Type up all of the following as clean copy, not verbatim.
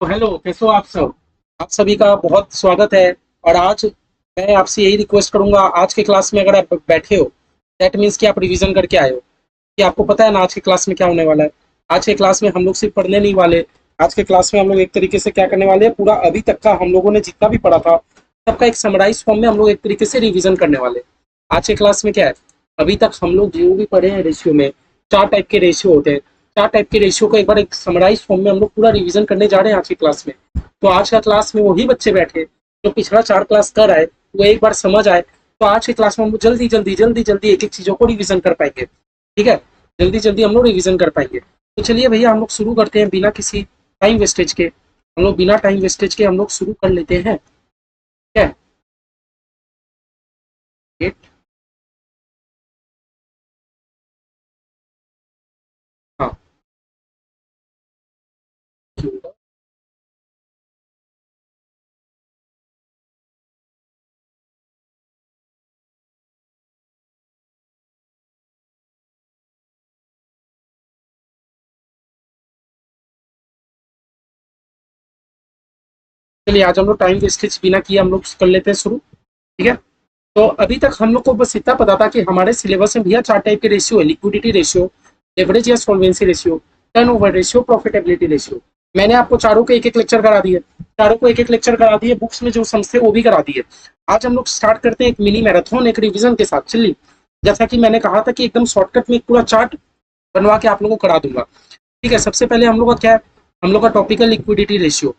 तो हेलो, कैसे हो आप सब। आप सभी का बहुत स्वागत है। और आज मैं आपसे यही रिक्वेस्ट करूंगा, आज के क्लास में अगर आप बैठे हो, दैट मीन्स कि आप रिवीजन करके आए हो। कि आपको पता है ना आज के क्लास में क्या होने वाला है। आज के क्लास में हम लोग सिर्फ पढ़ने नहीं वाले। आज के क्लास में हम लोग एक तरीके से क्या करने वाले हैं, पूरा अभी तक का हम लोगों ने जितना भी पढ़ा था सबका एक समराइज फॉर्म में हम लोग एक तरीके से रिवीजन करने वाले हैं। आज के क्लास में क्या है, अभी तक हम लोग जो भी पढ़े हैं रेशियो में, चार टाइप के रेशियो होते हैं। चार टाइप के रेशियो को एक बार एक समराइज फॉर्म में हम लोग पूरा रिवीजन करने जा रहे हैं आज की क्लास में। तो आज का क्लास में वही बच्चे बैठे जो पिछला चार क्लास कर आए, वो एक बार समझ आए, तो आज की क्लास में हम लोग जल्दी जल्दी जल्दी जल्दी एक एक चीजों को रिवीजन कर पाएंगे। ठीक है, जल्दी जल्दी हम लोग रिवीजन कर पाएंगे। तो चलिए भैया, हम लोग शुरू करते हैं बिना किसी टाइम वेस्टेज के। हम लोग बिना टाइम वेस्टेज के हम लोग शुरू कर लेते हैं। ठीक है। Eight, हाँ। चलिए आज हम लोग टाइम वेस्टेज बिना किए हम लोग कर लेते हैं शुरू। ठीक है। तो अभी तक हम लोग को बस इतना पता था कि हमारे सिलेबस में भैया चार टाइप के रेशियो है: लिक्विडिटी रेशियो, लेवरेज या solvency ratio, turnover ratio, profitability ratio. मैंने आपको चारों के एक एक लेक्चर करा दिए। चारों को एक एक लेक्चर करा दिए, बुक्स में जो समझते वो भी करा दिए। आज हम लोग स्टार्ट करते हैं एक मिनी मैराथन, एक रिवीजन के साथ। चलिए, जैसा कि मैंने कहा था कि एकदम शॉर्टकट में एक पूरा चार्ट बनवा के आप लोगों को करा दूंगा। ठीक है। सबसे पहले हम लोग का क्या है, हम लोग का टॉपिक है लिक्विडिटी रेशियो।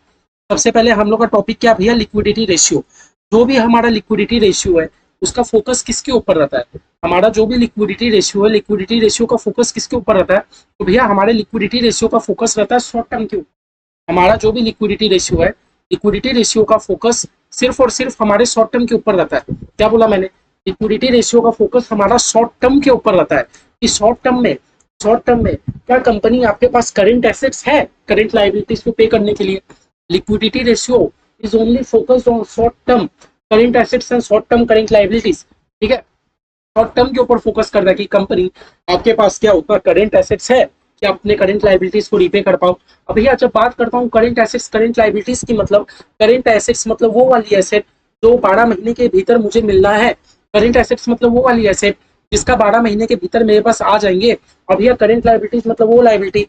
सबसे पहले हम लोग का टॉपिक क्या भैया, लिक्विडिटी रेशियो। जो भी हमारा लिक्विडिटी रेशियो है उसका फोकस किसके ऊपर रहता है। हमारा जो भी लिक्विडिटी रेशियो है, लिक्विडिटी रेशियो का फोकस किसके ऊपर रहता है, तो भैया हमारे लिक्विडिटी रेशियो का फोकस रहता है शॉर्ट टर्म के ऊपर। हमारा जो भी लिक्विडिटी रेशियो है, लिक्विडिटी रेशियो का फोकस सिर्फ और सिर्फ हमारे शॉर्ट टर्म के ऊपर रहता है। क्या बोला मैंने, लिक्विडिटी रेशियो का फोकस हमारा शॉर्ट टर्म के ऊपर रहता है। कि शॉर्ट टर्म में क्या कंपनी आपके पास करंट एसेट्स है करंट लाइबिलिटीज को पे करने के लिए। Liquidity ratio is only focused on short term current assets and short term current liabilities. ठीक है। शॉर्ट टर्म के ऊपर फोकस कर रहा है कि कंपनी आपके पास क्या उतना करंट एसेट्स है कि आप अपने करंट लाइबिलिटीज को रीपे कर पाओ। अब भैया जब बात करता हूँ करंट एसेट्स करंट लाइबिलिटीज की, मतलब करंट एसेट्स मतलब वो वाली एसेट जो 12 महीने के भीतर मुझे मिलना है। करंट एसेट्स मतलब वो वाली एसेट जिसका 12 महीने के भीतर मेरे पास आ जाएंगे। और भैया करंट लाइबिलिटीज मतलब वो लाइबिलिटी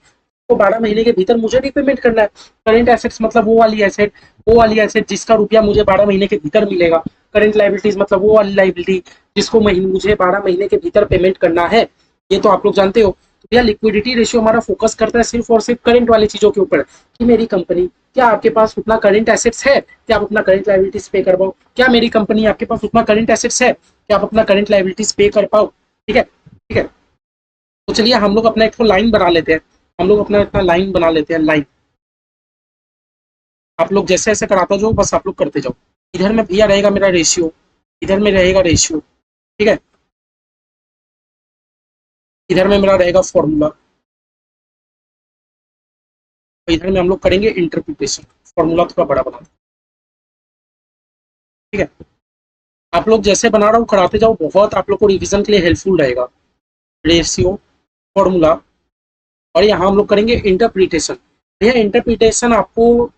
को 12 महीने के भीतर मुझे रिपेमेंट करना है। करंट एसेट्स मतलब वो वाली एसेट जिसका रुपया मुझे 12 महीने के भीतर मिलेगा। करंट लाइबिलिटीज मतलब वो वाली लाइबिलिटी जिसको मुझे 12 महीने के भीतर पेमेंट करना है। ये तो आप लोग जानते हो। तो भैया लिक्विडिटी रेशियो हमारा फोकस करता है सिर्फ और सिर्फ करंट वाली चीजों के ऊपर कि मेरी कंपनी, क्या आपके पास उतना करंट एसेट्स है कि आप अपना करंट लाइबिलिटीज पे कर पाओ। क्या मेरी कंपनी आपके पास उतना करंट एसेट्स है कि आप अपना करंट लाइबिलिटीज पे कर पाओ। ठीक है। ठीक है। तो चलिए हम लोग अपना एक तो लाइन बना लेते हैं। हम लोग अपना इतना लाइन बना लेते हैं, लाइन। आप लोग जैसे जैसे कराता जाओ बस आप लोग करते जाओ। इधर में भैया रहेगा मेरा रेशियो, इधर में रहेगा रेशियो। ठीक है। इधर में मेरा रहेगा फॉर्मूला, इधर में हम लोग करेंगे इंटरप्रिटेशन। फॉर्मूला थोड़ा बड़ा बना। ठीक है। आप लोग जैसे बना रहा हूँ कराते जाओ, बहुत आप लोग को रिवीजन के लिए हेल्पफुल रहेगा। रेशियो, फॉर्मूला, और यहाँ हम लोग करेंगे इंटरप्रिटेशन। भैया इंटरप्रिटेशन आपको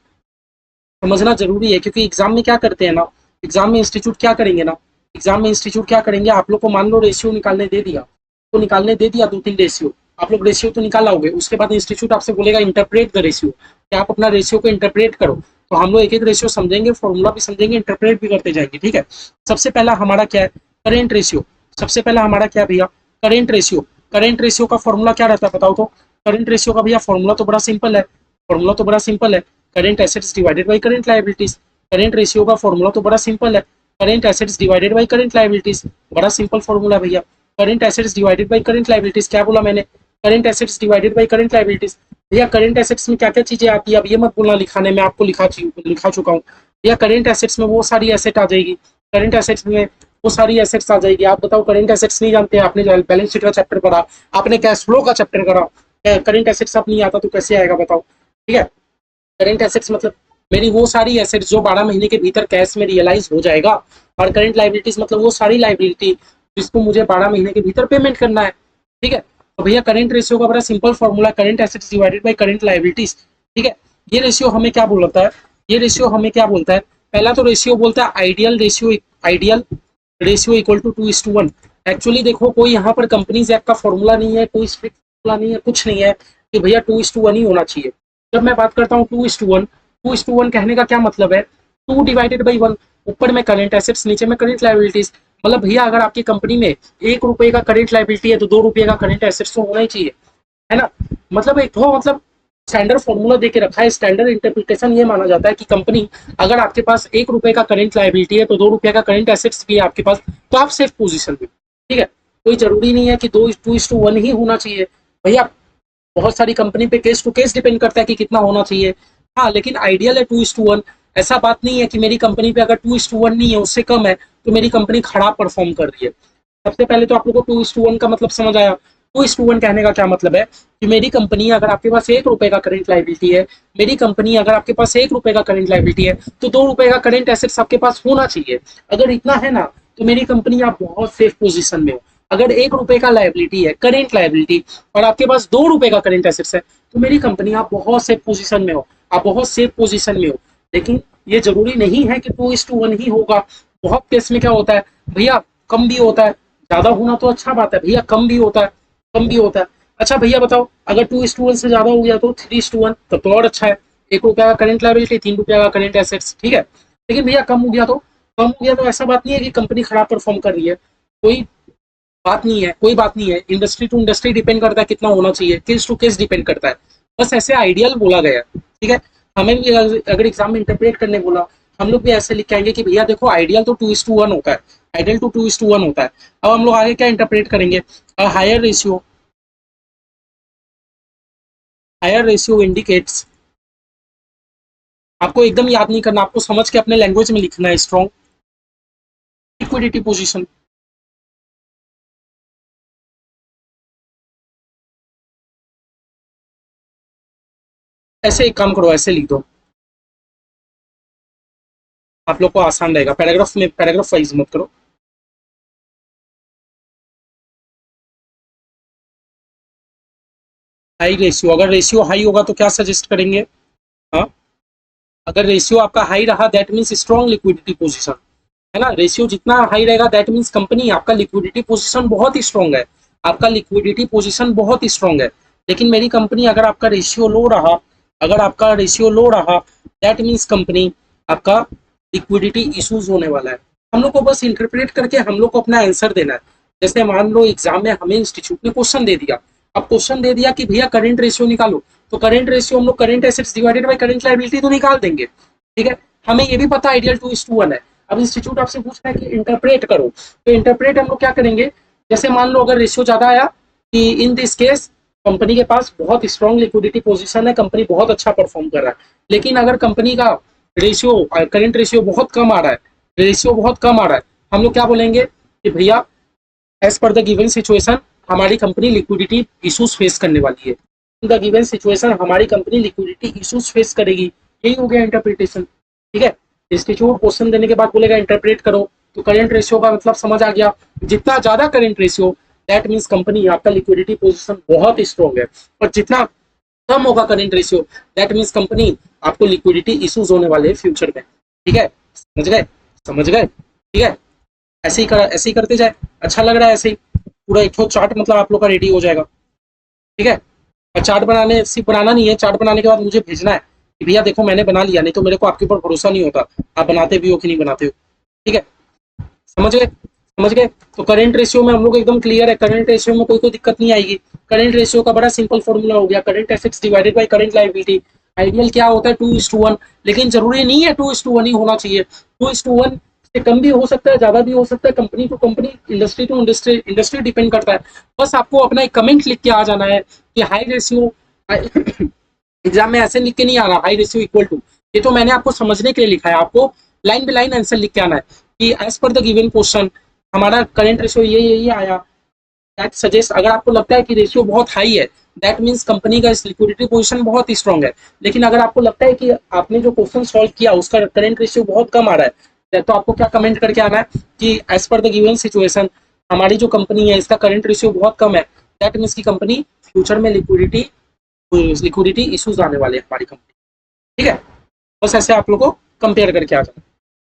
समझना जरूरी है, क्योंकि एग्जाम में क्या करते हैं ना, एग्जाम में इंस्टीट्यूट क्या करेंगे ना, एग्जाम में इंस्टीट्यूट क्या करेंगे, आप लोग को मान लो रेशियो निकालने दे दिया, तो निकालने दे दिया दो तीन रेशियो, आप लोग रेशियो तो निकाल आओगे, उसके बाद इंस्टीट्यूट आपसे बोलेगा इंटरप्रेट द रेशियो, कि आप अपना रेशियो को इंटरप्रेट करो। तो हम लोग एक एक रेशियो समझेंगे, फॉर्मूला भी समझेंगे, इंटरप्रेट भी करते जाएंगे। ठीक है। सबसे पहला हमारा क्या है, करेंट रेशियो। सबसे पहला हमारा क्या भैया, करेंट रेशियो। करेंट रेशियो का फॉर्मूला क्या रहता है बताओ तो। करेंट रेशियो का भैया फॉर्मूला तो बड़ा सिंपल है, फॉर्मूला तो बड़ा सिंपल है, current assets divided by current liabilities. Current ratio का फॉर्मूला तो बड़ा सिंपल है, current assets divided by current liabilities. बड़ा सिंपल फॉर्मूला भैया। Current assets divided by current liabilities, क्या बोला मैंने, current assets divided by current liabilities. भैया करेंट एसेट्स में क्या क्या चीजें आती है, अब ये मत बोलना लिखाने में, आपको लिखा चुका हूँ। भैया करेंट एसेट्स में वो सारी एसेट आ जाएगी, करेंट एसेट्स में वो सारी एसेट्स आ जाएगी। आप बताओ करेंट एसेट्स नहीं जानते, आपने बैलेंस शीट का चैप्टर पढ़ा, आपने कैश फ्लो का चैप्टर करा, करेंट एसेट्स आप नहीं आता तो कैसे आएगा बताओ। ठीक है। करेंट एसेट्स मतलब मेरी वो सारी एसेट्स जो 12 महीने के भीतर कैश में रियलाइज हो जाएगा। और करेंट लाइबिलिटीज मतलब वो सारी लाइबिलिटी जिसको मुझे 12 महीने के भीतर पेमेंट करना है। ठीक है। तो भैया करेंट रेशियो का बड़ा simple formula, current assets divided by current liabilities. ठीक है। ये रेशियो हमें क्या बोलता है, ये रेशियो हमें क्या बोलता है, पहला तो रेशियो बोलता है ideal ratio, ideal ratio equal to 2:1। Actually देखो कोई यहाँ पर कंपनीज एक्ट का फॉर्मूला नहीं है, कोई स्ट्रिक्ट फॉर्मूला नहीं है, कुछ नहीं है कि भैया 2:1 ही होना चाहिए। जब मैं बात करता हूँ 2:1, 2:1 कहने का क्या मतलब है, 2/1, ऊपर में करेंट एसेट्स, नीचे में करेंट लाइबिलिटीज। मतलब भैया अगर आपकी कंपनी में 1 रुपए का करेंट लाइबिलिटी है तो 2 रुपए का करेंट एसेट्स तो होना ही चाहिए, है ना। मतलब एक तो मतलब स्टैंडर्ड फॉर्मूला देके रखा है, स्टैंडर्ड इंटरप्रिटेशन ये माना जाता है कि कंपनी अगर आपके पास 1 रुपए का करंट लाइबिलिटी है तो 2 रुपए का करंट एसेट्स भी है आपके पास, तो आप सेफ पोजीशन में, ठीक है। कोई जरूरी नहीं है कि 2:1 ही होना चाहिए भैया, बहुत सारी कंपनी पे केस टू केस डिपेंड करता है कि कितना होना चाहिए। हाँ लेकिन आइडियल है 2:1। ऐसा बात नहीं है कि मेरी कंपनी पे अगर 2:1 नहीं है, उससे कम है, तो मेरी कंपनी खराब परफॉर्म कर रही है। सबसे पहले तो आप लोगों को 2:1 का मतलब समझ आया। 2:1 कहने का क्या मतलब है कि मेरी कंपनी अगर आपके पास 1 रुपए का करंट लाइबिलिटी है, मेरी कंपनी अगर आपके पास 1 रुपए का करंट लाइबिलिटी है तो 2 रुपए का करंट एसेट्स आपके पास होना चाहिए। अगर इतना है ना तो मेरी कंपनी आप बहुत सेफ पोजीशन में हो। अगर 1 रुपए का लाइबिलिटी है, करेंट लाइबिलिटी, और आपके पास 2 रुपए का करेंट एसेट्स है, तो मेरी कंपनी आप बहुत सेफ पोजीशन में हो, आप बहुत सेफ पोजीशन में हो। लेकिन ये जरूरी नहीं है कि 2:1 ही होगा। बहुत केस में क्या होता है भैया, कम भी होता है, ज्यादा होना तो अच्छा बात है भैया, कम भी होता है, कम भी होता है। अच्छा भैया बताओ, अगर 2:1 से ज्यादा हो गया तो 3:1, तब तो और अच्छा है। 1 रुपया का करेंट लाइबिलिटी, 3 रुपया का करेंट एसेट्स, ठीक है। लेकिन भैया कम हो गया तो, कम हो गया तो ऐसा बात नहीं है कि कंपनी खराब परफॉर्म कर रही है, कोई बात नहीं है, कोई बात नहीं है। इंडस्ट्री टू इंडस्ट्री डिपेंड करता है कितना होना चाहिए, केस टू केस डिपेंड करता है। बस ऐसे आइडियल बोला गया, ठीक है। हमें भी अगर एग्जाम में इंटरप्रेट करने बोला, हम लोग भी ऐसे लिख के आएंगे कि भैया देखो आइडियल तो 2:1 होता है, आइडियल टू 2:1 होता है। अब हम लोग आगे क्या इंटरप्रेट करेंगे, higher ratio, higher ratio indicates, आपको एकदम याद नहीं करना, आपको समझ के अपने लैंग्वेज में लिखना है, स्ट्रॉन्ग लिक्विडिटी पोजीशन। ऐसे एक काम करो, ऐसे लिख दो, आप लोग को आसान रहेगा। पैराग्राफ में पैराग्राफ वाइज मत करो। हाई रेशियो, अगर रेशियो हाई होगा तो क्या सजेस्ट करेंगे, हाँ, अगर रेशियो आपका हाई रहा that means strong liquidity position, है ना। रेशियो जितना हाई रहेगा दैट मीन्स कंपनी आपका लिक्विडिटी पोजीशन बहुत ही स्ट्रॉन्ग है, आपका लिक्विडिटी पोजीशन बहुत ही स्ट्रॉन्ग है। लेकिन मेरी कंपनी अगर आपका रेशियो लो रहा, अगर आपका रेशियो लो रहा दैट मीन्स कंपनी आपका लिक्विडिटी इश्यूज होने वाला है। हम लोग को बस इंटरप्रेट करके हम लोग को अपना आंसर देना है। जैसे मान लो एग्जाम में हमें इंस्टीट्यूट ने क्वेश्चन दे दिया, अब क्वेश्चन दे दिया कि भैया करंट रेशियो निकालो, तो करंट रेशियो हम लोग current assets divided by current liability तो निकाल देंगे, ठीक है। हमें ये भी पता आइडियल 2:1 है। अब इंस्टीट्यूट आपसे पूछ रहा है कि इंटरप्रेट करो, तो इंटरप्रेट हम लोग क्या करेंगे, जैसे मान लो अगर रेशियो ज्यादा आया कि इन दिस केस कंपनी के पास बहुत स्ट्रॉन्ग लिक्विडिटी पोजीशन है, कंपनी बहुत अच्छा परफॉर्म कर रहा है। लेकिन अगर कंपनी का रेशियो, करंट रेशियो बहुत कम आ रहा है, रेशियो बहुत कम आ रहा है, हम लोग क्या बोलेंगे कि भैया as per the given situation हमारी कंपनी लिक्विडिटी इश्यूज फेस करने वाली है। इन द गिवन सिचुएशन हमारी कंपनी लिक्विडिटी इश्यूज फेस करेगी। यही हो गया इंटरप्रिटेशन, ठीक है। इंस्टीट्यूट क्वेश्चन देने के बाद बोलेगा इंटरप्रेट करो, तो करंट रेशियो का मतलब समझ आ गया। जितना ज्यादा current ratio that means company आपका लिक्विडिटी पोजीशन बहुत स्ट्रॉन्ग है, और जितना कम होगा current ratio that means company आपको लिक्विडिटी इश्यूज होने वाले हैं फ्यूचर में, ठीक है। समझ गए, समझ गए, ठीक है। ऐसे ही करते जाए, अच्छा लग रहा है ऐसे ही। पूरा एक चार्ट मतलब आप लोग का रेडी हो जाएगा, ठीक है। और चार्ट बनाने सिर्फ बनाना नहीं है, चार्ट बनाने के बाद मुझे भेजना है कि भैया देखो मैंने बना लिया, नहीं तो मेरे को आपके ऊपर भरोसा नहीं होता आप बनाते भी हो कि नहीं बनाते हो, ठीक है। समझ गए, समझ गए। तो करंट रेशियो में हम लोग एकदम क्लियर है, करंट रेशियो में कोई दिक्कत नहीं आएगी। करंट रेशियो का बड़ा सिंपल फॉर्मूला हो गया, current assets divided by current liability. Ideal क्या होता है 2:1, लेकिन जरूरी नहीं है 2:1 ही होना चाहिए। 2:1 से कम भी हो सकता है, ज्यादा भी हो सकता है, company to company, industry to industry industry depend करता है। बस आपको अपना एक कमेंट लिख के आ जाना है कि हाई रेशियो, एग्जाम में ऐसे लिख के नहीं आना हाई रेशियो इक्वल टू, ये तो मैंने आपको समझने के लिए लिखा है, आपको लाइन बाय लाइन आंसर लिख के आना है कि as per the given question हमारा करंट रेशियो ये आया, दैट सजेस्ट, अगर आपको लगता है कि रेशियो बहुत हाई है दैट मीन्स कंपनी का इस लिक्विडिटी पोजीशन बहुत ही स्ट्रॉन्ग है। लेकिन अगर आपको लगता है कि आपने जो क्वेश्चन सॉल्व किया उसका करंट रेशियो बहुत कम आ रहा है, तो आपको क्या कमेंट करके आना है कि as per the given situation हमारी जो कंपनी है इसका करंट रेशियो बहुत कम है, दैट मीन्स की कंपनी फ्यूचर में लिक्विडिटी लिक्विडिटी इश्यूज आने वाले हैं हमारी कंपनी। ठीक है, बस ऐसे आप लोग को कंपेयर करके आ जाना।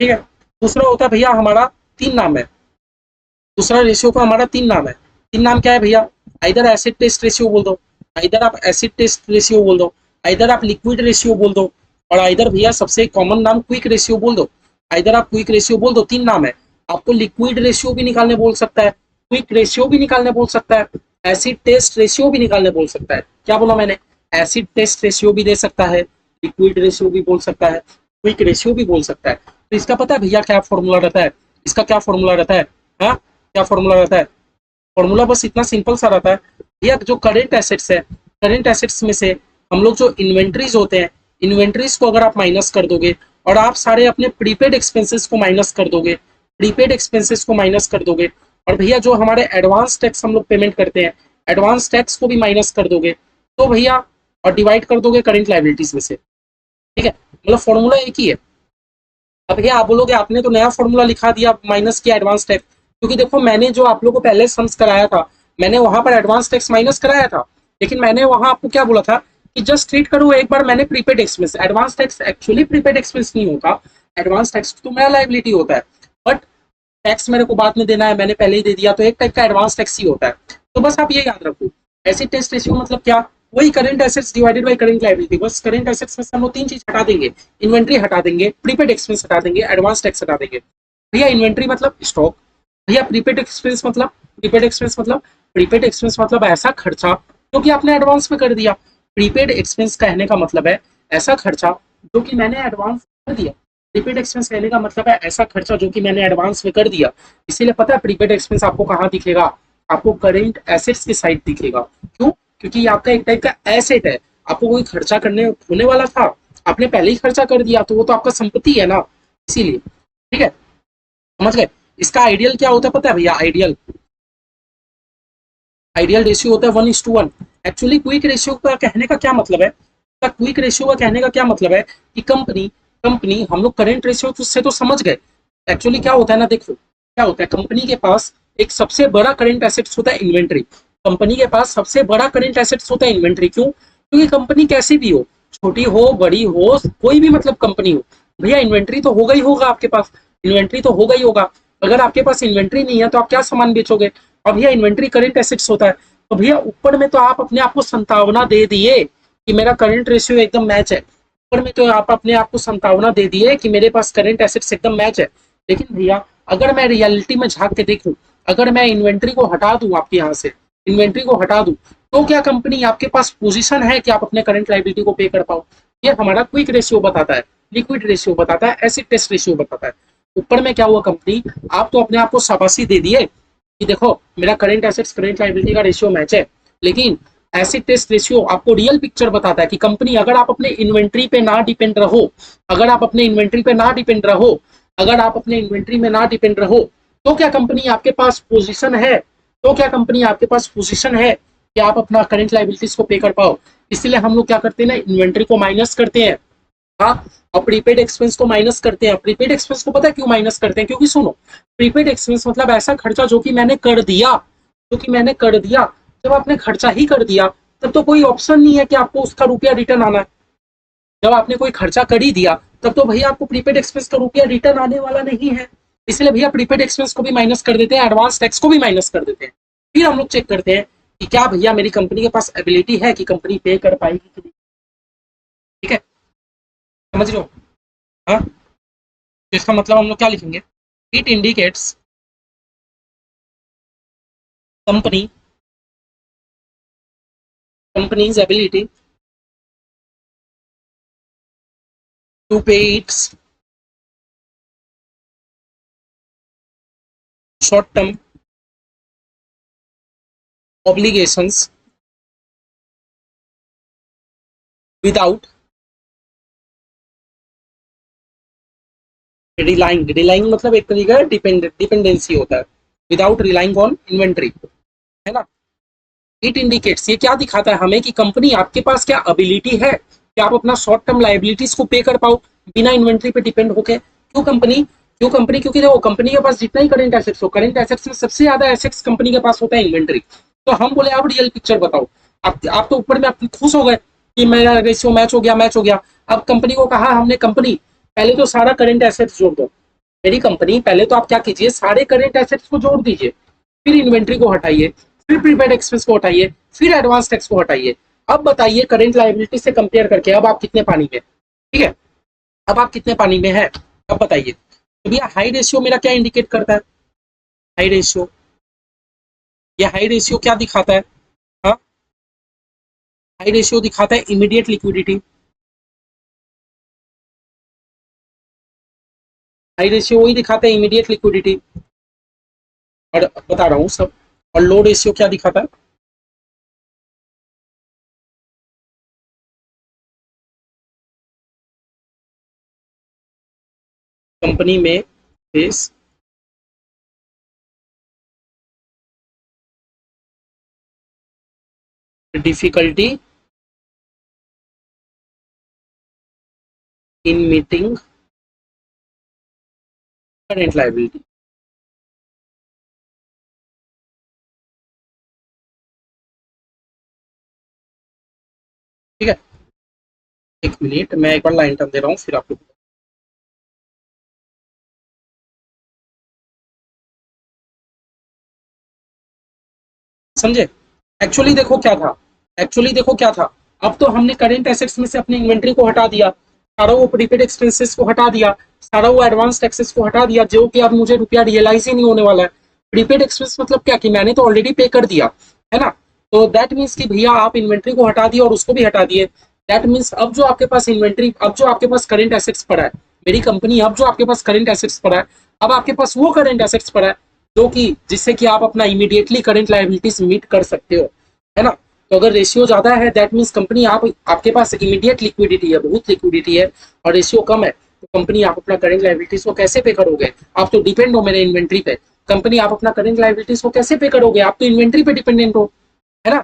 ठीक है, दूसरा होता है भैया हमारा तीन नाम है। दूसरा रेशियो का हमारा तीन नाम है। तीन नाम क्या है भैया? इधर एसिड टेस्ट रेशियो बोल दो, इधर आप एसिड टेस्ट रेशियो बोल दो, इधर आप लिक्विड रेशियो बोल दो, और इधर भैया सबसे कॉमन नाम क्विक रेशियो बोल दो। इधर आप क्विक रेशियो बोल दो। तीन नाम है। आपको लिक्विड रेशियो भी निकालने बोल सकता है, क्विक रेशियो भी निकालने बोल सकता है, एसिड टेस्ट रेशियो भी निकालने बोल सकता है। क्या बोला मैंने? एसिड टेस्ट रेशियो भी दे सकता है, लिक्विड रेशियो भी बोल सकता है, क्विक रेशियो भी बोल सकता है। तो इसका पता है भैया क्या फॉर्मूला रहता है? इसका क्या फॉर्मूला रहता है? हाँ, क्या फॉर्मूला रहता है? फॉर्मूला बस इतना सिंपल सा रहता है भैया, जो करेंट एसेट्स है, करेंट एसेट्स में से हम लोग जो इन्वेंट्रीज होते हैं, इन्वेंट्रीज को अगर आप माइनस कर दोगे और आप सारे अपने प्रीपेड एक्सपेंसेस को माइनस कर दोगे, प्रीपेड एक्सपेंसेस को माइनस कर दोगे, और भैया जो हमारे एडवांस टैक्स हम लोग पेमेंट करते हैं, एडवांस टैक्स को भी माइनस कर दोगे, तो भैया और डिवाइड कर दोगे करेंट लाइबिलिटीज में से। ठीक है, मतलब फॉर्मूला एक ही है। अब भैया आप बोलोगे आपने तो नया फॉर्मूला लिखा दिया, माइनस किया एडवांस टैक्स, क्योंकि देखो मैंने जो आप लोगों को पहले सम्स कराया था, मैंने वहां पर एडवांस टैक्स माइनस कराया था, लेकिन मैंने वहां आपको क्या बोला था कि जस्ट ट्रीट करो एक बार मैंने prepaid expense, advance tax actually prepaid expense नहीं होता, एडवांस टैक्स तो मेरा लाइबिलिटी होता है, बट टैक्स मेरे को बाद में देना है, मैंने पहले ही दे दिया, तो एक टाइप का एडवांस टैक्स ही होता है। तो बस आप ये याद रखो, एसिड टेस्ट रेशियो मतलब क्या? वही current assets divided by current liability. बस करंट एसेट्स में से हम लोग तीन चीज हटा देंगे, इन्वेंट्री हटा देंगे, प्रीपेड एक्सपेंस हटा देंगे, एडवांस टैक्स हटा देंगे। भैया इन्वेंट्री मतलब स्टॉक, भैया प्रीपेड एक्सपेंस मतलब, प्रीपेड एक्सपेंस मतलब ऐसा खर्चा जो कि आपने एडवांस में कर दिया। प्रीपेड एक्सपेंस कहने का मतलब है ऐसा खर्चा जो कि मैंने एडवांस कर दिया। प्रीपेड एक्सपेंस कहने का मतलब है ऐसा खर्चा जो कि मैंने एडवांस में कर दिया। इसीलिए पता है प्रीपेड एक्सपेंस आपको कहाँ दिखेगा? आपको करेंट एसेट्स की साइड दिखेगा। क्यों? क्योंकि ये आपका एक टाइप का एसेट है, आपको कोई खर्चा करने होने वाला था, आपने पहले ही खर्चा कर दिया, तो वो तो आपका संपत्ति है ना, इसीलिए। ठीक है, समझ गए? इसका आइडियल क्या होता है पता है भैया? आइडियल, आइडियल रेशियो होता है 1:1। एक्चुअली क्विक रेशियो का कहने का क्या मतलब है? क्विक रेशियो का कहने का क्या मतलब है कि कंपनी कंपनी हम लोग करेंट रेशियो से तो समझ गए। एक्चुअली क्या होता है ना, देखो क्या होता है, कंपनी के पास एक सबसे बड़ा करेंट एसेट्स होता है इन्वेंट्री। कंपनी के पास सबसे बड़ा करेंट एसेट्स होता है इन्वेंट्री। क्यों? क्योंकि कंपनी कैसी भी हो, छोटी हो बड़ी हो, कोई भी मतलब कंपनी हो, भैया इन्वेंट्री तो होगा ही होगा आपके पास, इन्वेंट्री तो होगा ही होगा। अगर आपके पास इन्वेंट्री नहीं है तो आप क्या सामान बेचोगे? और भैया इन्वेंट्री करेंट एसेट्स होता है, तो भैया ऊपर में तो आप अपने आप को संभावना दे दिए कि मेरा करंट रेशियो एकदम मैच है, ऊपर में तो आप अपने आप को संभावना दे दिए कि मेरे पास करंट एसेट्स एकदम मैच है। लेकिन भैया अगर मैं रियलिटी में झांक के देखूं, अगर मैं इन्वेंट्री को हटा दूं आपके यहाँ से, इन्वेंट्री को हटा दूं, तो क्या कंपनी आपके पास पोजीशन है कि आप अपने करंट लाइबिलिटी को पे कर पाओ? ये हमारा क्विक रेशियो बताता है, लिक्विड रेशियो बताता है, एसिड टेस्ट रेशियो बताता है। ऊपर में क्या हुआ कंपनी, आप तो अपने आप को शाबाशी दे दिए कि देखो मेरा करंट एसेट्स करंट लायबिलिटी का रेशियो मैच है, लेकिन एसिड टेस्ट रेशियो आपको रियल पिक्चर बताता है कि कंपनी अगर आप अपने इन्वेंट्री पे ना डिपेंड रहो, अगर आप अपने इन्वेंट्री पे ना डिपेंड रहो, अगर आप अपने इन्वेंट्री में ना डिपेंड रहो, तो क्या कंपनी आपके पास पोजीशन है, तो क्या कंपनी आपके पास पोजीशन है कि आप अपना करंट लायबिलिटीज को पे कर पाओ? इसलिए हम लोग क्या करते हैं ना, इन्वेंट्री को माइनस करते हैं, हाँ, और प्रीपेड एक्सपेंस को माइनस करते हैं। प्रीपेड एक्सपेंस को पता है क्यों माइनस करते हैं? क्योंकि सुनो, प्रीपेड एक्सपेंस मतलब ऐसा खर्चा जो कि मैंने कर दिया, जो कि मैंने कर दिया। जब आपने खर्चा ही कर दिया तब तो कोई ऑप्शन नहीं है कि आपको उसका रुपया रिटर्न आना है। जब आपने कोई खर्चा कर ही दिया तब तो भैया आपको प्रीपेड एक्सपेंस का रुपया रिटर्न आने वाला नहीं है। इसलिए भैया प्रीपेड एक्सपेंस को भी माइनस कर देते हैं, एडवांस टैक्स को भी माइनस कर देते हैं। फिर हम लोग चेक करते हैं कि क्या भैया मेरी कंपनी के पास एबिलिटी है कि कंपनी पे कर पाएगी कि नहीं। ठीक है, समझ रहे हो? हाँ, तो इसका मतलब हम लोग क्या लिखेंगे? It indicates company companies ability to pay its short term obligations without relying मतलब एक तरीका है डिपेंडेंसी होता है, विदाउट रिलाइंग ऑन इन्वेंट्री, है ना। इट इंडिकेट्स, ये क्या दिखाता है हमें कि कंपनी आपके पास क्या एबिलिटी है कि आप अपना शॉर्ट टर्म लाइबिलिटीज को पे कर पाओ बिना इन्वेंट्री पे डिपेंड होके। क्योंकि क्योंकि देखो कंपनी के पास जितना ही करंट एसेट्स हो, करंट एसेट्स में सबसे ज्यादा एसेट्स कंपनी के पास होता है इन्वेंट्री। तो हम बोले आप रियल पिक्चर बताओ, आप तो ऊपर में आप खुश हो गए कि मेरा रेशियो मैच हो गया, मैच हो गया। अब कंपनी को कहा हमने, कंपनी पहले तो सारा करंट एसेट्स जोड़ दो। मेरी कंपनी, पहले तो आप क्या कीजिए, सारे करंट एसेट्स को जोड़ दीजिए, फिर इन्वेंट्री को हटाइए, फिर प्रीपेड एक्सपेंस को हटाइए, फिर एडवांस टैक्स को हटाइए। अब बताइए करंट लायबिलिटी से कंपेयर करके अब आप कितने पानी में, ठीक है, अब आप कितने पानी में है, अब बताइए। तो भैया हाई रेशियो मेरा क्या इंडिकेट करता है, हाई रेशियो, ये हाई रेशियो क्या दिखाता है, हाँ, हाई रेशियो दिखाता है इमीडिएट लिक्विडिटी। हाई रेशियो वही दिखाता है इमीडिएट लिक्विडिटी, और बता रहा हूँ सब। और लो रेशियो क्या दिखाता है, कंपनी में face difficulty in meeting current liability. ठीक है, एक मिनट, मैं एक बार लाइन टर्न दे रहा हूँ फिर आपको समझे। एक्चुअली देखो क्या था, एक्चुअली देखो क्या था, अब तो हमने करेंट एसेट्स में से अपनी इन्वेंट्री को हटा दिया, सारा वो प्रीपेड एक्सपेंसेस को हटा दिया, सारा वो एडवांस टैक्सेस को हटा दिया, जो कि अब मुझे रुपया रियलाइज ही नहीं होने वाला है। प्रीपेड एक्सपेंस मतलब क्या, कि मैंने तो ऑलरेडी पे कर दिया है ना। तो दैट मीन्स कि भैया आप इन्वेंट्री को हटा दिए और उसको भी हटा दिए। दैट मीन्स अब जो आपके पास इन्वेंट्री, अब जो आपके पास करेंट एसेट्स पड़ा है, मेरी कंपनी, अब जो आपके पास करेंट एसेट्स पड़ा है, अब आपके पास वो करेंट एसेट्स पड़ा है जो कि जिससे कि आप अपना इमीडिएटली करंट लायबिलिटीज मीट कर सकते हो, है ना। तो अगर रेशियो ज्यादा है दैट मीन्स कंपनी, आप आपके पास इमीडिएट लिक्विडिटी है, बहुत लिक्विडिटी है, और रेशियो कम है, तो कंपनी आप अपना करंट लायबिलिटीज को कैसे पे करोगे, आप तो डिपेंड हो मेरे इन्वेंट्री पे। कंपनी आप अपना करंट लायबिलिटीज को कैसे पे करोगे, आप तो इन्वेंट्री पे डिपेंडेंट हो, है ना,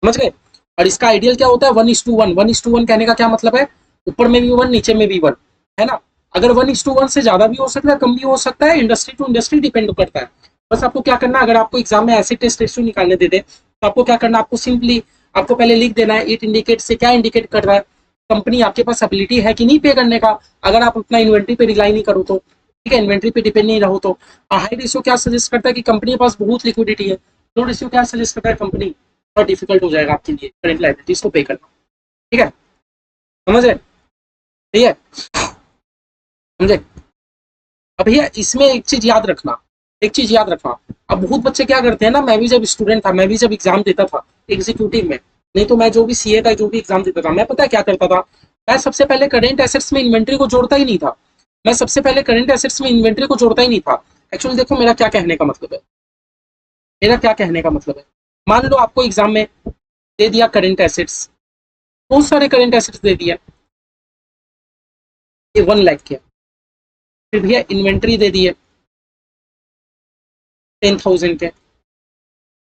समझ गए। और इसका आइडियल क्या होता है, 1:1। 1:1 कहने का क्या मतलब है, ऊपर में भी 1 नीचे में भी 1, है ना। अगर 1:1 से ज्यादा भी हो सकता है, कम भी हो सकता है, इंडस्ट्री टू इंडस्ट्री डिपेंड करता है। बस आपको क्या करना है, अगर आपको एग्जाम में ऐसे टेस्ट रेशियो निकालने दे दे तो आपको क्या करना है, आपको सिंपली, आपको पहले लिख देना है इट इंडिकेट से क्या इंडिकेट कर रहा है, कंपनी आपके पास एबिलिटी है कि नहीं पे करने का, अगर आप अपना इन्वेंट्री पे रिलाई नहीं करो तो, ठीक है, इन्वेंट्री पे डिपेंड नहीं रहो तो। हाई रेशियो क्या सजेस्ट करता है कि कंपनी के पास बहुत लिक्विडिटी है। लो रेशियो क्या सजेस्ट करता है, कंपनी बहुत डिफिकल्ट हो जाएगा आपके लिए करंट लायबिलिटीज को पे करना, ठीक है, समझ रहे, ठीक है, समझे। अब भैया इसमें एक चीज याद रखना, एक चीज याद रखना। अब बहुत बच्चे क्या करते हैं ना, मैं भी जब स्टूडेंट था, मैं भी जब एग्जाम देता था एग्जीक्यूटिव में, नहीं तो मैं जो भी सीए का जो भी एग्जाम देता था, मैं पता है क्या करता था, मैं सबसे पहले करेंट एसेट्स में इन्वेंट्री को जोड़ता ही नहीं था। मैं सबसे पहले करेंट एसेट्स में इन्वेंट्री को जोड़ता ही नहीं था। एक्चुअली देखो मेरा क्या कहने का मतलब है, मेरा क्या कहने का मतलब है, मान लो आपको एग्जाम में दे दिया करेंट एसेट्स, बहुत सारे करेंट एसेट्स दे दिया, ये 1 लाख के, फिर भैया इन्वेंट्री दे दिए 10,000 के।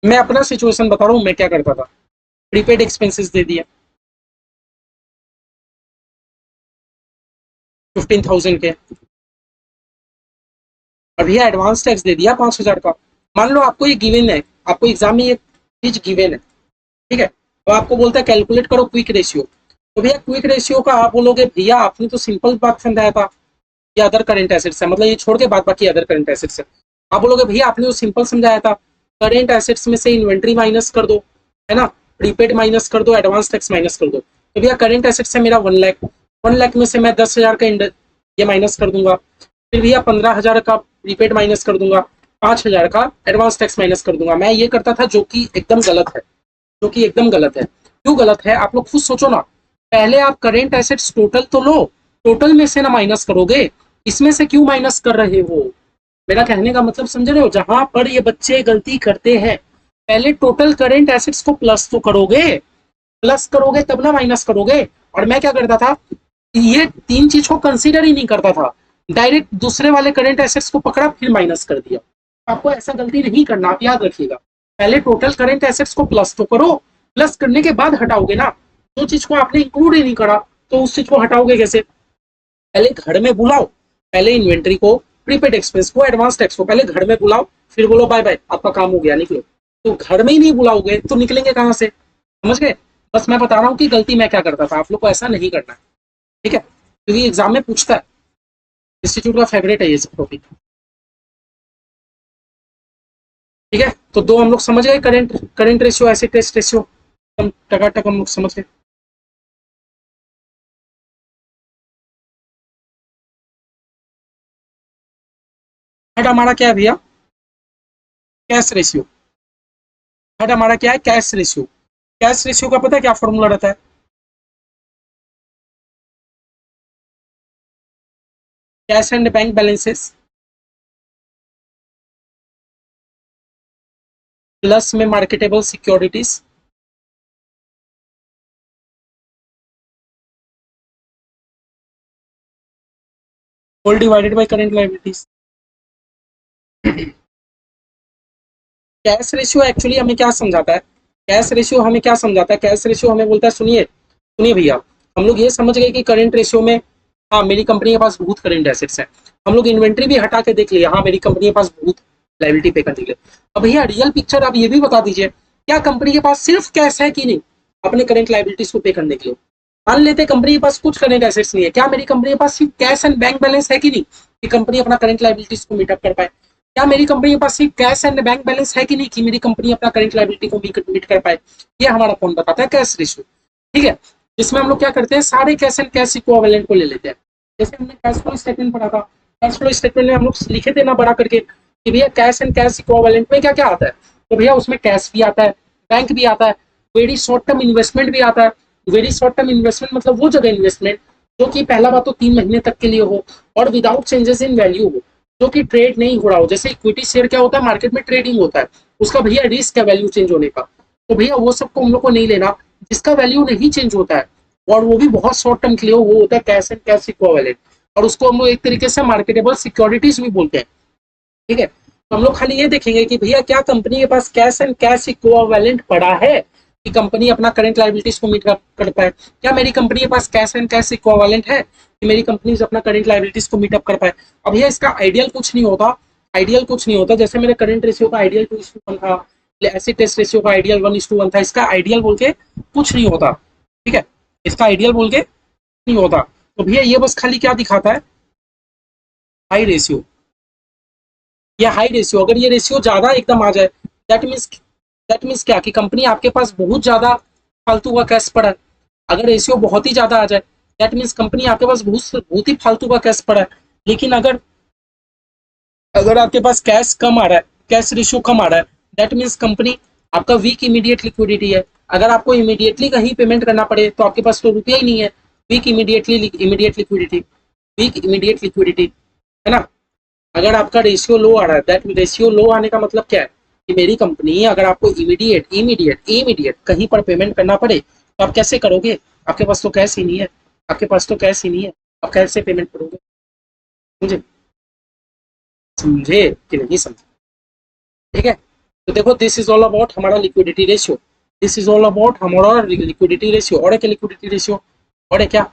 मैं अपना सिचुएशन बता रहा हूँ मैं क्या करता था, प्रीपेड एक्सपेंसेस दे दिया 15,000 के, और भैया एडवांस टैक्स दे दिया 5,000 का। मान लो आपको ये गिवन है, आपको एग्जाम में ये चीज गिवन है, ठीक है, तो आपको बोलता है कैलकुलेट करो क्विक रेशियो। तो भैया क्विक रेशियो का आप बोलोगे भैया आपने तो सिंपल बात समझाया था, ये अदर करंट एसेट्स है, मतलब ये छोड़ के बाद बाकी अदर करंट एसेट्स है। आप बोलोगे भैया आपने तो सिंपल समझाया था, करंट एसेट्स में से इन्वेंट्री माइनस कर दो, है ना, प्रीपेड माइनस कर दो, एडवांस टैक्स माइनस कर दो। तो भैया करंट एसेट्स है मेरा 1 लाख, 1 लाख में से मैं 10,000 का ये माइनस कर दूंगा, फिर भैया 15,000 का प्रीपेड माइनस कर दूंगा, 5,000 का एडवांस टैक्स माइनस कर दूंगा। मैं ये करता था जो कि एकदम गलत है, जो कि एकदम गलत है। क्यों गलत है आप लोग खुद सोचो ना, पहले आप करेंट एसेट्स टोटल तो लो, टोटल में से ना माइनस करोगे, इसमें से क्यों माइनस कर रहे हो। मेरा कहने का मतलब समझ रहे हो, जहां पर ये बच्चे गलती करते हैं, पहले टोटल करेंट एसेट्स को प्लस तो करोगे, प्लस करोगे तब ना माइनस करोगे। और मैं क्या करता था, ये तीन चीज को कंसीडर ही नहीं करता था, डायरेक्ट दूसरे वाले करंट एसेट्स को पकड़ा फिर माइनस कर दिया। आपको ऐसा गलती नहीं करना, आप याद रखिएगा, पहले टोटल करंट एसेट्स को प्लस तो करो, प्लस करने के बाद हटाओगे ना, जो चीज को आपने इंक्लूड ही नहीं करा तो उस चीज को हटाओगे कैसे। पहले घर में बुलाओ, पहले इन्वेंट्री को, प्रीपेड एक्सपेंस को, एडवांस टैक्स को पहले घर में बुलाओ, फिर बोलो बाय बाय आपका काम हो गया निकलो। तो घर में ही नहीं बुलाओगे तो निकलेंगे कहां से, समझ गए। बस मैं बता रहा हूँ कि गलती मैं क्या करता था, आप लोग को ऐसा नहीं करना है, ठीक है, क्योंकि एग्जाम में पूछता है, इंस्टीट्यूट का फेवरेट है ये सब टॉपिक। ठीक है, तो दो हम लोग समझ गए, current current ratio, acid test ratio, हम टकाटक हम लोग समझ गए। हेड हमारा क्या है भैया, कैश रेशियो। हेड हमारा क्या है, कैश रेशियो। कैश रेशियो का पता है क्या फॉर्मूला रहता है, cash and bank balances plus में marketable securities whole divided by current liabilities. Cash ratio actually हमें क्या समझाता है, कैश रेशियो हमें क्या समझाता है, कैश रेशियो हमें बोलता है, सुनिए सुनिए भैया, हम लोग ये समझ गए कि करंट रेशियो में हाँ मेरी कंपनी के पास बहुत करंट एसेट्स हैं, हम लोग इन्वेंट्री भी हटा के देख लिया, हाँ मेरी कंपनी के पास बहुत लायबिलिटी पे करने के लिए। अब भैया रियल पिक्चर आप ये भी बता दीजिए, क्या कंपनी के पास सिर्फ कैश है कि नहीं अपने करंट लायबिलिटीज को पे करने के लिए। मान लेते कंपनी के पास कुछ करंट एसेट्स नहीं है, क्या मेरी कंपनी के पास सिर्फ कैश एंड बैंक बैलेंस है कि नहीं कि कंपनी अपना करंट लायबिलिटीज को मीटअप कर पाए। क्या मेरी कंपनी के पास सिर्फ कैश एंड बैंक बैलेंस है कि नहीं कि मेरी कंपनी अपना करंट लायबिलिटी को मीट कर पाए। ये हमारा कौन बताता है, कैश रेशियो। ठीक है, इसमें हम लोग क्या करते हैं, सारे कैश एंड कैश इक्विवेलेंट को ले लेते हैं। जैसे हमने कैश फ्लो स्टेटमेंट पढ़ा था, कैश फ्लो स्टेटमेंट में हम लोग लिखे थे ना बड़ा करके कि भैया कैश एंड कैश इक्विवेलेंट में क्या क्या आता है, तो भैया उसमें कैश भी आता है, बैंक भी आता है, वेरी शॉर्ट टर्म इन्वेस्टमेंट भी आता है। वेरी शॉर्ट टर्म इन्वेस्टमेंट मतलब वो जगह इन्वेस्टमेंट जो कि पहला बात तो 3 महीने तक के लिए हो और विदाउट चेंजेस इन वैल्यू हो, जो कि ट्रेड नहीं हो रहा हो। जैसे इक्विटी शेयर क्या होता है, मार्केट में ट्रेडिंग होता है, उसका भैया रिस्क है वैल्यू चेंज होने का, तो भैया वो सबको हम लोग को नहीं लेना। जिसका वैल्यू नहीं चेंज होता है और वो भी बहुत शॉर्ट टर्म के लिए हो, वो होता है कैश एंड कैश इक्विवेलेंट, और उसको हम लोग एक तरीके से मार्केटेबल सिक्योरिटीज भी बोलते हैं। ठीक है, तो हम लोग खाली ये देखेंगे कि भैया क्या कंपनी के पास कैश एंड कैश इक्विवेलेंट पड़ा है कि कंपनी अपना करंट लायबिलिटीज को मीट कर पाए। क्या मेरी कंपनी के पास कैश एंड कैश इक्विवेलेंट है कि मेरी कंपनी अपना करंट लायबिलिटीज को मीटअप कर पाए। अब भैया इसका आइडियल कुछ नहीं होता, आइडियल कुछ नहीं होता। जैसे मेरे करंट रेशियो का आइडियल 2:1 था, एसिड टेस्ट रेशियो का आइडियल 1:1 था, इसका आइडियल बोल के कुछ नहीं होता। ठीक है, इसका आइडियल बोल के नहीं होता। तो भैया ये बस खाली क्या दिखाता है, हाई रेशियो। ये हाई रेशियो, अगर ये रेशियो ज्यादा एकदम आ जाए दैट मीन्स क्या कि कंपनी आपके पास बहुत ज्यादा फालतू का कैश पड़ा है। अगर रेशियो बहुत ही ज्यादा आ जाए दैट मीन्स कंपनी आपके पास बहुत ही फालतू का कैश पड़ा है। लेकिन अगर अगर आपके पास कैश कम आ रहा है, कैश रेशियो कम आ रहा है, दैट मीन्स कंपनी आपका वीक इमीडिएट लिक्विडिटी है। अगर आपको इमीडिएटली कहीं पेमेंट करना पड़े तो आपके पास तो रुपया ही नहीं है। Weak immediate liquidity, weak immediate liquidity, है ना। अगर आपका रेशियो लो आ रहा है, दैट रेशियो लो आने का मतलब क्या है कि मेरी कंपनी अगर आपको इमीडिएट कहीं पर पेमेंट करना पड़े तो आप कैसे करोगे, आपके पास तो कैश ही नहीं है, आपके पास तो कैश ही नहीं है, आप कैसे पेमेंट करोगे। मुझे समझे कि नहीं समझे। ठीक है, तो देखो दिस इज ऑल अबाउट हमारा liquidity ratio, this is all about हमारा लिक्विडिटी रेशियो। और क्या लिक्विडिटी रेशियो, और क्या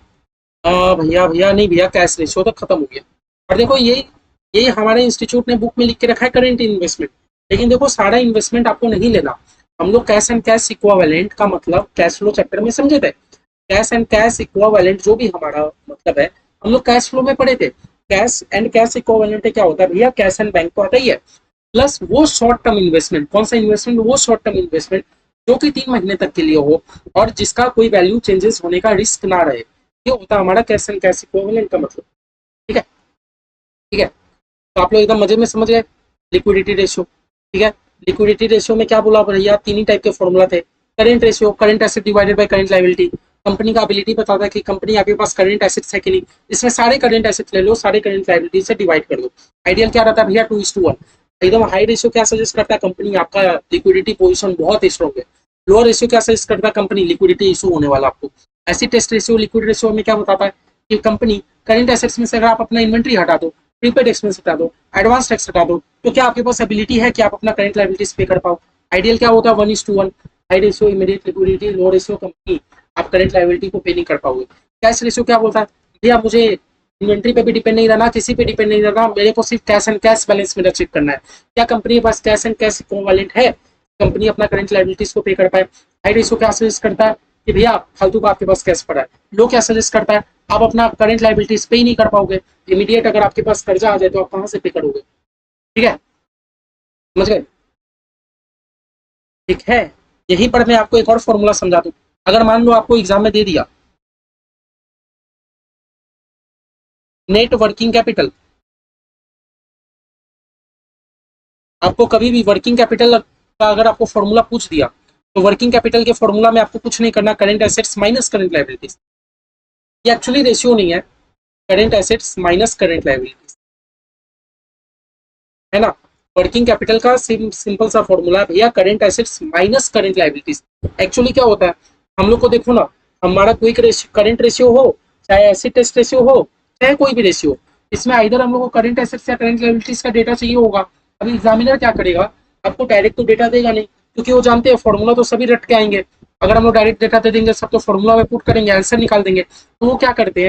भैया भैया नहीं भैया कैश रेशियो तो खत्म हो गया। और देखो ये हमारे इंस्टीट्यूट ने बुक में लिख के रखा है करंट इन्वेस्टमेंट, लेकिन देखो सारा इन्वेस्टमेंट आपको नहीं लेना। हम लोग कैश एंड कैश इक्विवेलेंट का मतलब कैश फ्लो चैप्टर में समझे थे। कैश एंड कैश इक्विवेलेंट जो भी हमारा मतलब है, हम लोग कैश फ्लो में पढ़े थे। कैश एंड कैश इक्विवेलेंट क्या होता है भैया, कैश एंड बैंक तो आता ही है, प्लस वो शॉर्ट टर्म इन्वेस्टमेंट। कौन सा इन्वेस्टमेंट, वो शॉर्ट टर्म इन्वेस्टमेंट जो कि 3 महीने तक के लिए हो और जिसका कोई वैल्यू चेंजेस होने का रिस्क ना रहे, ये होता है हमारा कैश एंड कैश इक्विवेलेंट का मतलब। ठीक है, ठीक है, तो आप लोग एकदम मजे में समझ गए लिक्विडिटी रेशियो। ठीक है, लिक्विडिटी रेशियो में क्या बोला भैया, 3 ही टाइप के फॉर्मूला थे। Current ratio, current asset divided by current liability, company का एबिलिटी बताता है कि कंपनी आपके पास करंट एसेट्स है कि नहीं, इसमें सारे करंट एसेट्स ले लो, सारे करंट लायबिलिटी से डिवाइड कर दो। आइडियल क्या रहता है भैया, 2:1। एकदम हाई रेशियो क्या सजेस्ट करता है, कंपनी आपका लिक्विडिटी पोजिशन बहुत स्ट्रॉग है। लोअर रेशियो क्या सजेस्ट करता है, कंपनी लिक्विडिटी इशू होने वाला आपको। Acid test ratio liquid ratio में क्या बताता है कि कंपनी करंट एसेट्स में से अगर आप अपना इन्वेंट्री हटा दो, प्रीपेड एक्सपेंस हटा दो, एडवांस टैक्स हटा दो, तो क्या आपके पास एबिलिटी है कि आप अपना करंट लायबिलिटीज पे कर पाओ। आइडियल क्या होता है, 1:1। हाई रेशियो इमीडिएट लिक्विडिटी, लो रेशियो कंपनी आप करंट लायबिलिटी को पे नहीं कर पाओगे। कैश रेशियो क्या बोलता है भैया, मुझे इन्वेंट्री पे भी डिपेंड नहीं रहना, किसी पे डिपेंड नहीं रहना, मेरे को सिर्फ कैश एंड कैश बैलेंस में चेक करना है। क्या कंपनी के पास कैश एंड कैश इक्विवेलेंट है, कंपनी अपना करंट लायबिलिटीज को पे कर पाए। हाई रेशियो क्या सजेस्ट करता है कि भैया फालतू का आपके पास कैश पड़ा है। लोग क्या सजेस्ट करता है, आप अपना करंट लाइबिलिटीज पे ही नहीं कर पाओगे, इमीडिएट अगर आपके पास कर्जा आ जाए तो आप कहाँ से पे करोगे। ठीक है, समझ गए। ठीक है, यहीं पर मैं आपको एक और फॉर्मूला समझा दूं। अगर मान लो आपको एग्जाम में दे दिया नेट वर्किंग कैपिटल, आपको कभी भी वर्किंग कैपिटल का अगर आपको फॉर्मूला पूछ दिया तो वर्किंग कैपिटल के फॉर्मूला में आपको कुछ नहीं करना, current assets minus current liabilities. ये एक्चुअली रेशियो नहीं है, current assets minus current liabilities, है ना। वर्किंग कैपिटल का सिंपल सा फॉर्मूला है भैया, current assets minus current liabilities. Actually क्या होता है, हम लोग को देखो ना, हमारा क्विक रेशियो, करंट रेशियो हो, चाहे एसिड टेस्ट रेशियो हो, चाहे कोई भी रेशियो, इसमें आइदर हम लोग को करंट एसेट्स या करंट लाइबिलिटीज का डेटा चाहिए होगा। अभी एग्जामिनर क्या करेगा, आपको डायरेक्ट तो डेटा देगा नहीं, क्योंकि वो जानते हैं फॉर्मूला तो सभी रट के आएंगे। अगर हम लोग डायरेक्ट डेटा दे देंगे, सब तो फॉर्मूला में पुट करेंगे, आंसर निकाल देंगे। तो वो क्या करते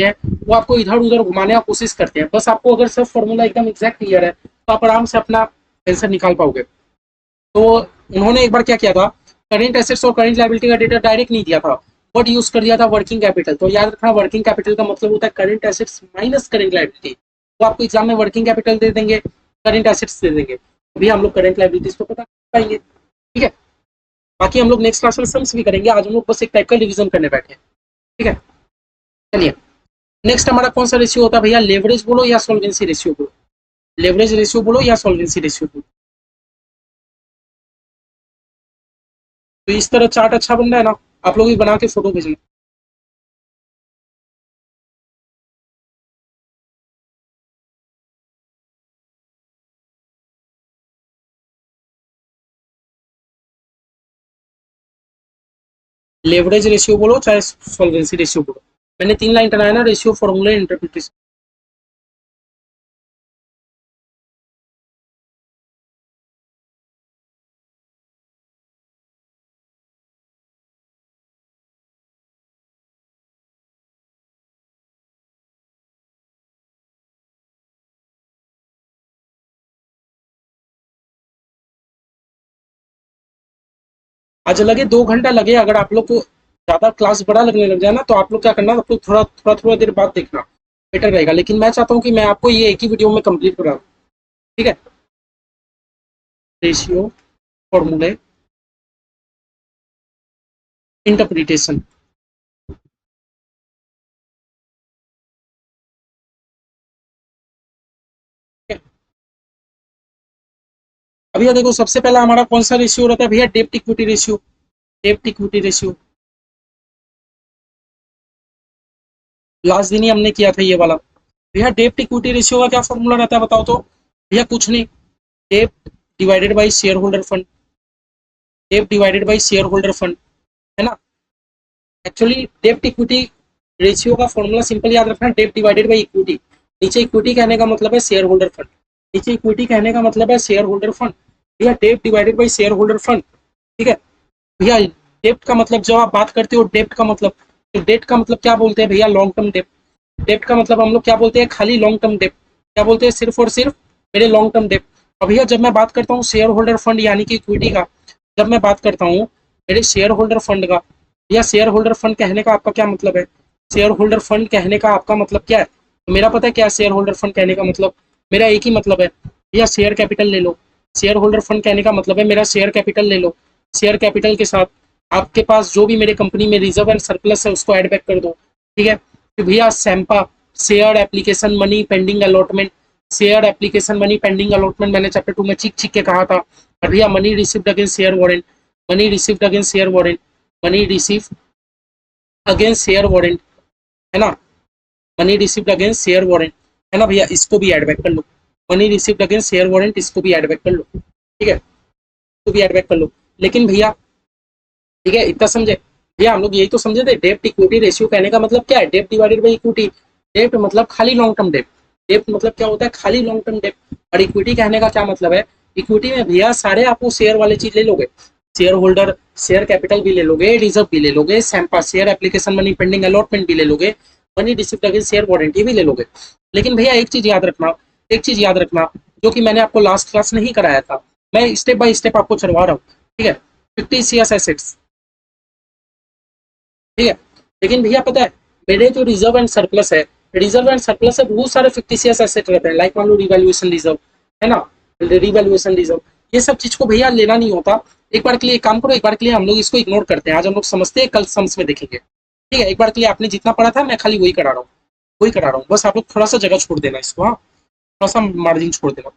हैं, वो आपको इधर उधर घुमाने की कोशिश करते हैं। बस आपको अगर सब फॉर्मूला एकदम एग्जैक्ट क्लियर है तो आप आराम से अपना आंसर निकाल पाओगे। तो उन्होंने एक बार क्या किया था, करंट एसेट्स और करंट लायबिलिटी का डेटा डायरेक्ट नहीं दिया था, बट यूज कर दिया था वर्किंग कैपिटल। तो याद रखना, वर्किंग कैपिटल का मतलब होता है current assets minus current liability. वो आपको एग्जाम में वर्किंग कैपिटल दे देंगे, करंट एसेट्स दे देंगे, अभी हम लोग करंट लायबिलिटीज को पता कर पाएंगे। ठीक है, बाकी हम लोग नेक्स्ट क्लास में सम्स भी करेंगे, आज हम लोग बस एक टाइप का रिविजन करने बैठे हैं। ठीक है, चलिए नेक्स्ट हमारा कौन सा रेशियो होता है भैया, लेवरेज बोलो या सॉल्वेंसी रेशियो बोलो, लेवरेज रेशियो बोलो या सॉल्वेंसी रेशियो बोलो। तो इस तरह चार्ट अच्छा बन रहा है ना, आप लोग भी बना के फोटो भेजना। लेवरेज रेशियो बोलो चाहे सॉल्वेंसी रेशियो बोलो, मैंने 3 लाइन बनाया ना, रेशियो, फॉर्मूला, इंटरप्रिटेशन। आज लगे 2 घंटा लगे, अगर आप लोग को ज्यादा क्लास बड़ा लगने लग जाए ना, तो आप लोग क्या करना, आप लोग थोड़ा थोड़ा थोड़ा देर बाद देखना, बेटर रहेगा। लेकिन मैं चाहता हूँ कि मैं आपको ये एक ही वीडियो में कंप्लीट करा दूं। ठीक है, रेशियो, फॉर्मूले, इंटरप्रिटेशन। अभी ये देखो, सबसे पहला हमारा कौन सा रेशियो रहता है भैया, डेप्ट इक्विटी रेशियो। डेप्ट इक्विटी रेशियो लास्ट दिन ही हमने किया था ये वाला। भैया डेप्ट इक्विटी रेशियो का क्या फॉर्मूला रहता है बताओ तो। भैया कुछ नहीं, डेप्ट divided by share holder fund, डेप्ट divided by share holder fund, है ना। एक्चुअली डेप्ट इक्विटी रेशियो का फॉर्मूला सिंपल याद रखना, डेप्ट डिवाइडेड बाई इक्विटी। नीचे इक्विटी कहने का मतलब है शेयर होल्डर फंड, नीचे इक्विटी कहने का मतलब है शेयर होल्डर फंड। भैया डेप्ट divided by share holder fund. ठीक है भैया, डेप्ट का मतलब जब आप बात करते हो डेप्ट का मतलब, तो डेट का मतलब क्या बोलते हैं भैया, लॉन्ग टर्म डेप्ट। डेप्ट का मतलब हम लोग क्या बोलते हैं, खाली लॉन्ग टर्म डेप्ट। क्या बोलते हैं, सिर्फ और सिर्फ मेरे लॉन्ग टर्म डेप्ट। और भैया जब मैं बात करता हूँ शेयर होल्डर फंड यानी कि इक्विटी का, जब मैं बात करता हूँ मेरे शेयर होल्डर फंड का, या शेयर होल्डर फंड कहने का आपका क्या मतलब है, शेयर होल्डर फंड कहने का आपका मतलब क्या है। तो मेरा पता है क्या शेयर होल्डर फंड कहने का मतलब, मेरा एक ही मतलब है भैया, शेयर कैपिटल ले लो। शेयर होल्डर फंड कहने का मतलब है मेरा शेयर कैपिटल ले लो, शेयर कैपिटल के साथ आपके पास जो भी मेरे कंपनी में रिजर्व एंड सरप्लस है उसको ऐड बैक कर दो। ठीक है, तो भैया SAMPA, share application money pending allotment, share application money pending allotment मैंने चैप्टर 2 में चीख चीख के कहा था। और भैया money received against share warrant, money received against share warrant, money receive against share warrant, है ना, money received against share warrant, है ना भैया, इसको भी ऐड बैक कर लो। Money received against share warrant, इसको भी ऐड बैक कर लो। ठीक है, इसको भी ऐड बैक कर लो। लेकिन भैया ठीक है, इतना समझे भैया, हम लोग यही तो समझे थे, डेप्ट इक्विटी रेशियो कहने का मतलब क्या है, डेप्ट डिवाइडेड बाई इक्विटी। डेप्ट मतलब खाली लॉन्ग टर्म डेप्ट, डेप्ट मतलब क्या होता है, खाली लॉन्ग टर्म डेप्ट। और इक्विटी कहने का क्या मतलब है, इक्विटी में भैया सारे आपको शेयर वाले चीज ले लोगे, शेयर होल्डर, शेयर कैपिटल भी ले लोगे, रिजर्व भी ले लोगे, SAMPA share application money pending allotment भी ले लोगे, money received against share warranty भी ले लोगे। लेकिन भैया एक चीज याद रखना, एक चीज याद रखना, जो कि मैंने आपको लास्ट क्लास नहीं कराया था, मैं स्टेप बाय स्टेप आपको चलवा रहा हूँ। ठीक है, 50 CS एसेट्स, ठीक है। लेकिन भैया पता है मेरे जो रिजर्व एंड सरप्लस है, रिजर्व एंड सरप्लस है बहुत सारे फिक्टिशियस एसेट रहते हैं, लाइक मान लो रिवैल्यूएशन रिजर्व है ना, रिवैल्यूएशन रिजर्व, ये सब चीज को भैया लेना नहीं होता। एक बार के लिए एक काम करो, एक बार के लिए हम लोग इसको इग्नोर करते हैं, आज हम लोग समझते हैं, कल सम्स में देखेंगे। ठीक है, एक बार के लिए आपने जितना पढ़ा था मैं खाली वही करा रहा हूँ, वही करा रहा हूँ, बस आप लोग थोड़ा सा जगह छोड़ देना इसको, हाँ थोड़ा सा मार्जिन छोड़ देना।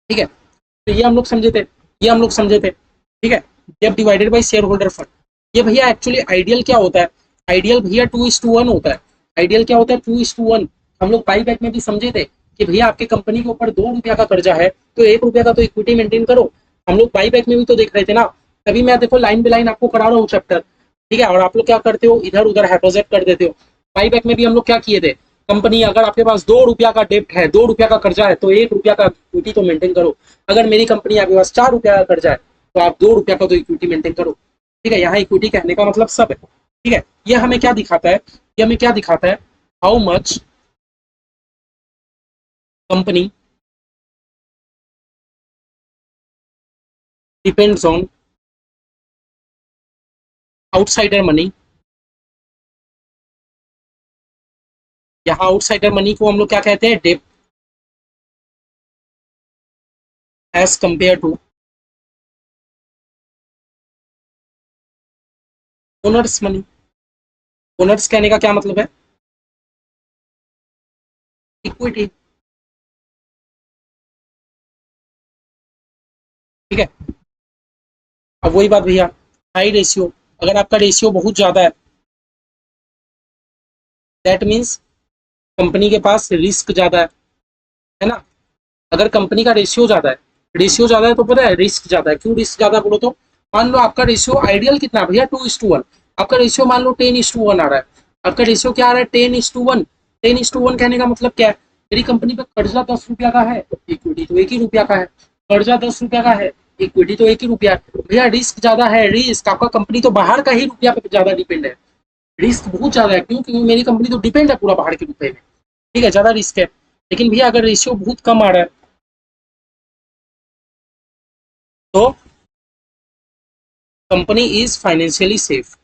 ठीक है, तो ये हम लोग समझे थे, ये हम लोग समझे थे। ठीक है, डेब्ट divided by share holder fund, ये भैया एक्चुअली आइडियल क्या होता है, आइडियल भैया 2:1 होता है। आइडियल क्या होता है 2:1। हम लोग बाई बैक में भी समझे थे कि भैया आपके कंपनी के ऊपर 2 रुपया का कर्जा है तो 1 रुपया का तो इक्विटी मेंटेन करो। हम लोग बाई बैक में भी तो देख रहे थे ना, तभी मैं देखो लाइन बाय लाइन आपको करा रहा हूँ चैप्टर। ठीक है, और आप लोग क्या करते हो, इधर उधर हेपोजेट कर देते हो। बाई बैक में भी हम लोग क्या किए थे, कंपनी अगर आपके पास 2 रुपया का डेप्ट है, 2 रुपया का कर्जा है तो 1 रुपया का इक्विटी तो मेंटेन करो। अगर मेरी कंपनी आपके पास 4 रुपया का कर्जा है तो आप 2 रुपया का तो इक्विटी मेंटेन करो। ठीक है, यहाँ इक्विटी कहने का मतलब सब है। ठीक है, ये हमें क्या दिखाता है, ये हमें क्या दिखाता है, how much company depends on outsider money. यहाँ आउटसाइडर मनी को हम लोग क्या कहते हैं, डेप्ट, as compare to owners money. Owners कहने का क्या मतलब है, इक्विटी। ठीक है, अब वही बात भैया, हाई रेशियो, अगर आपका रेशियो बहुत ज्यादा दैट मीन्स कंपनी के पास रिस्क ज्यादा है ना। अगर कंपनी का रेशियो ज्यादा है, रेशियो ज्यादा है तो पता है रिस्क ज्यादा है, क्यों रिस्क ज्यादा बोलो तो, मान लो आपका रेशियो आइडियल कितना भैया 2:1, आपका रेशियो मान लो 10:1 आ रहा है, आपका रेशियो क्या आ रहा है 10:1। 10:1 कहने का मतलब क्या है, मेरी कंपनी पे कर्जा 10 रुपया का है, इक्विटी तो 1 ही रुपया का है, कर्जा 10 रुपया का है, इक्विटी तो 1 ही रुपया है। भैया रिस्क ज्यादा है, रिस्क आपका कंपनी तो बाहर का ही रुपया पे ज्यादा डिपेंड है, रिस्क बहुत ज्यादा है, क्यों, क्योंकि मेरी कंपनी तो डिपेंड है पूरा बाहर के रुपए में। ठीक है, ज्यादा रिस्क है। लेकिन भैया अगर रेशियो बहुत कम आ रहा है तो कंपनी इज फाइनेंशियली सेफ।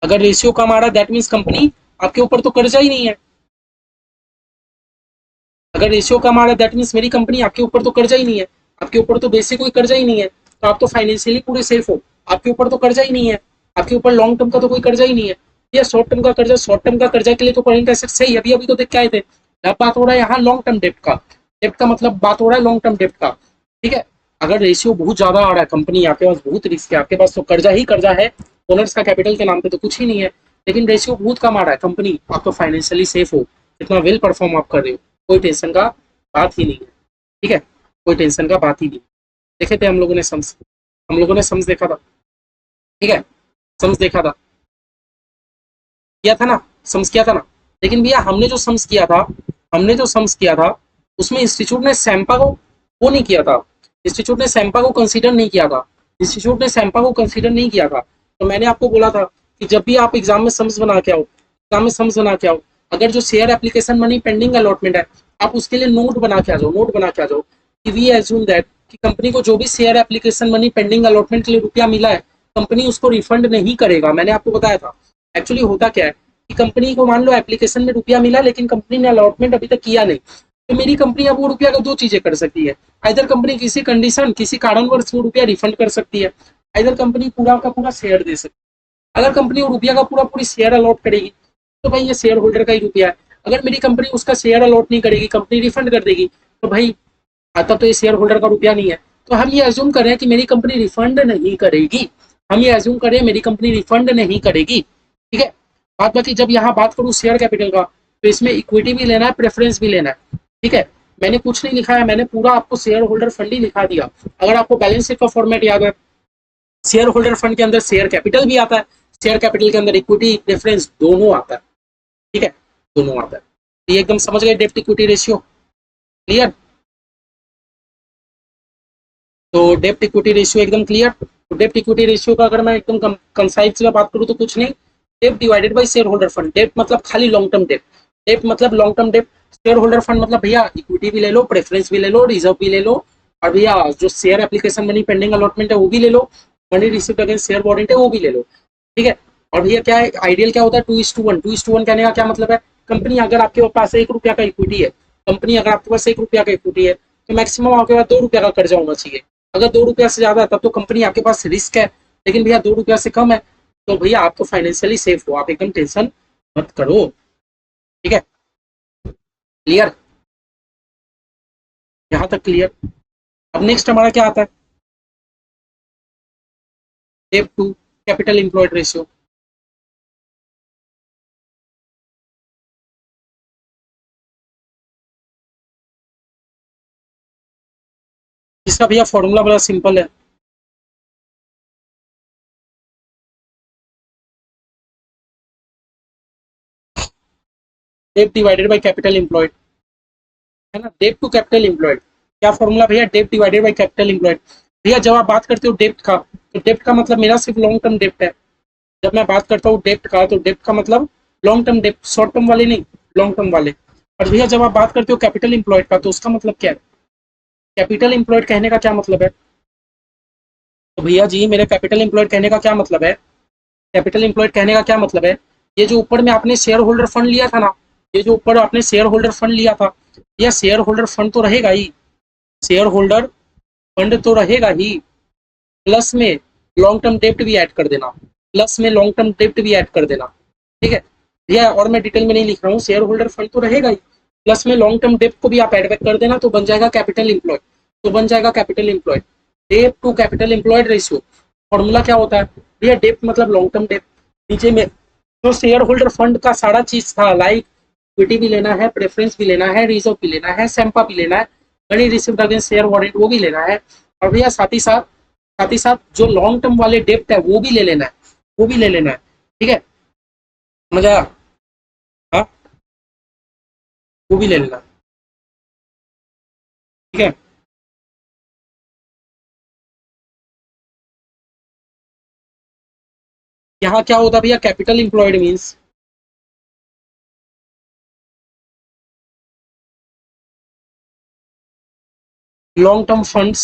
अगर रेशियो कम आ रहा है दैट मीन्स कंपनी, आपके ऊपर तो कर्जा ही नहीं है। अगर रेशियो कम आ रहा है दैट मीन्स मेरी कंपनी, आपके ऊपर तो कर्जा ही नहीं है, आपके ऊपर तो बेसिक कोई कर्जा ही नहीं है, तो आप तो फाइनेंशियली पूरे सेफ हो, आपके ऊपर तो कर्जा ही नहीं है, आपके ऊपर लॉन्ग टर्म का तो कोई कर्जा ही नहीं है। या शॉर्ट टर्म का कर्जा, शॉर्ट टर्म का कर्जा के लिए तो करेंट एसेट सही, अभी अभी तो देख के आए थे। अब बात हो रहा है यहाँ लॉन्ग टर्म डेप्ट का, डेप्ट का मतलब बात हो रहा है लॉन्ग टर्म डेप्ट का। ठीक है, अगर रेशियो बहुत ज्यादा आ रहा है, कंपनी आपके पास बहुत रिस्क है, आपके पास तो कर्जा ही कर्जा है, ओनर्स का कैपिटल के नाम पे तो कुछ ही नहीं है, लेकिन रेशियो बहुत कम आ रहा है, कंपनी आप तो फाइनेंशियली सेफ हो, इतना वेल परफॉर्म आप कर रहे हो, कोई टेंशन का बात ही नहीं है। ठीक है, कोई टेंशन का बात ही नहीं। देखे थे हम लोगों ने सम्स, हम लोगों ने सम्स देखा था। ठीक है, सम्स देखा था, किया था ना, सम्स किया था ना। लेकिन भैया हमने जो सम्स किया था, हमने जो सम्स किया था उसमें इंस्टीट्यूट ने सैम्पा को वो नहीं किया था, इंस्टीट्यूट ने सैम्पा को कंसीडर नहीं किया था, इंस्टीट्यूट ने सैम्पा को कंसीडर नहीं किया था। तो मैंने आपको बोला था कि जब भी आप एग्जाम में सम्स बना के आओ, एग्जाम में सम्स बना के आओ, अगर जो share application money pending allotment है, आप उसके लिए नोट बना के आ जाओ, नोट बना के आ जाओ कि वी एज्यूम दैट कि कंपनी को जो भी share application money pending allotment के लिए रुपया मिला है, कंपनी उसको रिफंड नहीं करेगा। मैंने आपको बताया था एक्चुअली होता क्या है कि कंपनी को मान लो एप्लीकेशन में रुपया मिला लेकिन कंपनी ने अलॉटमेंट अभी तक किया नहीं, तो मेरी कंपनी अब वो रुपया का दो चीजें कर सकती है, इधर कंपनी किसी कंडीशन किसी कारणवश वो रुपया रिफंड कर सकती है, इधर कंपनी पूरा का पूरा शेयर दे सकती है। अगर कंपनी वो रुपया का पूरा पूरी शेयर अलॉट करेगी तो भाई ये शेयर होल्डर का ही रुपया है, अगर मेरी कंपनी उसका शेयर अलॉट नहीं करेगी, कंपनी रिफंड कर देगी, तो भाई आता तो ये शेयर होल्डर का रुपया नहीं है। तो हम ये एज्यूम कर रहे हैं कि मेरी कंपनी रिफंड नहीं करेगी, हम ये एज्यूम कर रहे हैं मेरी कंपनी रिफंड नहीं करेगी। ठीक है, बात बाकी जब यहाँ बात करूँ शेयर कैपिटल का, तो इसमें इक्विटी भी लेना है, प्रेफरेंस भी लेना है। ठीक है, मैंने कुछ नहीं लिखा है, मैंने पूरा आपको शेयर होल्डर फंड ही लिखा दिया। अगर आपको बैलेंस शीट का फॉर्मेट याद है, शेयर होल्डर फंड के अंदर शेयर कैपिटल भी आता है, शेयर कैपिटल के अंदर इक्विटी प्रेफरेंस दोनों आता है। ठीक है, दोनों आता है। तो ये एकदम समझ गए डेप्ट इक्विटी रेशियो, क्लियर। तो डेप्ट इक्विटी रेशियो एकदम क्लियर। तो डेप्ट इक्विटी रेशियो का अगर मैं एकदम कंसाइज में बात करूँ तो कुछ नहीं, डेप्ट divided by share holder fund. डेप्ट मतलब खाली लॉन्ग टर्म डेप्ट, डेप्ट मतलब लॉन्ग टर्म डेप्ट, शेयर होल्डर फंड मतलब भैया इक्विटी भी ले लो, प्रेफरेंस भी ले लो, रिजर्व भी ले लो, और भैया जो share application money pending allotment है वो भी ले लो, money received against share warrant है वो भी ले लो, ठीक है। और भैया क्या है आइडियल क्या होता है 2:1, 2:1 कहने का क्या मतलब है, कंपनी अगर आपके पास 1 रुपया का इक्विटी है, कंपनी अगर आपके पास 1 रुपया का इक्विटी है तो मैक्सिमम आपके पास 2 रुपया का कर्जा होना चाहिए। अगर 2 रुपया से ज्यादा है तब तो कंपनी आपके पास रिस्क है, लेकिन भैया 2 रुपया से कम है तो भैया आप तो फाइनेंशियली सेफ हो, आप एकदम टेंशन मत करो, ठीक है। क्लियर, यहाँ तक क्लियर। अब नेक्स्ट हमारा क्या आता है, debt to capital employed ratio. इसका भैया फॉर्मूला बड़ा सिंपल है, debt divided by capital employed, है ना, डेट टू कैपिटल एम्प्लॉयड। क्या फॉर्मूला भैया, debt divided by capital employed. भैया जब आप बात करते हो डेप्ट का, तो डेप्ट का मतलब मेरा सिर्फ लॉन्ग टर्म डेप्ट है। जब मैं बात करता हूँ डेप्ट का, तो डेप्ट का मतलब लॉन्ग टर्म डेप्ट, शॉर्ट टर्म वाले नहीं, लॉन्ग टर्म वाले। और भैया जब आप बात करते हो कैपिटल एम्प्लॉयड का, तो उसका मतलब क्या है, कैपिटल एम्प्लॉयड कहने का क्या मतलब है, तो भैया जी मेरे कैपिटल एम्प्लॉयड कहने का क्या मतलब है, कैपिटल एम्प्लॉयड कहने का क्या मतलब है, ये जो ऊपर में आपने शेयर होल्डर फंड लिया था ना, ये जो ऊपर आपने शेयर होल्डर फंड लिया था, यह शेयर होल्डर फंड तो रहेगा ही, शेयर होल्डर फंड तो रहेगा ही, प्लस में लॉन्ग टर्म डेप्ट भी ऐड कर देना, प्लस में लॉन्ग टर्म डेप्ट भी ऐड कर देना, ठीक है भैया। और मैं डिटेल में नहीं लिख रहा हूँ, शेयर होल्डर फंड तो रहेगा ही, प्लस में लॉन्ग टर्म डेप्ट को भी आप एड बैक कर देना, तो बन जाएगा कैपिटल एम्प्लॉयड, तो बन जाएगा कैपिटल एम्प्लॉयड। डेप्ट to capital employed ratio formula क्या होता है भैया, डेप्ट मतलब लॉन्ग टर्म डेप्ट, नीचे में जो शेयर होल्डर फंड का सारा चीज था, लाइक इक्विटी भी लेना है, प्रेफरेंस भी लेना है, रिजर्व भी लेना है, सैंपा भी लेना है, money received against share warrant वो भी लेना है, और भैया साथ ही साथ जो लॉन्ग टर्म वाले डेप्ट है वो भी ले लेना है, वो भी ले लेना है, ठीक है, समझ आया, हाँ वो भी ले लेना है, ठीक है। यहाँ क्या होता है भैया, capital employed means long term funds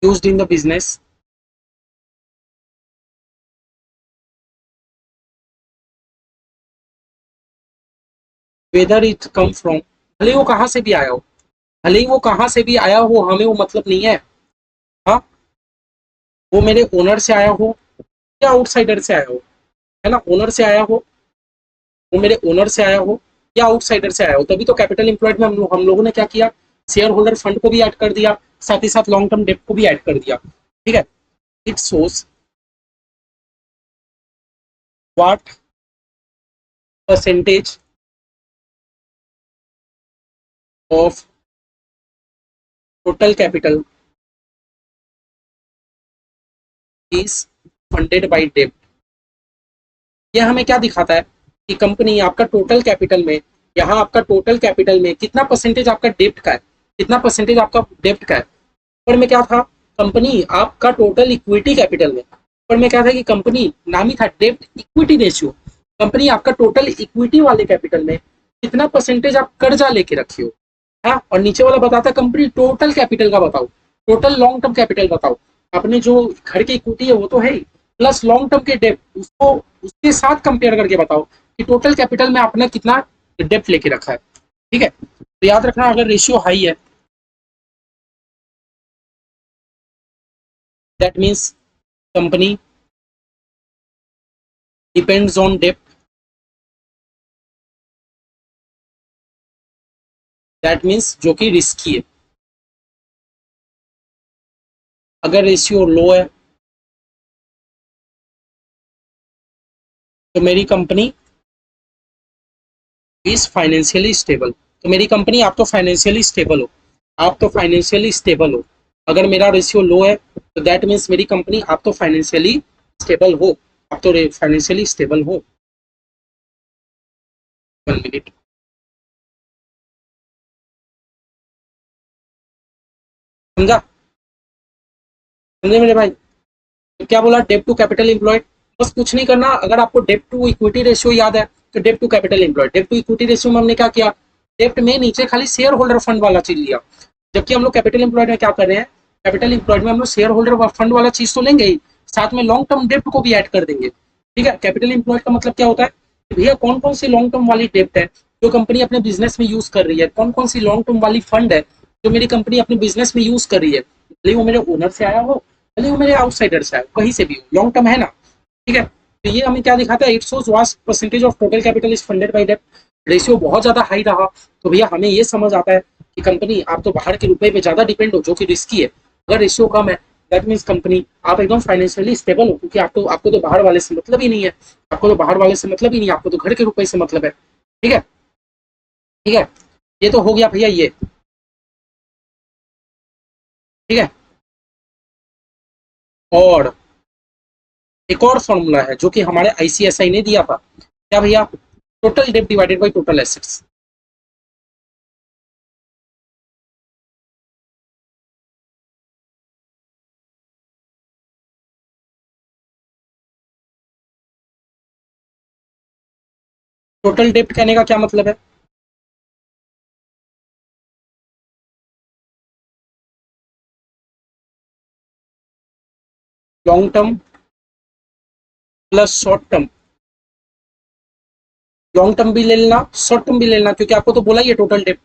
used in the business whether it come from, भले ही वो कहाँ से भी आया हो, भले ही वो कहाँ से भी आया हो, हमें वो मतलब नहीं है, हाँ वो मेरे ओनर से आया हो या आउटसाइडर से आया हो, है ना, ओनर से आया हो, वो मेरे ओनर से आया हो या आउटसाइडर से आया हो, तभी तो कैपिटल एम्प्लॉयड में हम लोगों ने क्या किया, शेयर होल्डर फंड को भी ऐड कर दिया, साथ ही साथ लॉन्ग टर्म डेप्ट को भी ऐड कर दिया, ठीक है। It shows what percentage of total capital is funded by डेप्ट। ये हमें क्या दिखाता है कि कंपनी आपका टोटल कैपिटल में, यहाँ आपका टोटल कैपिटल में कितना परसेंटेज आपका डेप्ट का है, कितना परसेंटेज आपका डेप्ट का है। ऊपर में क्या था, कंपनी आपका टोटल इक्विटी कैपिटल में, ऊपर में क्या था कि कंपनी नाम ही था डेप्ट इक्विटी रेशियो, कंपनी आपका टोटल इक्विटी वाले कैपिटल में कितना परसेंटेज आप कर्जा लेके रखे हो, हाँ, और नीचे वाला बताता कंपनी टोटल कैपिटल का बताओ, टोटल लॉन्ग टर्म कैपिटल बताओ, अपने जो घर की इक्विटी है वो तो है ही, प्लस लॉन्ग टर्म के डेप्ट उसको उसके साथ कंपेयर करके बताओ कि टोटल कैपिटल में आपने कितना डेप्ट लेके रखा है, ठीक है। तो याद रखना अगर रेशियो हाई है that means company depends on डेप्ट, दैट मीन्स जो कि रिस्की है। अगर रेशियो लो है तो मेरी कंपनी इज फाइनेंशियली स्टेबल, तो मेरी कंपनी आप तो फाइनेंशियली स्टेबल हो, आप तो फाइनेंशियली स्टेबल हो। अगर मेरा रेशियो लो है तो दैट मीन्स मेरी कंपनी आप तो फाइनेंशियली स्टेबल हो, आप तो फाइनेंशियली स्टेबल हो। 1 मिनट, समझा, समझे मेरे भाई। तो क्या बोला, डेप्ट टू कैपिटल एम्प्लॉयड, बस कुछ नहीं करना, अगर आपको डेप्ट टू इक्विटी रेशियो याद है तो डेप्ट टू कैपिटल एम्प्लॉयड, डेप्ट टू इक्विटी रेशियो में हमने क्या किया, डेप्ट में नीचे खाली शेयर होल्डर फंड वाला चीज लिया, जबकि हम लोग कैपिटल एम्प्लॉयड में क्या कर रहे हैं, कैपिटल एम्प्लॉयड में हम लोग शेयर होल्डर फंड वाला चीज तो लेंगे ही, साथ में लॉन्ग टर्म डेप्ट को भी ऐड कर देंगे। ठीक है, कैपिटल एम्प्लॉयड का मतलब क्या होता है कि भैया कौन कौन सी लॉन्ग टर्म वाली डेप्ट है जो कंपनी अपने बिजनेस में यूज कर रही है, कौन कौन सी लॉन्ग टर्म वाली फंड है जो मेरी कंपनी अपने बिजनेस में यूज कर रही है, भले वो मेरे ओनर से आया हो, भले वो मेरे आउटसाइडर से आया, कहीं से भी हो, लॉन्ग टर्म है ना। ठीक है, तो ये हमें क्या दिखाता है, it shows vast percentage of total capital is funded by डेप्ट। रेशियो बहुत ज्यादा हाई रहा तो भैया हमें ये समझ आता है कि कंपनी आप तो बाहर के रुपए पे ज्यादा डिपेंड हो, जो कि रिस्की है। अगर रेशियो कम है दैट मीन्स कंपनी आप एकदम फाइनेंशियली स्टेबल हो, क्योंकि आपको तो बाहर वाले से मतलब ही नहीं है, आपको तो बाहर वाले से मतलब ही नहीं है, आपको तो घर के रुपए से मतलब है। ठीक है, ठीक है, ये तो हो गया भैया ये। ठीक है, और एक और फॉर्मूला है जो कि हमारे आईसीएसआई ने दिया था, क्या भैया, total debt divided by total assets. Total डेप्ट कहने का क्या मतलब है, long term plus short term, long term भी ले लेना शॉर्ट टर्म भी ले लेना, क्योंकि आपको तो बोला ही है टोटल डेप्ट।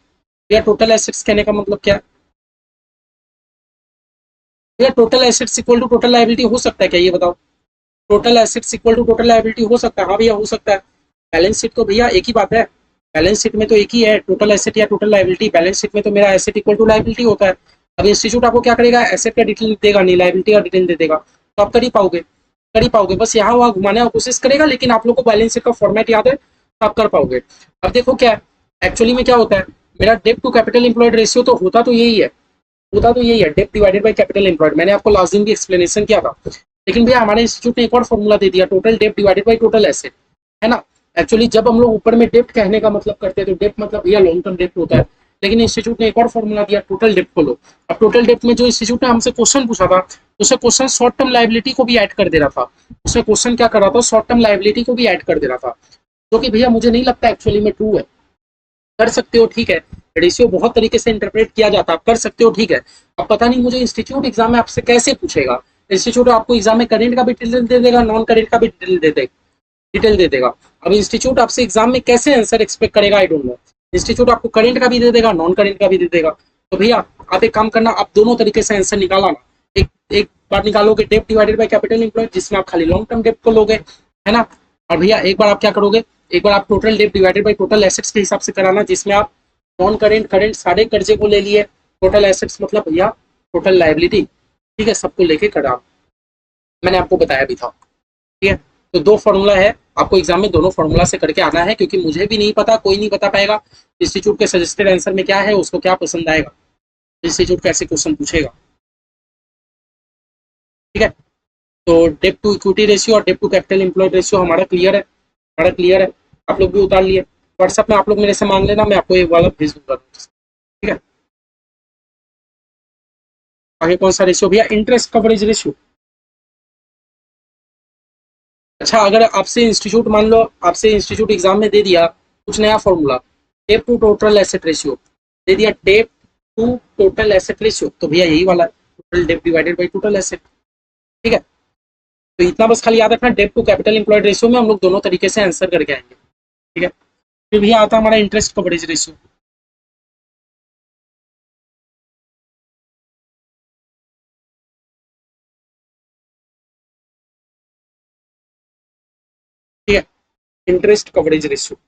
या टोटल एसेट्स कहने का मतलब क्या है, या total assets equal to total liability हो सकता है क्या, ये बताओ। Total assets equal to total liability हो सकता है, हाँ भैया हो सकता है। बैलेंस शीट तो भैया एक ही बात है, बैलेंस शीट में तो एक ही है, टोटल एसेट या टोटल लायबिलिटी। बैलेंस शीट में तो मेरा एसेट इक्वल टू लायबिलिटी होता है। अब इंस्टीट्यूट आपको क्या करेगा, एसेट का डिटेल देगा नहीं, लायबिलिटी का डिटेल दे देगा, तो आप कर ही पाओगे, बस यहाँ वहाँ घुमाने की कोशिश करेगा, लेकिन आप लोग को बैलेंस शीट का फॉर्मेट याद है तो आप कर पाओगे। अब देखो क्या है, एक्चुअली में क्या होता है, मेरा debt to capital employed ratio तो होता तो यही है, debt divided by capital employed. मैंने आपको लास्ट दिन भी एक्सप्लेनेशन किया था, लेकिन भैया हमारे इंस्टीट्यूट ने एक और फॉर्मूला दे दिया, total debt divided by total asset, है ना। एक्चुअली जब हम लोग ऊपर में डेप्ट कहने का मतलब करते हैं तो डेप्ट मतलब भैया लॉन्ग टर्म डेप्ट होता है, लेकिन इंस्टीट्यूट ने एक और फॉर्मूला दिया, टोटल डेप्ट को लो। अब टोटल डेप्ट में जो इंस्टीट्यूट ने हमसे क्वेश्चन पूछा था, उसे क्वेश्चन शॉर्ट टर्म लाइबिलिटी को भी ऐड कर दे रहा था, उसमें क्वेश्चन क्या कर रहा था, शॉर्ट टर्म लाइबिलिटी को भी ऐड कर दे रहा था, जो कि भैया मुझे नहीं लगता एक्चुअली में ट्रू है। कर सकते हो, ठीक है, रेशियो बहुत तरीके से इंटरप्रेट किया जाता है, आप कर सकते हो, ठीक है। अब पता नहीं मुझे इंस्टीट्यूट एग्जाम में आपसे कैसे पूछेगा, इंस्टीट्यूट आपको एग्जाम में करेंट का भी डिटेल दे देगा, नॉन करेंट का भी डिटेल दे देगा। अब इंस्टीट्यूट आपसे एग्जाम में कैसे आंसर एक्सपेक्ट करेगा, आई डोंट नो। इंस्टीट्यूट आपको करेंट का भी दे देगा, नॉन करेंट का भी दे देगा, तो भैया आप एक काम करना, आप दोनों तरीके से आंसर निकाला ना। एक एक बार निकालोगे डेप्ट डिवाइडेड बाय कैपिटल एम्प्लॉयड, जिसमें आप खाली लॉन्ग टर्म डेप्ट को लोगे, है ना। और भैया एक बार आप क्या करोगे, एक बार आप टोटल डेप्ट डिवाइडेड बाय टोटल एसेट्स के हिसाब से कराना, जिसमें आप नॉन करेंट करेंट सारे कर्जे को ले लिए, टोटल एसेट्स मतलब भैया टोटल लाइबिलिटी, ठीक है, सबको लेके करा, मैंने आपको बताया भी था। ठीक है, तो दो फॉर्मूला है, आपको एग्जाम में दोनों फॉर्मूला से करके आना है, क्योंकि मुझे भी नहीं पता, कोई नहीं बता पाएगा इंस्टीट्यूट के सजेस्टेड आंसर में क्या है, उसको क्या पसंद आएगा, इंस्टीट्यूट कैसे क्वेश्चन पूछेगा। ठीक है, तो डेप्ट टू इक्विटी रेशियो और डेप्ट टू कैपिटल एम्प्लॉयड रेशियो हमारा क्लियर है, आप लोग भी उतार लिए। व्हाट्सएप में आप लोग मेरे से मांग लेना, मैं आपको ये वाला भेज दूंगा। ठीक है, आगे कौन सा रेशियो भैया, इंटरेस्ट कवरेज रेशियो। अच्छा, अगर आपसे इंस्टीट्यूट मान लो, आपसे इंस्टीट्यूट एग्जाम में दे दिया कुछ नया formula, debt to total asset ratio दे दिया, debt to total asset ratio, तो भैया यही वाला है, total debt divided by total asset. ठीक है, तो इतना बस खाली याद रखना, debt to capital employed ratio में हम लोग दोनों तरीके से आंसर करके आएंगे। ठीक है, फिर भैया आता है हमारा इंटरेस्ट कवरेज रेशियो। ठीक है, इंटरेस्ट कवरेज रेशियो,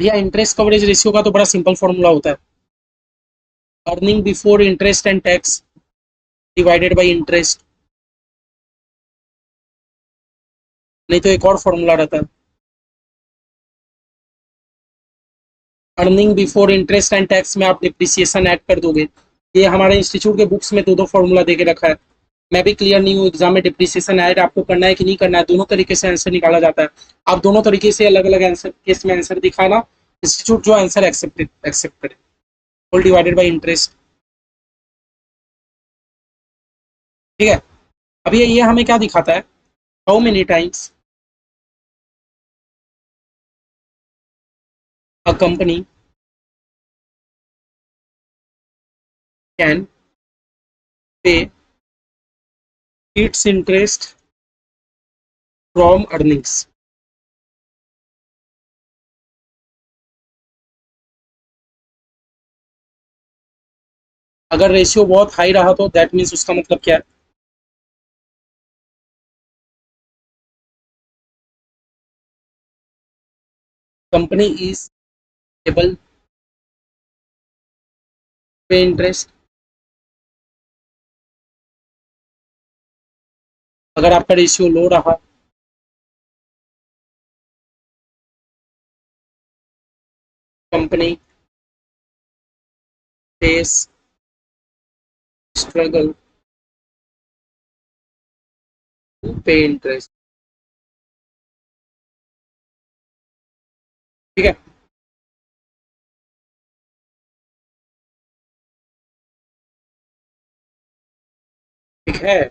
भैया इंटरेस्ट कवरेज रेशियो का तो बड़ा सिंपल फॉर्मूला होता है, earning before interest and tax divided by interest, नहीं तो एक और फॉर्मूला रहता है, earning before interest and tax में आप डिप्रिसिएशन ऐड कर दोगे। ये हमारे इंस्टीट्यूट के बुक्स में दो दो फॉर्मूला दे के रखा है, मैं भी क्लियर नहीं हूँ एग्जाम में डिप्रिसिएशन ऐड आपको करना है कि नहीं करना है, दोनों तरीके से आंसर निकाला जाता है। आप दोनों तरीके से अलग अलग आंसर केस में आंसर दिखाना, इंस्टीट्यूट जो आंसर एक्सेप्ट करे, होल डिवाइडेड बाई इंटरेस्ट। ठीक है, अभी ये हमें क्या दिखाता है, how many times a company can pay it's interest from earnings. अगर रेशियो बहुत हाई रहा तो दैट मीन्स उसका मतलब क्या है? कंपनी इज एबल पे इंटरेस्ट। अगर आपका रेशियो लो रहा, कंपनी फेस स्ट्रगल टू पे इंटरेस्ट। ठीक है, ठीक है,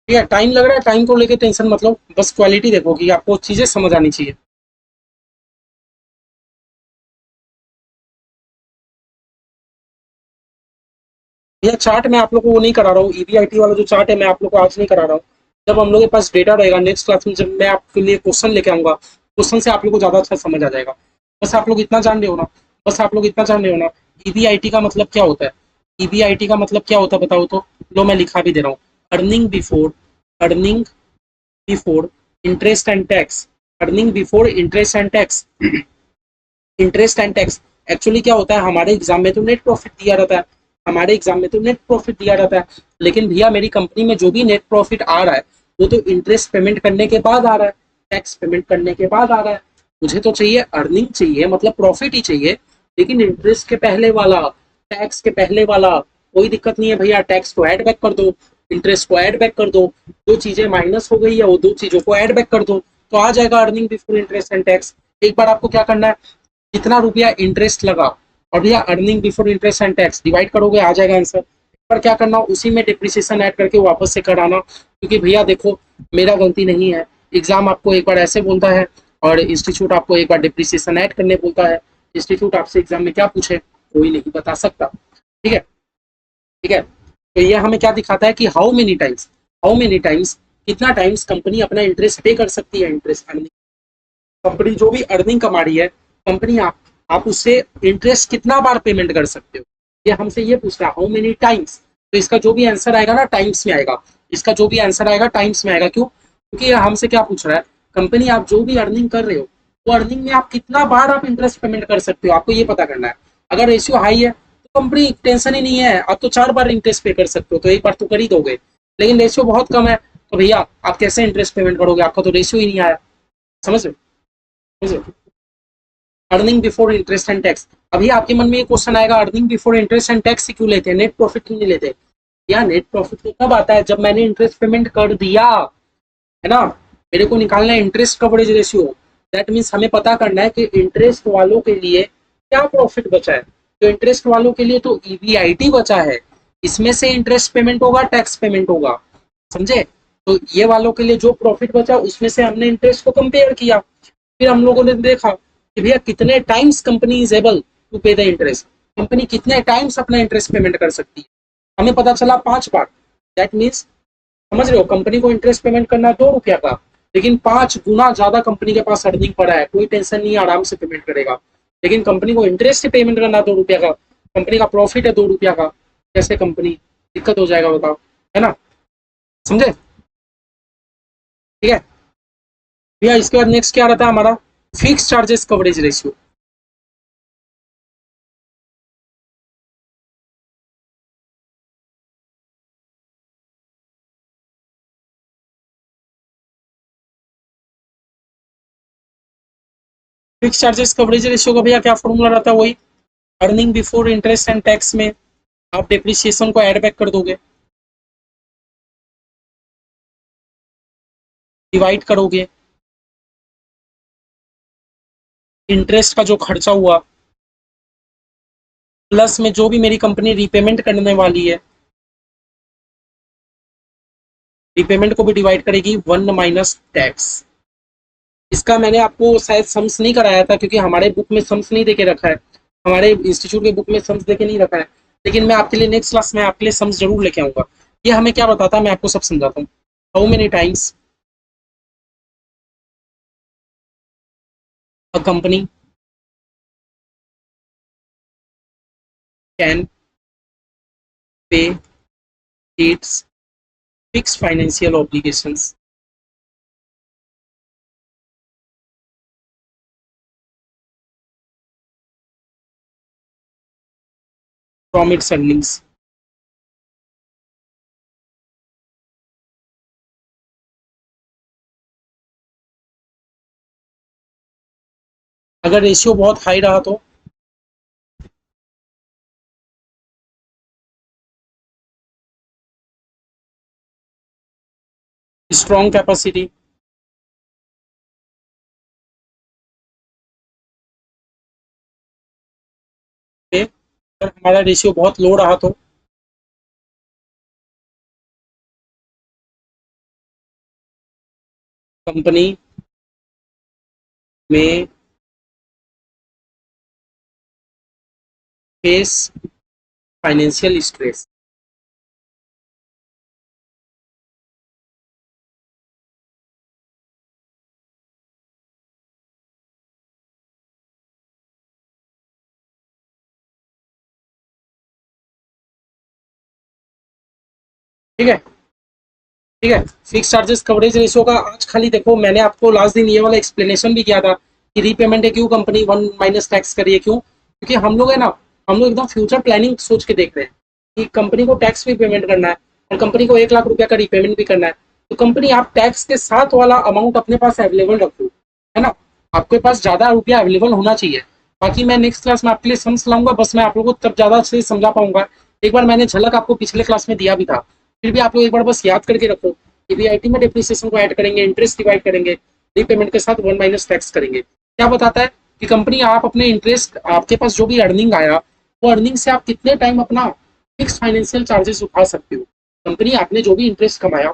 ठीक है। टाइम लग रहा है, टाइम को लेके टेंशन मतलब, बस क्वालिटी देखो कि आपको चीजें समझ आनी चाहिए। यह चार्ट मैं आप लोग को वो नहीं करा रहा हूँ, ईबीआईटी वाला जो चार्ट है मैं आप लोग को आज नहीं करा रहा हूँ। जब हम लोग के पास डेटा रहेगा नेक्स्ट क्लास में, जब मैं आपके लिए क्वेश्चन लेके आऊंगा, क्वेश्चन से आप लोग को ज्यादा अच्छा समझ आ जाएगा। बस आप लोग इतना जान रहे हो ना, बस आप लोग इतना जान रहे हो ना, ईबीआईटी का मतलब क्या होता है? ईबीआईटी का मतलब क्या होता है बताओ तो? लो मैं लिखा भी दे रहा हूँ। Earning before, earning before interest and tax, earning before interest and tax. Interest and tax actually क्या होता है, हमारे एग्जाम में तो नेट प्रॉफिट दिया रहता है, हमारे एग्जाम में तो नेट प्रॉफिट दिया रहता है। लेकिन भैया मेरी कंपनी में जो भी नेट प्रॉफिट आ रहा है वो तो इंटरेस्ट पेमेंट करने के बाद आ रहा है, टैक्स पेमेंट करने के बाद आ रहा है। मुझे तो चाहिए अर्निंग चाहिए, मतलब प्रॉफिट ही चाहिए, लेकिन इंटरेस्ट के पहले वाला, टैक्स के पहले वाला। कोई दिक्कत नहीं है भैया, टैक्स को ऐड बैक कर दो, इंटरेस्ट को ऐड बैक कर दो, दो चीजें माइनस हो गई है वो दो चीजों को ऐड बैक कर दो, तो आ जाएगा earning before interest and tax. एक बार आपको क्या करना है, कितना रुपया इंटरेस्ट लगा और भैया earning before interest and tax divide करोगे, आ जाएगा आंसर। पर क्या करना, उसी में डिप्रिसिएशन ऐड करके वापस से कराना, क्योंकि भैया देखो मेरा गलती नहीं है। एग्जाम आपको एक बार ऐसे बोलता है और इंस्टीट्यूट आपको एक बार डिप्रिसिएशन ऐड करने बोलता है। इंस्टीट्यूट आपसे एग्जाम में क्या पूछे, कोई नहीं बता सकता। ठीक है, ठीक है। तो ये हमें क्या दिखाता है कि हाउ मेनी टाइम्स, कितना टाइम्स कंपनी अपना इंटरेस्ट पे कर सकती है, इंटरेस्ट अर्निंग। कंपनी जो भी अर्निंग कमा रही है, कंपनी आप उससे इंटरेस्ट कितना बार पेमेंट कर सकते हो, ये हमसे ये पूछ रहा है, हाउ मेनी टाइम्स। तो इसका जो भी आंसर आएगा ना टाइम्स में आएगा, इसका जो भी आंसर आएगा टाइम्स में आएगा। क्यों? क्योंकि ये हमसे क्या पूछ रहा है, कंपनी आप जो भी अर्निंग कर रहे हो वो अर्निंग में आप कितना बार आप इंटरेस्ट पेमेंट कर सकते हो, आपको ये पता करना है। अगर रेशियो हाई है तो कंपनी टेंशन ही नहीं है, आप तो 4 बार इंटरेस्ट पे कर सकते हो, तो एक बार तो कर ही दोगे। लेकिन रेशियो बहुत कम है तो भैया आप कैसे इंटरेस्ट पेमेंट करोगे, आपका तो रेशियो ही नहीं आया। समझ रहे हो? Earning before interest and tax. अभी आपके मन में ये क्वेश्चन आएगा, earning before interest and tax क्यों लेते हैं, नेट प्रॉफिट क्यों नहीं लेते? या नेट प्रॉफिट तो तब आता है जब मैंने इंटरेस्ट पेमेंट कर दिया, है ना। मेरे को निकालना है interest coverage ratio. That means हमें पता करना है कि इंटरेस्ट वालों के लिए क्या प्रॉफिट बचा है। तो इंटरेस्ट वालों के लिए तो ईबीआईटी बचा है, इसमें से इंटरेस्ट पेमेंट होगा, टैक्स पेमेंट होगा। समझे? तो ये वालों के लिए जो प्रॉफिट बचा उसमें से हमने इंटरेस्ट को कंपेयर किया, फिर हम लोगों ने देखा कि भैया कितने times company is able to pay the interest, company कितने टाइम्स अपना इंटरेस्ट पेमेंट कर सकती है। हमें पता चला 5 बार। दैट मीन्स, समझ रहे हो, कंपनी को इंटरेस्ट पेमेंट करना है 2 रुपया का, लेकिन 5 गुना ज्यादा कंपनी के पास अर्निंग पड़ा है, कोई टेंशन नहीं, आराम से पेमेंट करेगा। लेकिन कंपनी को इंटरेस्ट पेमेंट करना 2 रुपया का, कंपनी का प्रॉफिट है 2 रुपया का, कैसे कंपनी, दिक्कत हो जाएगा बताओ, है ना। समझे? ठीक है भैया, इसके बाद नेक्स्ट क्या रहता है हमारा, fix charges coverage ratio. Fix charges coverage ratio का भैया क्या फॉर्मूला रहता है, वही earning before interest and tax में आप डिप्रिसिएशन को ऐड बैक कर दोगे, डिवाइड करोगे इंटरेस्ट का जो खर्चा हुआ, प्लस में जो भी मेरी कंपनी रीपेमेंट करने वाली है, रीपेमेंट को भी डिवाइड करेगी 1 माइनस टैक्स। इसका मैंने आपको शायद सम्स नहीं कराया था, क्योंकि हमारे बुक में सम्स नहीं देके रखा है, हमारे इंस्टीट्यूट के बुक में सम्स देके नहीं रखा है। लेकिन मैं आपके लिए नेक्स्ट क्लास में आपके लिए सम्स जरूर लेके आऊंगा। ये हमें क्या बताता है, मैं आपको सब समझाता हूँ। How many times a company can pay it's fix financial obligations from its earnings. अगर रेशियो बहुत हाई रहा तो स्ट्रॉन्ग कैपेसिटी पे, अगर हमारा रेशियो बहुत लो रहा तो कंपनी में फेस फाइनेंशियल स्ट्रेस। ठीक है, ठीक है। फिक्स चार्जेस कवरेज रेशियो का आज खाली देखो, मैंने आपको लास्ट दिन ये वाला एक्सप्लेनेशन भी किया था कि रीपेमेंट है क्यों कंपनी वन माइनस टैक्स करिए, क्यों, क्योंकि हम लोग है ना, हम लोग एकदम फ्यूचर प्लानिंग सोच के देख रहे हैं कि कंपनी को टैक्स भी पेमेंट करना है और कंपनी को 1 लाख रुपया का रीपेमेंट भी करना है। तो कंपनी आप टैक्स के साथ वाला अमाउंट अपने पास अवेलेबल रखो, है ना, आपके पास ज्यादा रुपया अवेलेबल होना चाहिए। बाकी मैं नेक्स्ट क्लास में आपके लिए समझ लाऊंगा, बस मैं आप लोगों को तब ज्यादा अच्छे से समझा पाऊंगा। एक बार मैंने झलक आपको पिछले क्लास में दिया भी था, फिर भी आप लोग एक बार बस याद करके रखो। ईवीआईटी में डिप्रिसिएशन को ऐड करेंगे, इंटरेस्ट डिवाइड करेंगे, रीपेमेंट के साथ वन माइनस टैक्स करेंगे, क्या बताता है कि कंपनी आप अपने इंटरेस्ट, आपके पास जो भी अर्निंग आया वो अर्निंग से आप कितने टाइम अपना फिक्स फाइनेंशियल चार्जेस उठा सकते हो। कंपनी आपने जो भी इंटरेस्ट कमाया,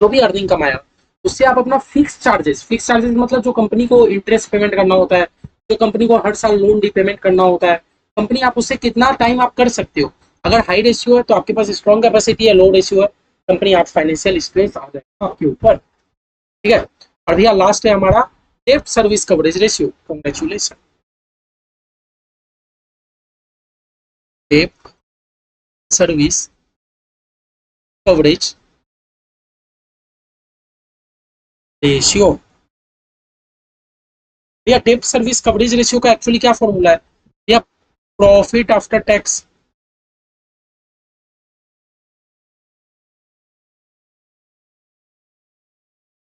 जो भी अर्निंग कमाया, उससे आप अपना फिक्स चार्जेस मतलब जो कंपनी को इंटरेस्ट पेमेंट करना होता है, जो कंपनी को हर साल लोन रीपेमेंट करना होता है, कंपनी आप उससे कितना टाइम आप कर सकते हो। अगर हाई रेशियो है तो आपके पास स्ट्रॉन्ग कैपेसिटी है, लो रेशियो है कंपनी आप फाइनेंशियल स्ट्रेस आ जाएगा आपके ऊपर। ठीक है। और भैया लास्ट है हमारा डेब्ट सर्विस कवरेज रेशियो। कॉन्ग्रेचुलेशन। डेब्ट सर्विस कवरेज रेशियो। भैया डेब्ट सर्विस कवरेज रेशियो का एक्चुअली क्या फॉर्मूला है भैया? प्रॉफिट आफ्टर टैक्स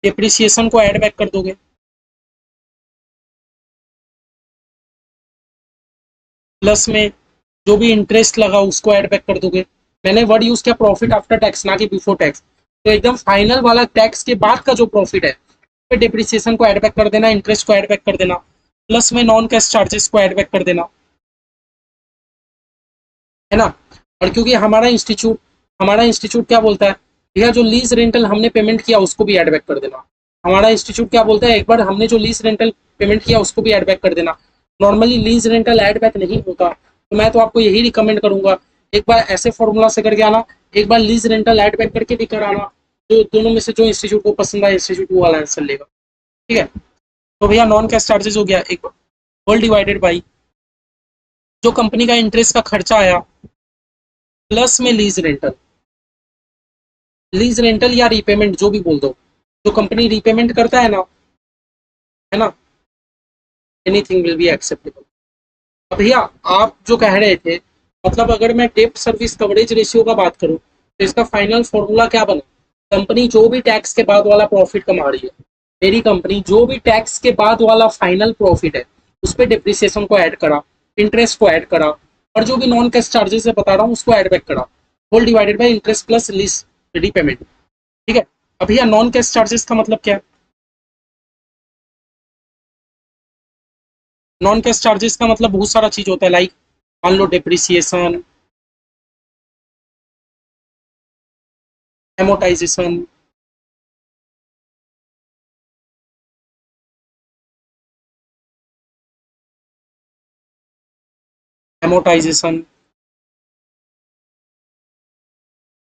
डिप्रिसिएशन को ऐड बैक कर दोगे, प्लस में जो भी इंटरेस्ट लगा उसको ऐड बैक कर दोगे। मैंने वर्ड यूज किया प्रॉफिट आफ्टर टैक्स, ना कि बिफोर टैक्स। तो एकदम फाइनल वाला टैक्स के बाद का जो प्रॉफिट है, फिर डिप्रिसिएशन को ऐड बैक कर देना, इंटरेस्ट को ऐड बैक कर देना, प्लस में नॉन कैश चार्जेस को ऐड बैक कर देना, है ना। और क्योंकि हमारा इंस्टीट्यूट क्या बोलता है भैया, जो लीज रेंटल हमने पेमेंट किया उसको भी ऐड बैक कर देना। हमारा इंस्टीट्यूट क्या बोलता है, एक बार हमने जो लीज रेंटल पेमेंट किया उसको भी ऐड बैक कर देना। Normally lease rental add back नहीं होता, तो मैं तो आपको यही रिकमेंड करूंगा, एक बार ऐसे फॉर्मूला से करके आना, एक बार लीज रेंटल ऐड बैक करके भी कराना। जो दोनों में से जो इंस्टीट्यूट को पसंद आए इंस्टीट्यूट वो वाला आंसर लेगा। ठीक है। तो भैया नॉन कैश चार्जेस हो गया एक, होल डिवाइडेड बाई जो कंपनी का इंटरेस्ट का खर्चा आया, प्लस में लीज रेंटल या रीपेमेंट जो भी बोल दो, जो कंपनी रीपेमेंट करता है ना, है ना, एनीथिंग विल बी एक्सेप्टेबल। अब भैया आप जो कह रहे थे, मतलब अगर मैं डेप्ट सर्विस कवरेज रेशियो का बात करूं तो इसका फाइनल फॉर्मूला क्या बना? कंपनी जो भी टैक्स के बाद वाला प्रॉफिट कमा रही है, मेरी कंपनी जो भी टैक्स के बाद वाला फाइनल प्रॉफिट है, उस पर डिप्रिसिएशन को ऐड करा, इंटरेस्ट को ऐड करा, और जो भी नॉन कैश चार्जेस है बता रहा हूँ उसको ऐड बैक करा, whole divided by interest plus lease repayment. ठीक है। अब भैया नॉन कैश चार्जेस का मतलब क्या है? नॉन कैश चार्जेस का मतलब बहुत सारा चीज होता है, लाइक मान लो depreciation, amortization, amortization,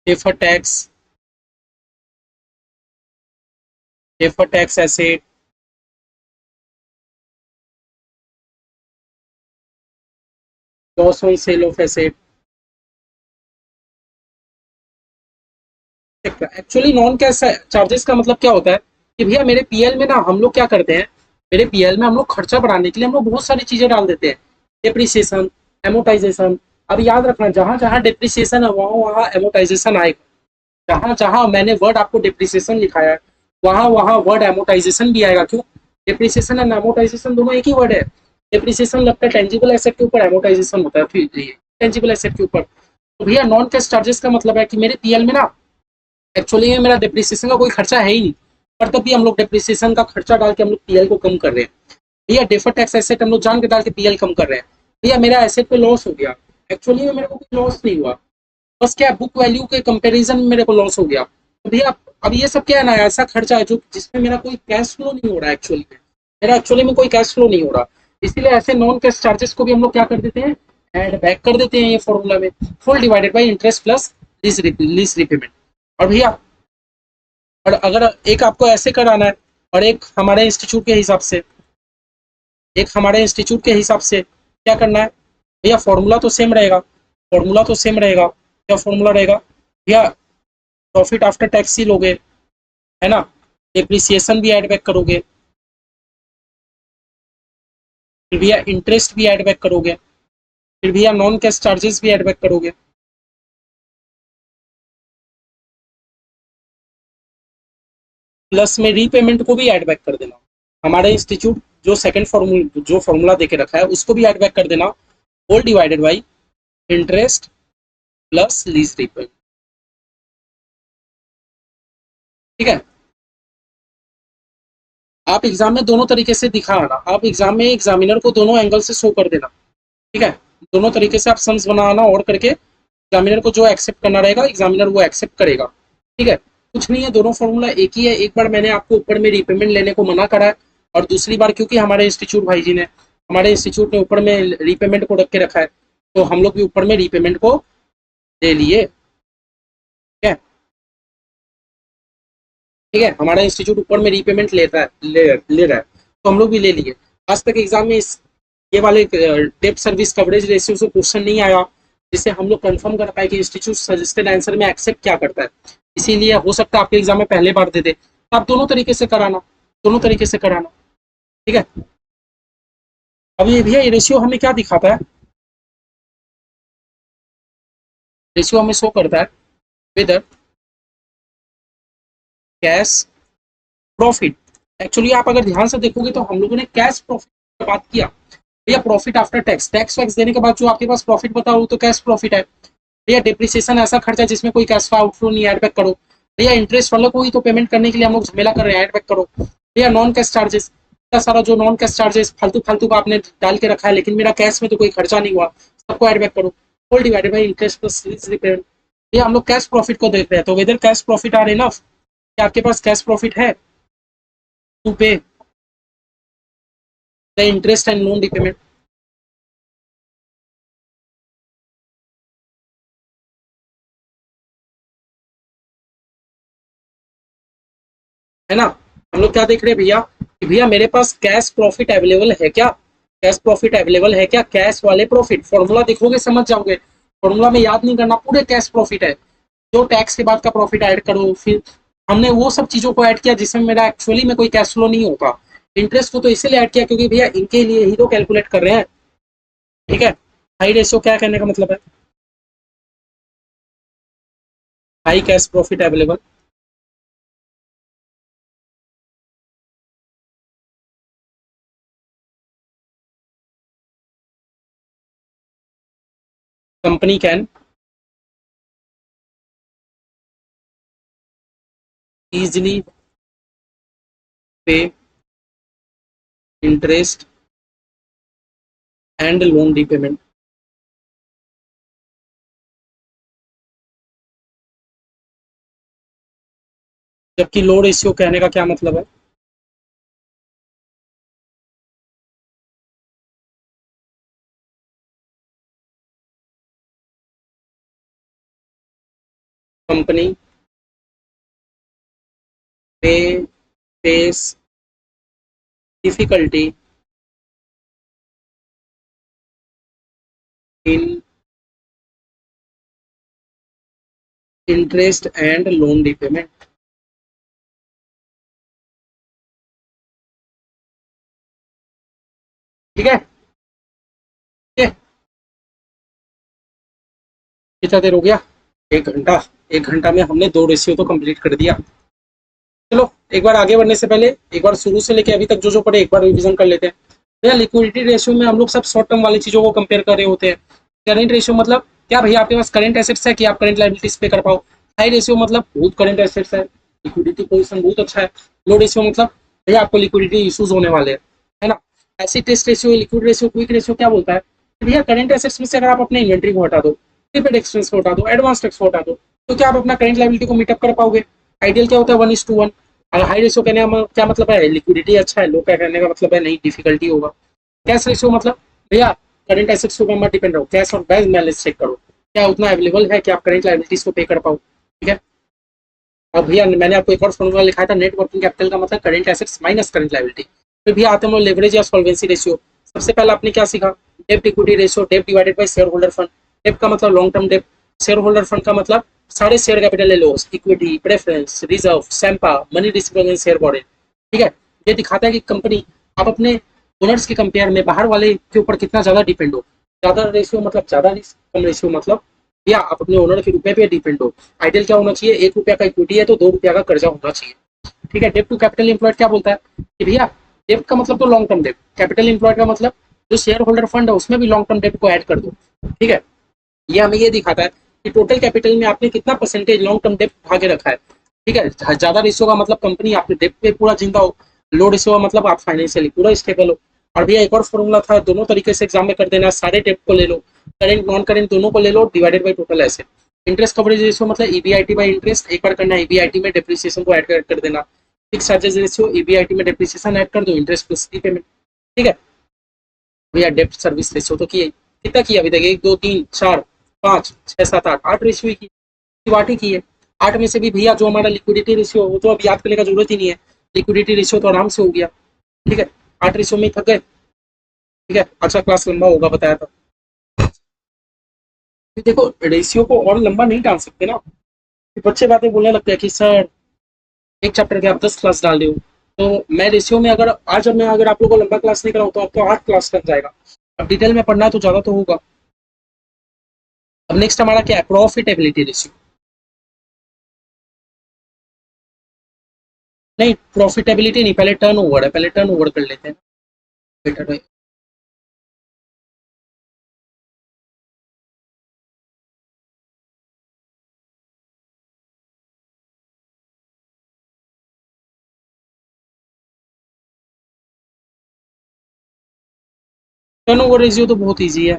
deferred tax asset, loss on sale of asset। Actually non cash charges का मतलब क्या होता है कि भैया मेरे पीएल में ना हम लोग क्या करते हैं, मेरे पीएल में हम लोग खर्चा बढ़ाने के लिए हम लोग बहुत सारी चीजें डाल देते हैं, डिप्रिसिएशन, एमोटाइजेशन। अब याद रखना जहां जहां डिप्रिसिएशन है वहां वहां एमोटाइजेशन आएगा, जहां जहां मैंने वर्ड आपको डिप्रिसिएशन लिखाया है वहां वहां वर्ड एमोटाइजेशन भी आएगा। क्यों? डिप्रिसिएशन एंड एमोटाइजेशन दोनों एक ही वर्ड है। डिप्रिसिएशन लगता है टेंजिबल एसेट के ऊपर, एमोटाइजेशन होता है फिर टेंजिबल एसेट के ऊपर। तो भैया नॉन कैश चार्जेस का मतलब है कि मेरे पीएल में ना एक्चुअली में मेरा डिप्रिसिएशन का कोई खर्चा है ही नहीं, पर तब भी हम लोग डिप्रिसिएशन का खर्चा डाल के हम लोग पीएल को कम कर रहे हैं। भैया डेफर टैक्स एसेट हम लोग जान के डाल के पीएल कम कर रहे हैं। भैया मेरा एसेट पे लॉस हो गया, एक्चुअली में मेरे को कोई लॉस नहीं हुआ, बस क्या बुक वैल्यू के कंपैरिजन में मेरे को लॉस हो गया। तो भैया अब ये सब क्या है ना, ऐसा खर्चा है जो जिसमें मेरा कोई कैश फ्लो नहीं हो रहा है, एक्चुअली में मेरा एक्चुअली में कोई कैश फ्लो नहीं हो रहा। इसीलिए ऐसे नॉन कैश चार्जेस को भी हम लोग क्या कर देते हैं, एड बैक कर देते हैं ये फॉर्मूला में, full divided by interest plus lease repayment. और भैया और अगर एक आपको ऐसे कराना है और एक हमारे इंस्टीट्यूट के हिसाब से, एक हमारे इंस्टीट्यूट के हिसाब से क्या करना है भैया, फॉर्मूला तो सेम रहेगा, फॉर्मूला तो सेम रहेगा। क्या फॉर्मूला रहेगा भैया, प्रॉफिट आफ्टर टैक्स ही लोगे, है ना, डिप्रिसिएशन भी ऐड बैक करोगे, फिर भैया इंटरेस्ट भी ऐड बैक करोगे, फिर भैया नॉन कैश चार्जेस भी ऐड बैक करोगे, प्लस में रीपेमेंट को भी ऐड बैक कर देना। हमारे इंस्टीट्यूट जो सेकंड फॉर्मूला जो फॉर्मूला देके रखा है उसको भी ऐड बैक कर देना, whole divided by interest plus lease repayment. ठीक है, आप एग्जाम में दोनों तरीके से दिखा आना, आप एग्जाम में एग्जामिनर को दोनों एंगल से शो कर देना। ठीक है, दोनों तरीके से आप सम्स बनाना और करके एग्जामिनर को जो एक्सेप्ट करना रहेगा एग्जामिनर वो एक्सेप्ट करेगा। ठीक है, कुछ नहीं है, दोनों फॉर्मूला एक ही है। एक बार मैंने आपको ऊपर में रीपेमेंट लेने को मना करा है, और दूसरी बार क्योंकि हमारे इंस्टीट्यूट भाई जी ने, हमारे इंस्टीट्यूट ने ऊपर में रीपेमेंट को रख के रखा है, तो हम लोग भी ऊपर में रीपेमेंट को ले लिए। ठीक है, ठीक है, हमारा इंस्टीट्यूट ऊपर में रीपेमेंट लेता है, ले रहा है, तो हम लोग भी ले लिए। आज तक एग्जाम में इस ये वाले डेप्ट सर्विस कवरेज रेशियो से क्वेश्चन नहीं आया जिससे हम लोग कंफर्म कर पाए कि इंस्टीट्यूट सजेस्टेड आंसर में एक्सेप्ट क्या करता है। इसीलिए हो सकता है आपके एग्जाम में पहले बार दे दे, तो आप दोनों तरीके से कराना, दोनों तरीके से कराना। ठीक है, अब ये भैया ये रेशियो हमें क्या दिखाता है, रेशियो हमें शो करता है विद कैश प्रॉफिट। एक्चुअली आप अगर ध्यान से देखोगे तो हम लोगों ने कैश प्रॉफिट की बात किया, भैया profit after tax, tax wax देने के बाद जो आपके पास प्रॉफिट बता वो तो कैश प्रॉफिट है। भैया डिप्रिसिएशन ऐसा खर्चा जिसमें कोई कैश आउटफ्लो नहीं, एड बैक करो। भैया इंटरेस्ट वालों को ही तो पेमेंट करने के लिए हम लोग झमेला कर रहे हैं, एड बैक करो। भैया नॉन कैश चार्जेस, इतना सारा जो नॉन कैश चार्जेस फालतू फालतू का आपने डाल के रखा है, लेकिन मेरा कैश में तो कोई खर्चा नहीं हुआ, सबको एड बैक करो, whole divided by interest plus repayment. भैया हम लोग कैश प्रॉफिट को देख रहे हैं, तो whether cash profit are enough, क्या आपके पास कैश प्रॉफिट है to pay the interest and loan repayment. है ना, हम लोग क्या देख रहे हैं भैया कि भैया मेरे पास कैश प्रॉफिट अवेलेबल है क्या, कैश प्रॉफिट अवेलेबल है क्या, कैश वाले प्रॉफिट, फॉर्मूला देखोगे समझ जाओगे, फॉर्मूला में याद नहीं करना, पूरे कैश प्रॉफिट है, जो टैक्स के बाद का प्रॉफिट ऐड करो, फिर हमने वो सब चीजों को ऐड किया जिसमें मेरा एक्चुअली में कोई कैश फ्लो नहीं होता। इंटरेस्ट को तो इसीलिए ऐड किया क्योंकि भैया इनके लिए ही तो कैलकुलेट कर रहे हैं। ठीक है, हाई रेशियो क्या कहने का मतलब है, high cash profit available, company can easily pay interest and loan repayment। जबकि लो रेशियो कहने का क्या मतलब है, company may face difficulty in interest and loan repayment. ठीक है, ठीक है। कितना देर हो गया? 1 घंटा। 1 घंटा में हमने 2 रेशियो तो कंप्लीट कर दिया। चलो एक बार आगे बढ़ने से पहले एक बार शुरू से लेके अभी तक जो जो पढ़े एक बार रिवीजन कर लेते हैं। भैया लिक्विडिटी रेशियो में हम लोग सब शॉर्ट टर्म वाली चीजों को कंपेयर कर रहे होते हैं। करेंट रेशियो मतलब क्या भैया, आपके पास करेंट एसेट्स है कि आप करेंट लाइबिलिटीज पे कर पाओ। हाई रेशियो मतलब बहुत करेंट एसेट्स है, लिक्विडिटी पोजीशन बहुत अच्छा है। लो रेशियो मतलब भैया आपको लिक्विडिटी इश्यूज होने वाले हैं, है ना। Acid test ratio, liquid ratio, quick ratio क्या बोलता है कि भैया करेंट एसेट्स में से अगर आप अपने इन्वेंट्री को हटा दो, प्रीपेड एक्सपेंस को हटा दो, एडवांस टैक्स को हटा दो, तो क्या आप अपना करेंट लाइबिलिटी को मीटअप कर पाओगे। आइडियल क्या होता है 1:1। अगर हाई रेशियो कहने का क्या मतलब है, लिक्विडिटी अच्छा है। लो का कहने का मतलब है नहीं, डिफिकल्टी होगा। कैश रेशियो मतलब भैया करंट एसेट्स के ऊपर मत डिपेंड रहो, कैश और बैंक बैलेंस चेक करो क्या उतना अवेलेबल है कि आप करंट लाइबिलिटीज को पे कर पाओ। ठीक है। और भैया मैंने आपको एक और फॉर्मूला लिखा था, नेट वर्किंग कैपिटल का मतलब current assets minus current liability. फिर भैया आते हैं लेवरेज या सॉल्वेंसी रेशियो। सबसे पहले आपने क्या सीखा, डेब्ट इक्विटी रेशियो, डेब्ट divided by share holder fund. डेब्ट का मतलब लॉन्ग टर्म डेब्ट, शेयर होल्डर फंड का मतलब सारे शेयर कैपिटल ले लो, इक्विटी, प्रेफरेंस, रिजर्व, सैम्पा, मनी रिसिवेबल, शेयर बॉर्डर। ठीक है। ये दिखाता है कि कंपनी आप अपने ओनर्स के कंपेयर में बाहर वाले के ऊपर कितना ज्यादा डिपेंड हो। ज्यादा रेशियो मतलब ज्यादा रिस्क, कम रेशियो मतलब या आप अपने ओनर के रुपए पे डिपेंड हो। आइडियल क्या होना चाहिए, 1 रुपया का इक्विटी है तो 2 रुपया का कर्जा होना चाहिए। ठीक है। डेब्ट टू कैपिटल एम्प्लॉयड क्या बोलता है कि भैया डेब्ट का मतलब तो लॉन्ग टर्म डेब्ट, कैपिटल एम्प्लॉयड का मतलब जो शेयर होल्डर फंड है उसमें भी लॉन्ग टर्म डेब्ट को ऐड कर दो। ठीक है। ये हमें ये दिखाता है कि टोटल कैपिटल में आपने कितना परसेंटेज लॉन्ग टर्म डेब्ट उठा के रखा है। ठीक है। ज्यादा रेशियो का मतलब कंपनी आपके डेब्ट पे पूरा जिंदा हो, लो रेशियो का मतलब आप फाइनेंशियली पूरा स्टेबल हो। और भैया एक और फॉर्मूला था, दोनों तरीके से एग्जाम में कर देना, सारे डेब्ट को ले लो, करेंट नॉन करेंट दोनों को ले लो, divided by total asset. Interest coverage ratio मतलब ईबीआईटी बाई इंटरेस्ट, एक बार करना ईबीआईटी में डेप्रिसिएशन को ऐड कर देना। फिक्स चार्जेस रेशियो, ईबीआईटी में डेप्रिसिएशन ऐड कर दो, इंटरेस्ट प्लस रीपेमेंट। ठीक है। भैया डेप्ट सर्विस रेशियो तो किए, कितना किया अभी तक, 1 2 3 4 5 6 7 8 रेशियो की बात ही की है। 8 में से भी भैया जो हमारा लिक्विडिटी रेशियो वो तो अब याद करने का जरूरत ही नहीं है, लिक्विडिटी रेशियो तो आराम से हो गया। ठीक है। 8 रेशियो में ही थक गए। ठीक है। अच्छा क्लास लंबा होगा बताया था। देखो रेशियो को और लंबा नहीं डाल सकते ना, बच्चे बातें बोलने लगते हैं कि सर एक चैप्टर के आप 10 क्लास डाल रहे हो। तो मैं रेशियो में अगर आज मैं अगर आप लोगों को लंबा क्लास नहीं कराऊँ तो आपको 8 क्लास लग जाएगा। अब डिटेल में पढ़ना है तो ज्यादा तो होगा। अब नेक्स्ट हमारा क्या है, प्रॉफिटेबिलिटी रेशियो। नहीं प्रॉफिटेबिलिटी नहीं, पहले टर्न ओवर है, पहले टर्न ओवर कर लेते हैं। बेटर है। टर्न ओवर रेशियो तो बहुत ईजी है।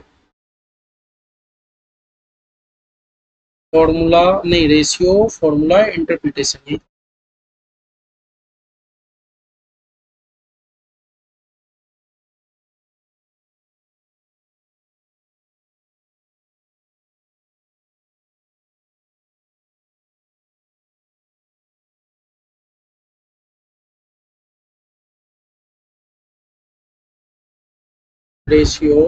फॉर्मूला नहीं, रेशियो फॉर्मूला इंटरप्रिटेशन। रेशियो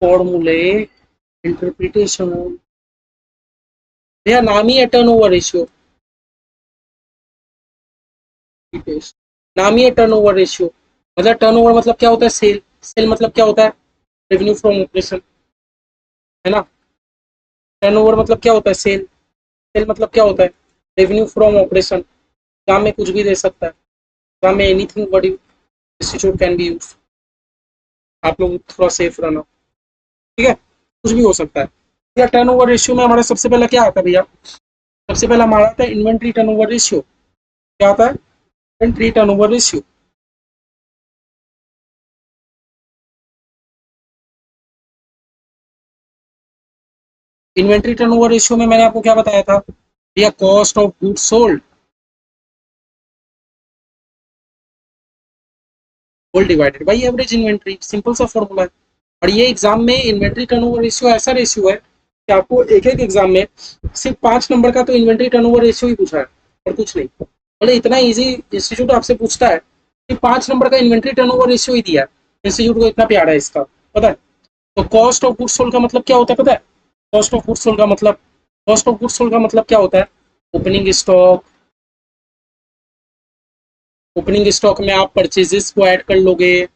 फॉर्मूले इंटरप्रिटेशन, भैया नाम ही है टर्न ओवर रेशियो। नाम ही है टर्न ओवर रेशियो। मतलब टर्न ओवर मतलब क्या होता है, सेल। सेल मतलब क्या होता है, रेवेन्यू फ्रॉम ऑपरेशन, है ना। टर्न ओवर मतलब क्या होता है, सेल। सेल मतलब क्या होता है, रेवेन्यू फ्रॉम ऑपरेशन। काम में कुछ भी दे सकता है, काम में anything but institute can be use. आप लोग थोड़ा सेफ रहना। ठीक है, कुछ भी हो सकता है। या टर्न ओवर रेशियो में हमारा सबसे पहला क्या आता है भैया, सबसे पहला हमारा आता है इन्वेंट्री टर्न ओवर रेशियो। क्या आता है, inventory turnover ratio. Inventory turnover ratio में मैंने आपको क्या बताया था भैया, cost of goods sold whole divided by average inventory, simple सा फॉर्मूला है। और ये एग्जाम में इन्वेंट्री टर्नओवर रेशियो ऐसा रेशियो है कि आपको एक एक एग्जाम में सिर्फ 5 नंबर का तो इन्वेंट्री टर्नओवर रेशियो ही पूछा है और कुछ नहीं। बोले इतना इजी इंस्टीट्यूट आपसे पूछता है कि 5 नंबर का इन्वेंट्री टर्नओवर रेशियो ही दिया है, इंस्टीट्यूट को इतना प्यारा है इसका, पता है। तो कॉस्ट ऑफ गुड्स सोल्ड का मतलब क्या होता है पता है? कॉस्ट ऑफ गुड्स सोल्ड का मतलब, कॉस्ट ऑफ गुड्स सोल्ड का मतलब क्या होता है? ओपनिंग स्टॉक, ओपनिंग स्टॉक में आप परचेजेस को ऐड कर लोगे,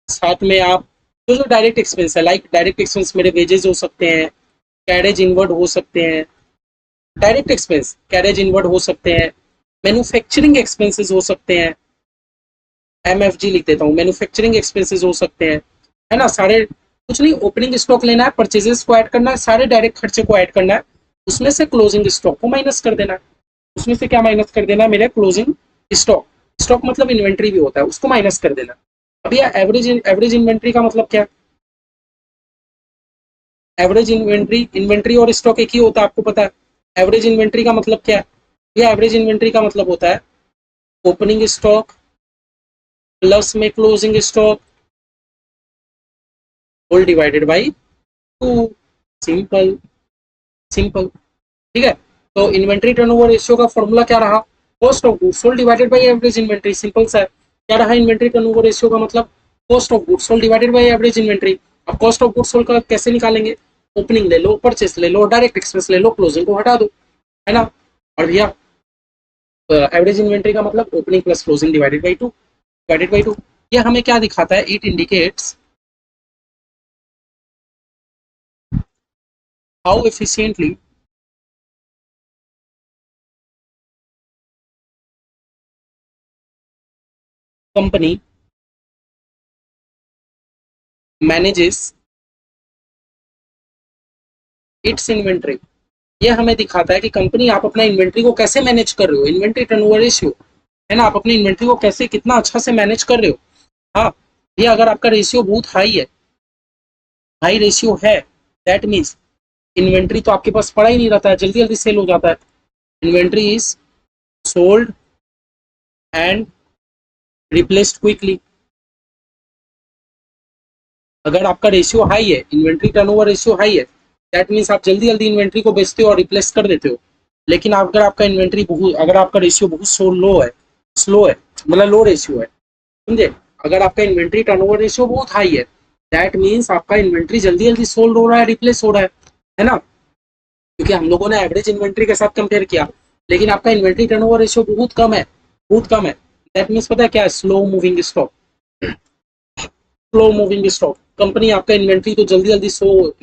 साथ में आप जो जो डायरेक्ट एक्सपेंस है, लाइक डायरेक्ट एक्सपेंस मेरे वेजेस हो सकते हैं, कैरेज इनवर्ड हो सकते हैं, डायरेक्ट एक्सपेंस कैरेज इनवर्ड हो सकते हैं, मैन्युफैक्चरिंग एक्सपेंसेस हो सकते हैं, MFG लिख देता हूँ, मैन्युफैक्चरिंग एक्सपेंसेस हो सकते हैं, है ना। सारे कुछ नहीं, ओपनिंग स्टॉक लेना है, परचेजेस को ऐड करना है, सारे डायरेक्ट खर्चे को ऐड करना है, उसमें से क्लोजिंग स्टॉक को माइनस कर देना है। उसमें से क्या माइनस कर देना है? मेरे क्लोजिंग स्टॉक, स्टॉक मतलब इन्वेंट्री भी होता है, उसको माइनस कर देना। अब यह एवरेज इन्वेंट्री का मतलब क्या? एवरेज इन्वेंट्री, इन्वेंट्री और स्टॉक एक ही होता है, आपको पता है। एवरेज इन्वेंट्री का मतलब क्या है? यह एवरेज इन्वेंट्री का मतलब होता है ओपनिंग स्टॉक प्लस में closing stock whole divided by 2। Simple, simple, ठीक है। तो इन्वेंट्री टर्नओवर रेशियो का फॉर्मूला क्या रहा? Cost of goods sold divided by average inventory, simple सा है। क्या रहा इन्वेंट्री टर्नओवर रेशियो का मतलब? Cost of goods sold divided by average inventory. अब कॉस्ट ऑफ गुड्स सोल्ड का कैसे निकालेंगे? ओपनिंग ले लो, परचेस ले लो, डायरेक्ट एक्सपेंस ले लो, क्लोजिंग को हटा दो, है ना। और भैया एवरेज इन्वेंट्री का मतलब opening plus closing divided by 2, divided by 2। ये हमें क्या दिखाता है? It indicates how efficiently company manages it's inventory. ये हमें दिखाता है कि कंपनी आप अपना इन्वेंट्री को कैसे मैनेज कर रहे हो, इन्वेंट्री टर्नओवर रेशियो, है ना। आप अपनी इन्वेंट्री को कैसे, कितना अच्छा से मैनेज कर रहे हो। हाँ, ये अगर आपका रेशियो बहुत हाई है, हाई रेशियो है, दैट मीन्स इन्वेंट्री तो आपके पास पड़ा ही नहीं रहता है, जल्दी जल्दी सेल हो जाता है। Inventory is sold and replaced quickly. अगर आपका रेशियो हाई है, इन्वेंट्री टर्नओवर रेशियो हाई है, दैट मीन्स आप जल्दी जल्दी इन्वेंट्री को बेचते हो और रिप्लेस कर देते हो। लेकिन अगर आपका इन्वेंट्री बहुत, अगर आपका रेशियो बहुत लो है, स्लो है, मतलब लो रेशियो है, समझे। अगर आपका इन्वेंट्री टर्नओवर रेशियो बहुत हाई है, दैट मीन्स आपका इन्वेंट्री जल्दी जल्दी सोल्ड हो रहा है, रिप्लेस हो रहा है ना। क्योंकि हम लोगों ने एवरेज इन्वेंट्री के साथ कंपेयर किया, लेकिन आपका इन्वेंट्री टर्नओवर रेशियो बहुत कम है, बहुत कम है। दैट मीन्स पता है क्या है? Slow moving stock, slow moving stock. Company आपका इन्वेंट्री तो जल्दी जल्दी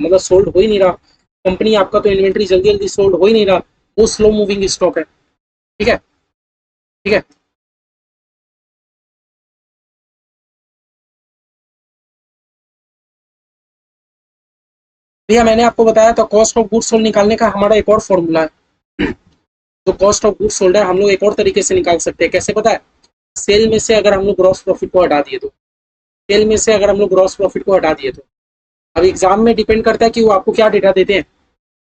मतलब सोल्ड हो ही नहीं रहा, कंपनी आपका तो इन्वेंट्री जल्दी जल्दी सोल्ड हो ही नहीं रहा, वो स्लो मूविंग स्टॉक है, ठीक है, ठीक है। भैया मैंने आपको बताया था कॉस्ट ऑफ गुड्स सोल्ड निकालने का हमारा एक और फॉर्मूला है। तो कॉस्ट ऑफ गुड्स सोल्ड है, हम लोग एक और तरीके से निकाल सकते हैं। कैसे पता है? सेल में से अगर हम लोग ग्रॉस प्रॉफिट को हटा दिए तो, सेल में से अगर हम लोग ग्रॉस प्रॉफिट को हटा दिए तो, अब एग्जाम में डिपेंड करता है कि वो आपको क्या डेटा देते हैं।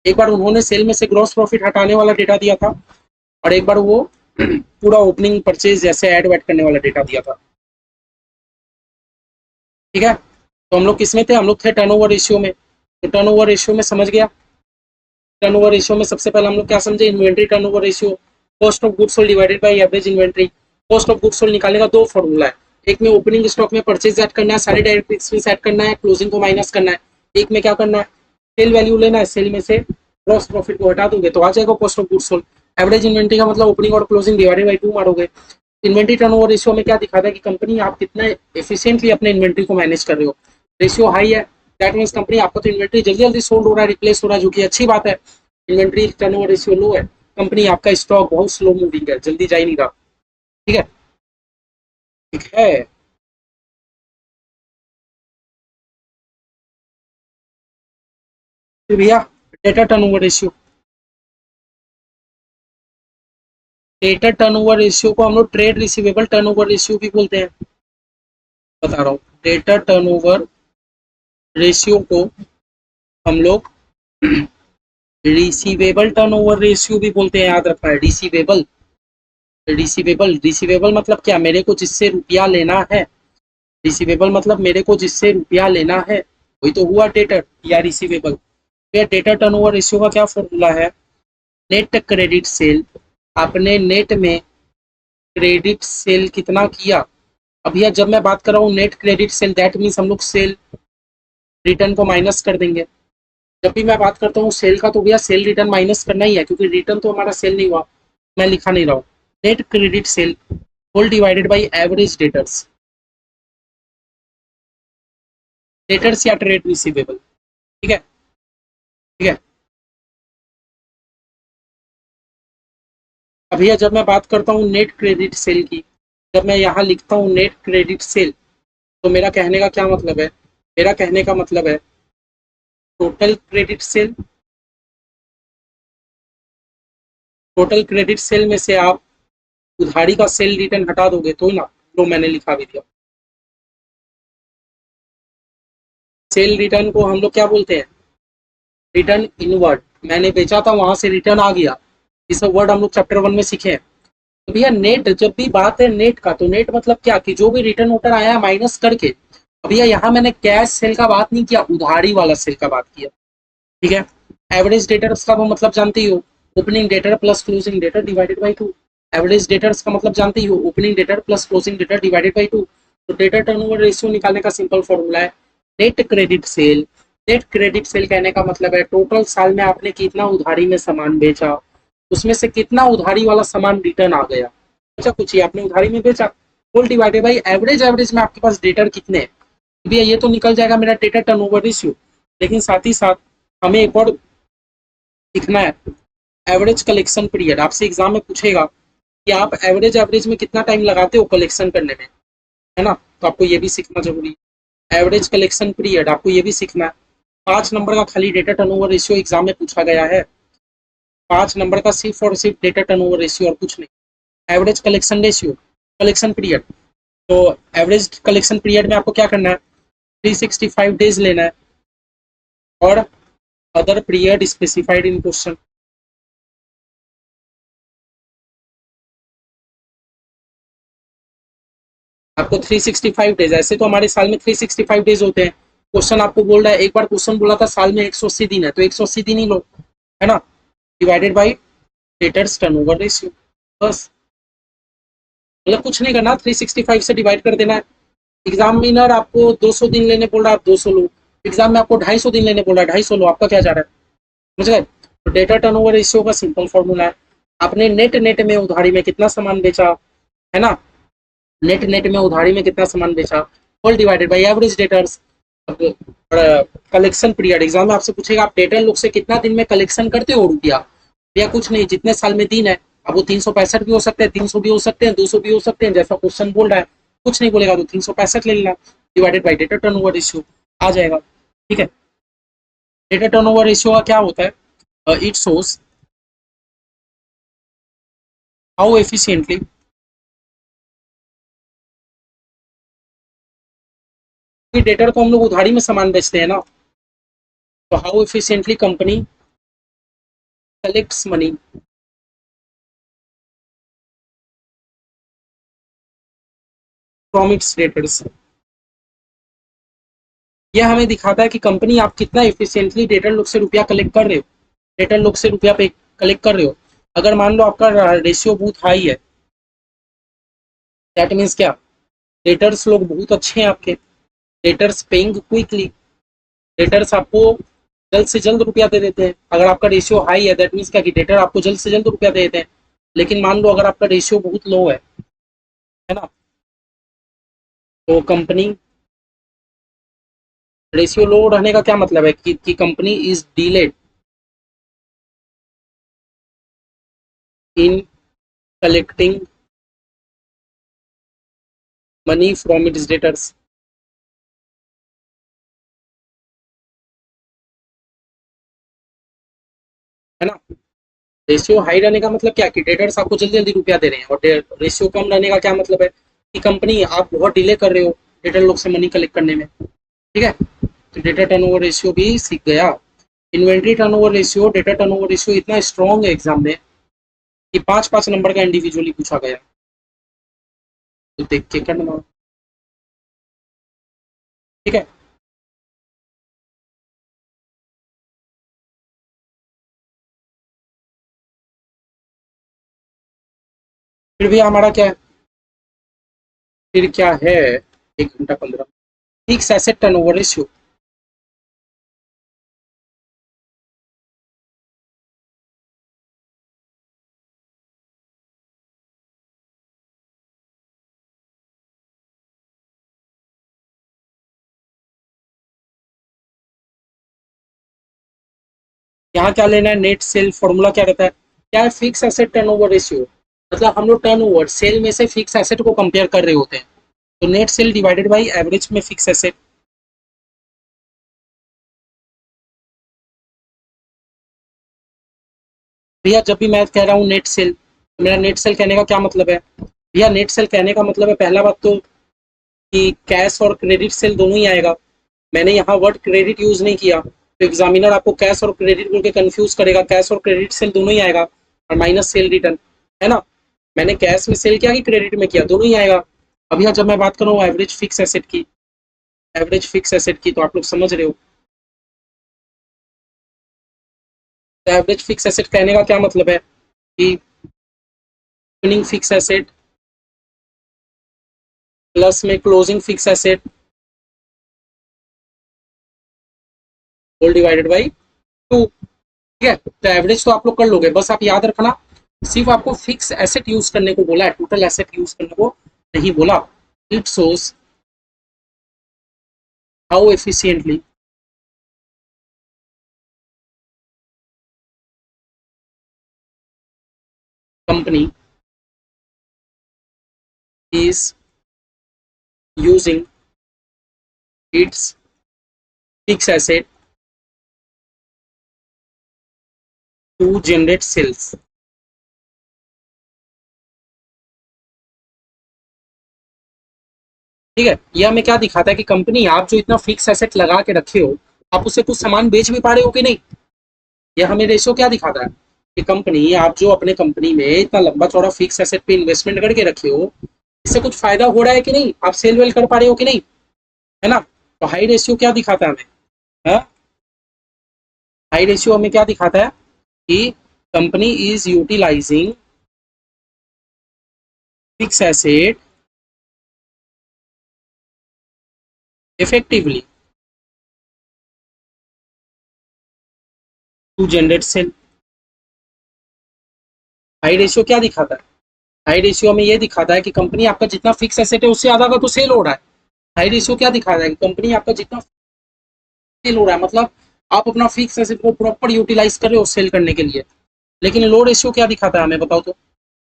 एक बार उन्होंने सेल में से ग्रॉस प्रॉफिट हटाने वाला डेटा दिया था, और एक बार वो पूरा ओपनिंग परचेज जैसे ऐड वैड करने वाला डेटा दिया था, ठीक है। तो हम लोग किस में थे? हम लोग थे टर्नओवर रेशियो में। तो टर्नओवर रेशियो में समझ गया, टर्नओवर रेशियो में सबसे पहले हम लोग क्या समझे? Inventory turnover ratio, cost of goods sold divided by average inventory. Cost of goods sold निकालने का दो फॉर्मूला है, एक में ओपनिंग स्टॉक में परचेज ऐड करना है, सारे डायरेक्ट एक्सपेंस ऐड करना है, क्लोजिंग को माइनस करना है। एक में क्या करना है? सेल वैल्यू लेना है, सेल में से ग्रॉस प्रॉफिट को हटा दोगे तो आ जाएगा cost of goods sold. Average inventory का मतलब ओपनिंग और क्लोजिंग डिवाइडेड बाई 2 मारोगे। इन्वेंट्री टर्नओवर रेशियो में क्या दिखाता है कि कंपनी आप कितना एफिशिएंटली अपने इन्वेंट्री को मैनेज कर रहे हो। रेशियो हाई है, दैट मीन्स कंपनी आपका तो इन्वेंट्री जल्दी जल्दी सोल्ड हो रहा है, रिप्लेस हो रहा है, जो कि अच्छी बात है। इन्वेंट्री टर्नओवर रेशियो लो है, कंपनी आपका स्टॉक बहुत स्लो मूविंग है, जल्दी जा ही नहीं रहा, ठीक है, ठीक है। फिर भैया data turnover ratio, data turnover ratio को हम लोग ट्रेड रिसीवेबल टर्नओवर रेशियो भी बोलते हैं, बता रहा हूँ। डेटा टर्नओवर रेशियो को हम लोग रिसीवेबल टर्नओवर रेशियो भी बोलते हैं, याद रखना है। रिसीवेबल, रिसीवेबल, रिसीवेबल मतलब क्या? मेरे को जिससे रुपया लेना है, रिसीवेबल मतलब मेरे को जिससे रुपया लेना है, वही तो हुआ डेटर या रिसीवेबल। या डेटर टर्नओवर रेशियो का क्या फॉर्मूला है, नेट क्रेडिट सेल। आपने नेट में क्रेडिट सेल कितना किया। अब भैया जब मैं बात कर रहा हूँ net credit cell, that means हम लोग सेल रिटर्न को माइनस कर देंगे। जब भी मैं बात करता हूँ सेल का, तो भैया सेल रिटर्न माइनस करना ही है, क्योंकि रिटर्न तो हमारा सेल नहीं हुआ, मैं लिखा नहीं रहा हूँ। Net credit sale whole divided by average debtors, debtors या ट्रेड रिसीवेबल। ठीक है, ठीक है। अब भैया जब मैं बात करता हूँ नेट क्रेडिट सेल की, जब मैं यहाँ लिखता हूँ नेट क्रेडिट सेल, तो मेरा कहने का क्या मतलब है, मेरा कहने का मतलब है total credit sale, total credit sale में से आप उधारी का सेल रिटर्न हटा दोगे तो ना, तो मैंने लिखा भी दिया। सेल रिटर्न को हम लोग क्या बोलते हैं, रिटर्न इनवर्ड। मैंने बेचा था, वहां से रिटर्न आ गया, ये सब वर्ड हम लोग चैप्टर 1 में सीखे हैं। तो भैया नेट, जब भी बात है नेट का, तो नेट मतलब क्या कि जो भी रिटर्न उटर आया है माइनस करके। अब भैया यहाँ मैंने कैश सेल का बात नहीं किया, उधारी वाला सेल का बात किया। ठीक है। एवरेज डेटर्स का वो मतलब जानते ही हो, opening debtor plus closing debtor divided by 2। Average debtors का मतलब जानते ही हो, opening debtor plus closing debtor divided by 2। तो डेटर टर्नओवर रेशियो निकालने का सिंपल फॉर्मूला है net credit cell. Net credit cell कहने का मतलब है टोटल साल में आपने कितना उधारी में सामान बेचा, उसमें से कितना उधारी वाला सामान रिटर्न आ गया। अच्छा, कुछ ही आपने उधारी में बेचा, full divided by average. Average में आपके पास डेटर कितने हैं, भैया ये तो निकल जाएगा मेरा डेटर टर्नओवर रेशियो। लेकिन साथ ही साथ हमें एक और सीखना है, एवरेज कलेक्शन पीरियड। आपसे एग्जाम में पूछेगा कि आप एवरेज एवरेज में कितना टाइम लगाते हो कलेक्शन करने में, है ना, तो आपको ये भी सीखना जरूरी है। एवरेज कलेक्शन पीरियड आपको ये भी सीखना है। 5 नंबर का खाली डेटा टर्नओवर रेशियो एग्जाम में पूछा गया है, 5 नंबर का सिर्फ और सिर्फ डेटा टर्नओवर रेशियो और कुछ नहीं। Average collection ratio, collection period. तो एवरेज कलेक्शन पीरियड में आपको क्या करना है, 365 डेज लेना है, और other period specified in question. आपको 365 डेज, ऐसे तो हमारे साल में 365 डेज होते हैं। क्वेश्चन आपको बोल रहा है, एक बार क्वेश्चन बोला था साल में 180 दिन है, तो 180 दिन ही लो, है ना, divided by debtors turnover ratio. बस, मतलब कुछ नहीं करना, 365 से डिवाइड कर देना है। एग्जामिनर आपको 200 दिन लेने बोल रहा है, आप 200 लो। एग्जाम में आपको 250 दिन लेने बोल रहा है, 250 लो। आपका क्या जा रहा है, समझ गए। तो डेटा टर्नओवर रेशियो का सिंपल फॉर्मूला है, आपने नेट नेट में उधारी में कितना सामान बेचा, है ना, नेट नेट में उधारी में कितना सामान बेचा, whole divided by average debtors. Collection period, exam में आपसे पूछेगा आप डेटर लोग से कितना दिन में कलेक्शन करते हो रुपया, या कुछ नहीं, जितने साल में दिन है। अब वो 365 भी हो सकते हैं, 300 भी हो सकते हैं, 200 भी हो सकते हैं, जैसा क्वेश्चन बोल रहा है। कुछ नहीं बोलेगा तो 365 ले लेना, divided by debtor turnover ratio आ जाएगा। ठीक है। डेटा टर्नओवर रेशियो का क्या होता है, it shows how efficiently debtor को हम लोग उधारी में सामान बेचते हैं ना, तो how efficiently company collects money from its debtors. यह हमें दिखाता है कि कंपनी आप कितना एफिशिएंटली डेटर लोग से रुपया कलेक्ट कर रहे हो, डेटर लोग से रुपया पे कलेक्ट कर रहे हो। अगर मान लो आपका रेशियो बहुत हाई है, दैट मीन्स क्या, डेटर्स लोग बहुत अच्छे हैं आपके, डेटर्स पेइंग क्विकली, डेटर्स आपको जल्द से जल्द रुपया दे देते हैं। अगर आपका रेशियो हाई है, दैट मीन्स क्या कि डेटर आपको जल्द से जल्द रुपया दे देते हैं। लेकिन मान लो अगर आपका रेशियो बहुत लो है ना, तो कंपनी, रेशियो लो रहने का क्या मतलब है कि company is delayed in collecting money from its debtors, है ना। रेशियो हाई रहने का मतलब क्या कि डेटर्स आपको जल्दी जल्दी रुपया दे रहे हैं, और रेशियो कम रहने का क्या मतलब है कि कंपनी आप बहुत डिले कर रहे हो डेटर लोग से मनी कलेक्ट करने में। ठीक है। तो डेटा टर्नओवर रेशियो भी सीख गया। Inventory turnover ratio, data turnover ratio इतना स्ट्रॉन्ग है एग्जाम में कि 5-5 नंबर का इंडिविजुअली पूछा गया, तो देख के करना। ठीक है। फिर भी हमारा क्या है, फिर क्या है, 1 घंटा 15, फिक्स एसेट टर्नओवर रेशियो। यहाँ क्या लेना है, नेट सेल फॉर्मूला क्या रहता है, क्या है, फिक्स एसेट टर्नओवर रेशियो। मतलब हम लोग टर्नओवर सेल में से फिक्स एसेट को कंपेयर कर रहे होते हैं, तो net cell divided by average में फिक्स एसेट। भैया जब भी मैं कह रहा हूँ नेट सेल, तो मेरा नेट सेल कहने का क्या मतलब है, भैया नेट सेल कहने का मतलब है, पहला बात तो कि कैश और क्रेडिट सेल दोनों ही आएगा। मैंने यहाँ वर्ड क्रेडिट यूज नहीं किया, तो एग्जामिनर आपको कैश और क्रेडिट बोल के कंफ्यूज करेगा, कैश और क्रेडिट सेल दोनों ही आएगा, और माइनस सेल रिटर्न, है ना। मैंने कैश में सेल किया कि क्रेडिट में किया, दोनों ही आएगा। अब यहाँ जब मैं बात कर रहा हूँ एवरेज फिक्स एसेट की, एवरेज फिक्स एसेट की, तो आप लोग समझ रहे हो, तो एवरेज फिक्स एसेट कहने का क्या मतलब है कि ओपनिंग फिक्स एसेट प्लस में closing fix asset whole divided by 2। ठीक है, तो एवरेज तो आप लोग कर लोगे, बस आप याद रखना, सिर्फ आपको फिक्स एसेट यूज करने को बोला है, टोटल एसेट यूज करने को नहीं बोला। It shows how efficiently company is using its fix asset to generate sales. ठीक है, यह हमें क्या दिखाता है कि कंपनी, आप जो इतना फिक्स एसेट लगा के रखे हो, आप उससे कुछ सामान बेच भी पा रहे हो कि नहीं। यह हमें रेशो क्या दिखाता है कि कंपनी, आप जो अपने कंपनी में इतना लंबा चौड़ा फिक्स एसेट पे इन्वेस्टमेंट करके रखे हो, इससे कुछ फायदा हो रहा है कि नहीं, आप सेल वेल कर पा रहे हो कि नहीं, है ना। तो हाई रेशियो क्या दिखाता है हमें, हाँ? हाई रेशियो हमें क्या दिखाता है कि company is utilizing fix asset effectively to generate sale. High ratio क्या दिखाता है, हाई रेशियो हमें ये दिखाता है कि कंपनी आपका जितना फिक्स एसेट है उससे ज्यादा का तो सेल हो रहा है। हाई रेशियो क्या दिखाता है कि कंपनी आपका जितना सेल हो रहा है, मतलब आप अपना फिक्स एसेट को प्रॉपर यूटिलाइज कर रहे हो सेल करने के लिए। लेकिन लो रेशियो क्या दिखाता है हमें, बताओ तो।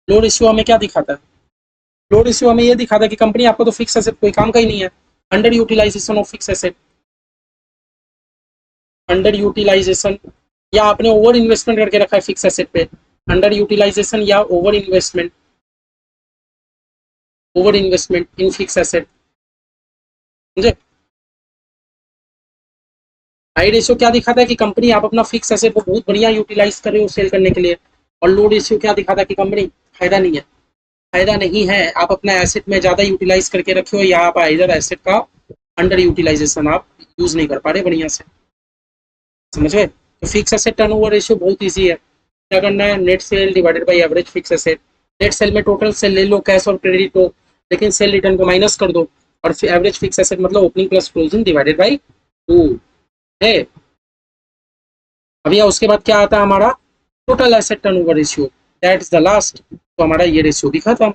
लो रेशियो हमें क्या दिखाता है, लो रेशियो हमें ये दिखाता है कि कंपनी आपका तो फिक्स एसेट कोई काम का ही नहीं है, under utilization of fix asset, under utilisation, या आपने ओवर इन्वेस्टमेंट करके रखा है फिक्स एसेट पे, अंडर यूटिलाइजेशन या over investment, over investment in fix asset, समझे। हाई रेशियो क्या दिखाता है कि कंपनी आप अपना फिक्स एसेट को बहुत बढ़िया यूटिलाइज कर रहे हो सेल करने के लिए। और लो रेशियो क्या दिखाता है कि कंपनी फायदा नहीं है, फायदा नहीं है, आप अपना एसेट में ज्यादा यूटिलाइज करके रखे हो, या आप इधर एसेट का अंडर यूटिलाइजेशन आप यूज नहीं कर पा रहे बढ़िया से, समझ गए। तो फिक्स एसेट टर्नओवर रेशियो बहुत ईजी है, क्या करना है, net cell divided by average fix asset. Net cell में टोटल सेल ले लो, कैश और क्रेडिट को, लेकिन सेल रिटर्न को माइनस कर दो, और एवरेज फिक्स एसेट मतलब opening plus closing divided by 2 है। अभी उसके बाद क्या आता है हमारा, total asset turnover ratio, that is the last. तो हमारा ये रेशियो भी खत्म।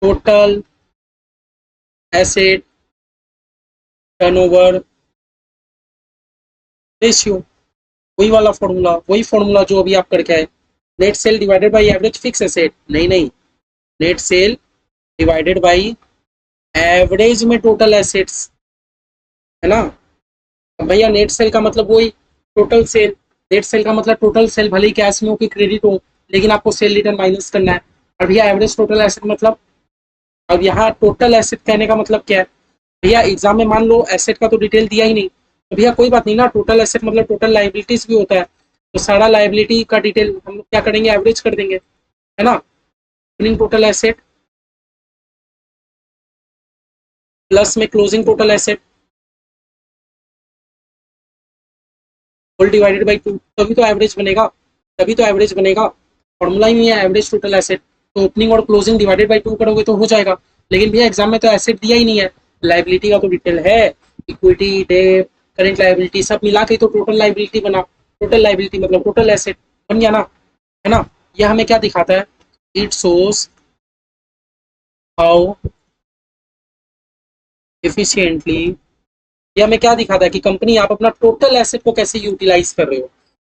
टोटल एसेट टर्नओवर रेशियो, वही फॉर्मूला जो अभी आप करके आए, net cell divided by average fix asset, नहीं नहीं, net cell divided by average में टोटल एसेट्स, है ना। अब भैया नेट सेल का मतलब वही टोटल सेल, नेट सेल का मतलब टोटल सेल, भले ही कैश में हो कि क्रेडिट हो, लेकिन आपको सेल रिटर्न माइनस करना है। और भैया एवरेज टोटल एसेट मतलब, अब यहाँ टोटल एसेट कहने का मतलब क्या है, भैया एग्जाम में मान लो एसेट का तो डिटेल दिया ही नहीं, तो भैया कोई बात नहीं ना, टोटल एसेट मतलब टोटल लाइबिलिटीज भी होता है, तो सारा लाइबिलिटी का डिटेल हम लोग क्या करेंगे, एवरेज कर देंगे, है ना। ओपनिंग टोटल एसेट प्लस में closing total asset whole divided by 2, तभी तो एवरेज बनेगा, तभी तो एवरेज बनेगा। फॉर्मूला ही है एवरेज टोटल एसेट। तो ओपनिंग और क्लोजिंग डिवाइडेड बाई 2 करोगे तो हो जाएगा। लेकिन भैया एग्जाम में तो एसेट दिया ही नहीं है, लाइबिलिटी का तो डिटेल है, इक्विटी डेट करेंट लाइबिलिटी सब मिला के तो टोटल लाइबिलिटी बना। टोटल लाइबिलिटी मतलब टोटल एसेट बन गया ना, है ना। यह हमें क्या दिखाता है, इट शोज हाउ एफिशिएंटली, ये हमें क्या दिखाता है कि कंपनी आप अपना टोटल एसेट को कैसे यूटिलाइज कर रहे हो।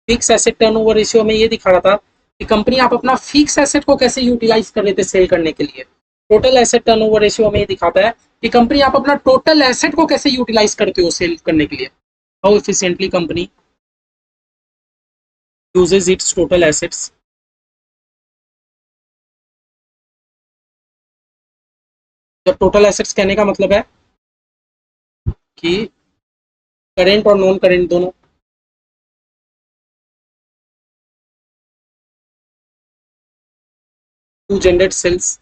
फिक्स एसेट टर्नओवर रेशियो में ये दिखा रहा था कि कंपनी आप अपना फिक्स एसेट को कैसे यूटिलाइज कर रहे थे सेल करने के लिए। टोटल एसेट टर्नओवर रेशियो में ये दिखाता है कि कंपनी आप अपना टोटल एसेट को कैसे यूटिलाइज करते हो सेल करने के लिए। How efficiently company uses it's total assets. जब टोटल एसेट्स कहने का मतलब है कि करेंट और नॉन करेंट दोनों, टू जनरेट सेल्स,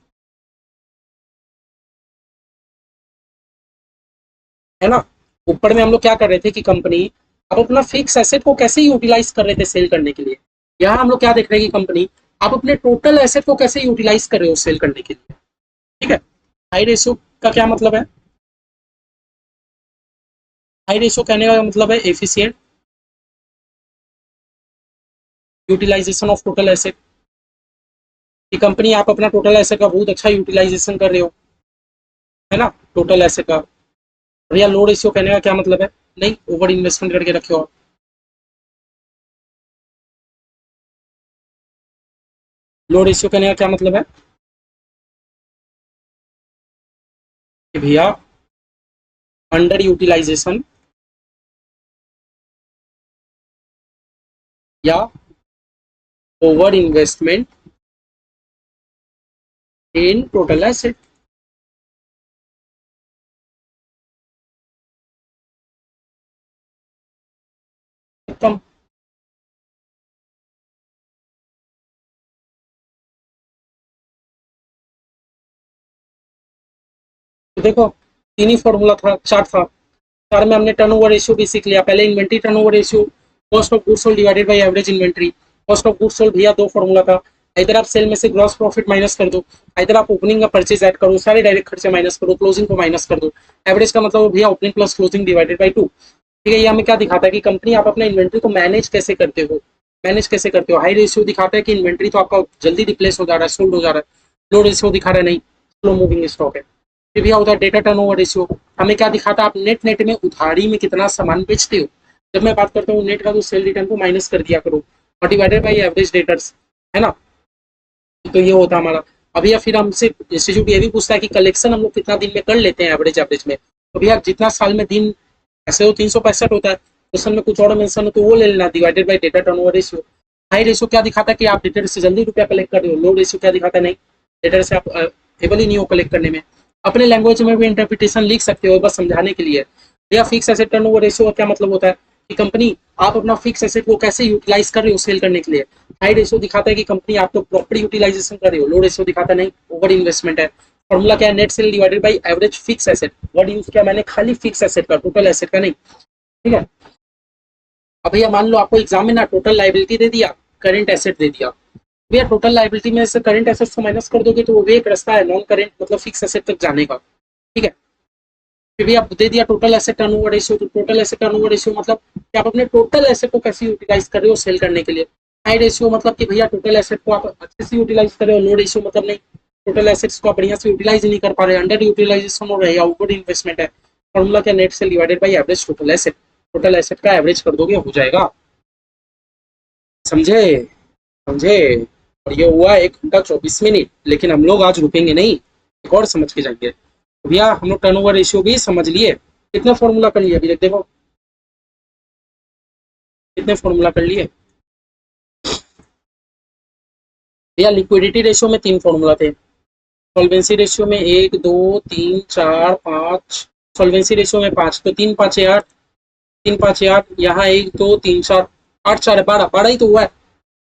है ना। ऊपर में हम लोग क्या कर रहे थे कि कंपनी आप अपना फिक्स एसेट को कैसे यूटिलाइज कर रहे थे सेल करने के लिए। यहाँ हम लोग क्या देख रहे हैं कि कंपनी आप अपने टोटल एसेट को कैसे यूटिलाइज कर रहे हो सेल करने के लिए। ठीक है। हाई रेशियो का क्या मतलब है, हाई रेशियो कहने का मतलब है efficient utilization of total asset, कि कंपनी आप अपना टोटल एसेट का बहुत अच्छा यूटिलाइजेशन कर रहे हो, है ना, टोटल एसेट का। भैया लो रेशियो कहने का क्या मतलब है, नहीं ओवर इन्वेस्टमेंट करके रखे हो। लो रेशियो कहने का क्या मतलब है कि भैया अंडर यूटिलाइजेशन या over investment in total asset. कम, तो देखो तीन ही फॉर्मूला था, चार था, चार में हमने टर्नओवर रेशियो भी सीख लिया। पहले inventory turnover ratio, cost of goods sold divided by average inventory. Cost of goods sold भैया दो फॉर्मूला था, इधर आप सेल में से ग्रॉस प्रॉफिट माइनस कर दो, इधर आप ओपनिंग का परचेज ऐड करो, सारे डायरेक्ट खर्चे माइनस करो, क्लोजिंग को माइनस कर दो। एवरेज का मतलब भैया opening plus closing divided by 2। ठीक है। ये हमें क्या दिखाता है कि कंपनी आप अपने इन्वेंट्री को मैनेज कैसे करते हो, मैनेज कैसे करते हो। हाई रेशियो दिखाता है कि इन्वेंट्री तो आपका जल्दी रिप्लेस हो जा रहा है, सोल्ड हो जा रहा है। लो रेशियो दिखा रहा है नहीं, स्लो मूविंग स्टॉक है। फिर भैया होता है डेटा टर्नओवर रेशियो, हमें क्या दिखाता है आप नेट नेट में उधारी में कितना सामान बेचते हो। जब मैं बात करता हूँ नेट का तो सेल रिटर्न को माइनस कर दिया करो और डिवाइडेड बाई एवरेज डेटर्स, है ना। तो ये होता है हमारा। अभी या फिर हमसे इंस्टीट्यूट ये भी पूछता है कि कलेक्शन हम लोग कितना दिन में कर लेते हैं एवरेज एवरेज में। तो भैया जितना साल में दिन ऐसे तो 365 होता है, क्वेश्चन में कुछ और मेंशन हो तो वो ले लेना, divided by debtor turnover ratio. High ratio क्या दिखाता है कि आप डेटर से जल्दी रुपया कलेक्ट कर रहे हो। लो रेशियो क्या दिखाता है, नहीं डेटर से आप एबल ही नहीं हो कलेक्ट करने में। अपने लैंग्वेज में भी इंटरप्रिटेशन लिख सकते हो बस समझाने के लिए। भैया फिक्स एसेट टर्नओवर रेशियो का क्या मतलब होता है कि कंपनी आप अपना फिक्स एसेट को कैसे यूटिलाइज कर रहे हो सेल करने के लिए। हाई रेशियो दिखाता है कि कंपनी आप तो प्रॉपर यूटिलाइजेशन कर रहे हो। लो रेशियो दिखाता नहीं, ओवर इन्वेस्टमेंट है। फॉर्मूला क्या है, net cell divided by average fix asset. Word use किया मैंने खाली फिक्स एसेट का, टोटल एसेट का नहीं। ठीक है। अब भैया मान लो आपको एग्जाम में ना टोटल लाइबिलिटी दे दिया, करंट एसेट दे दिया। भैया टोटल लाइबिलिटी में से करंट एसेट को माइनस कर दोगे तो वो भी एक रास्ता है नॉन करंट मतलब फिक्स एसेट तक जाने का। ठीक है। फिर भी आप दे दिया टोटल एसेट टर्नओवर रेशियो, तो टोटल एसेट टर्नओवर रेशियो मतलब कि आप अपने टोटल एसेट को कैसे यूटिलाइज कर रहे हो सेल करने के लिए। हाई रेशियो मतलब कि भैया टोटल एसेट को आप अच्छे से यूटिलाइज कर रहे हो। लो रेशियो मतलब नहीं, टोटल एसेट्स को आप बढ़िया से यूटिलाइज नहीं कर पा रहे, अंडर यूटिलाइजेशन हो रहा है या ओवर इन्वेस्टमेंट है। फॉर्मूला क्या, net cell divided by average total asset. Total asset का एवरेज कर दोगे हो जाएगा। समझे, समझे। और ये हुआ 1 घंटा 24 मिनट, लेकिन हम लोग आज रुकेंगे नहीं, एक और समझ के जाएंगे। तो भैया हम लोग टर्नओवर रेशियो भी समझ लिए, कितने फॉर्मूला कर लिए अभी तक देखो, कितने फॉर्मूला कर लिए भैया। लिक्विडिटी रेशियो में 3 फॉर्मूला थे, सॉल्वेंसी रेशियो में 1 2 3 4 5, सॉल्वेंसी रेशियो में 5, तो 3 5 8, 3 5 8, यहाँ 1 2 3 4, 8 4 12, 12 ही तो हुआ है।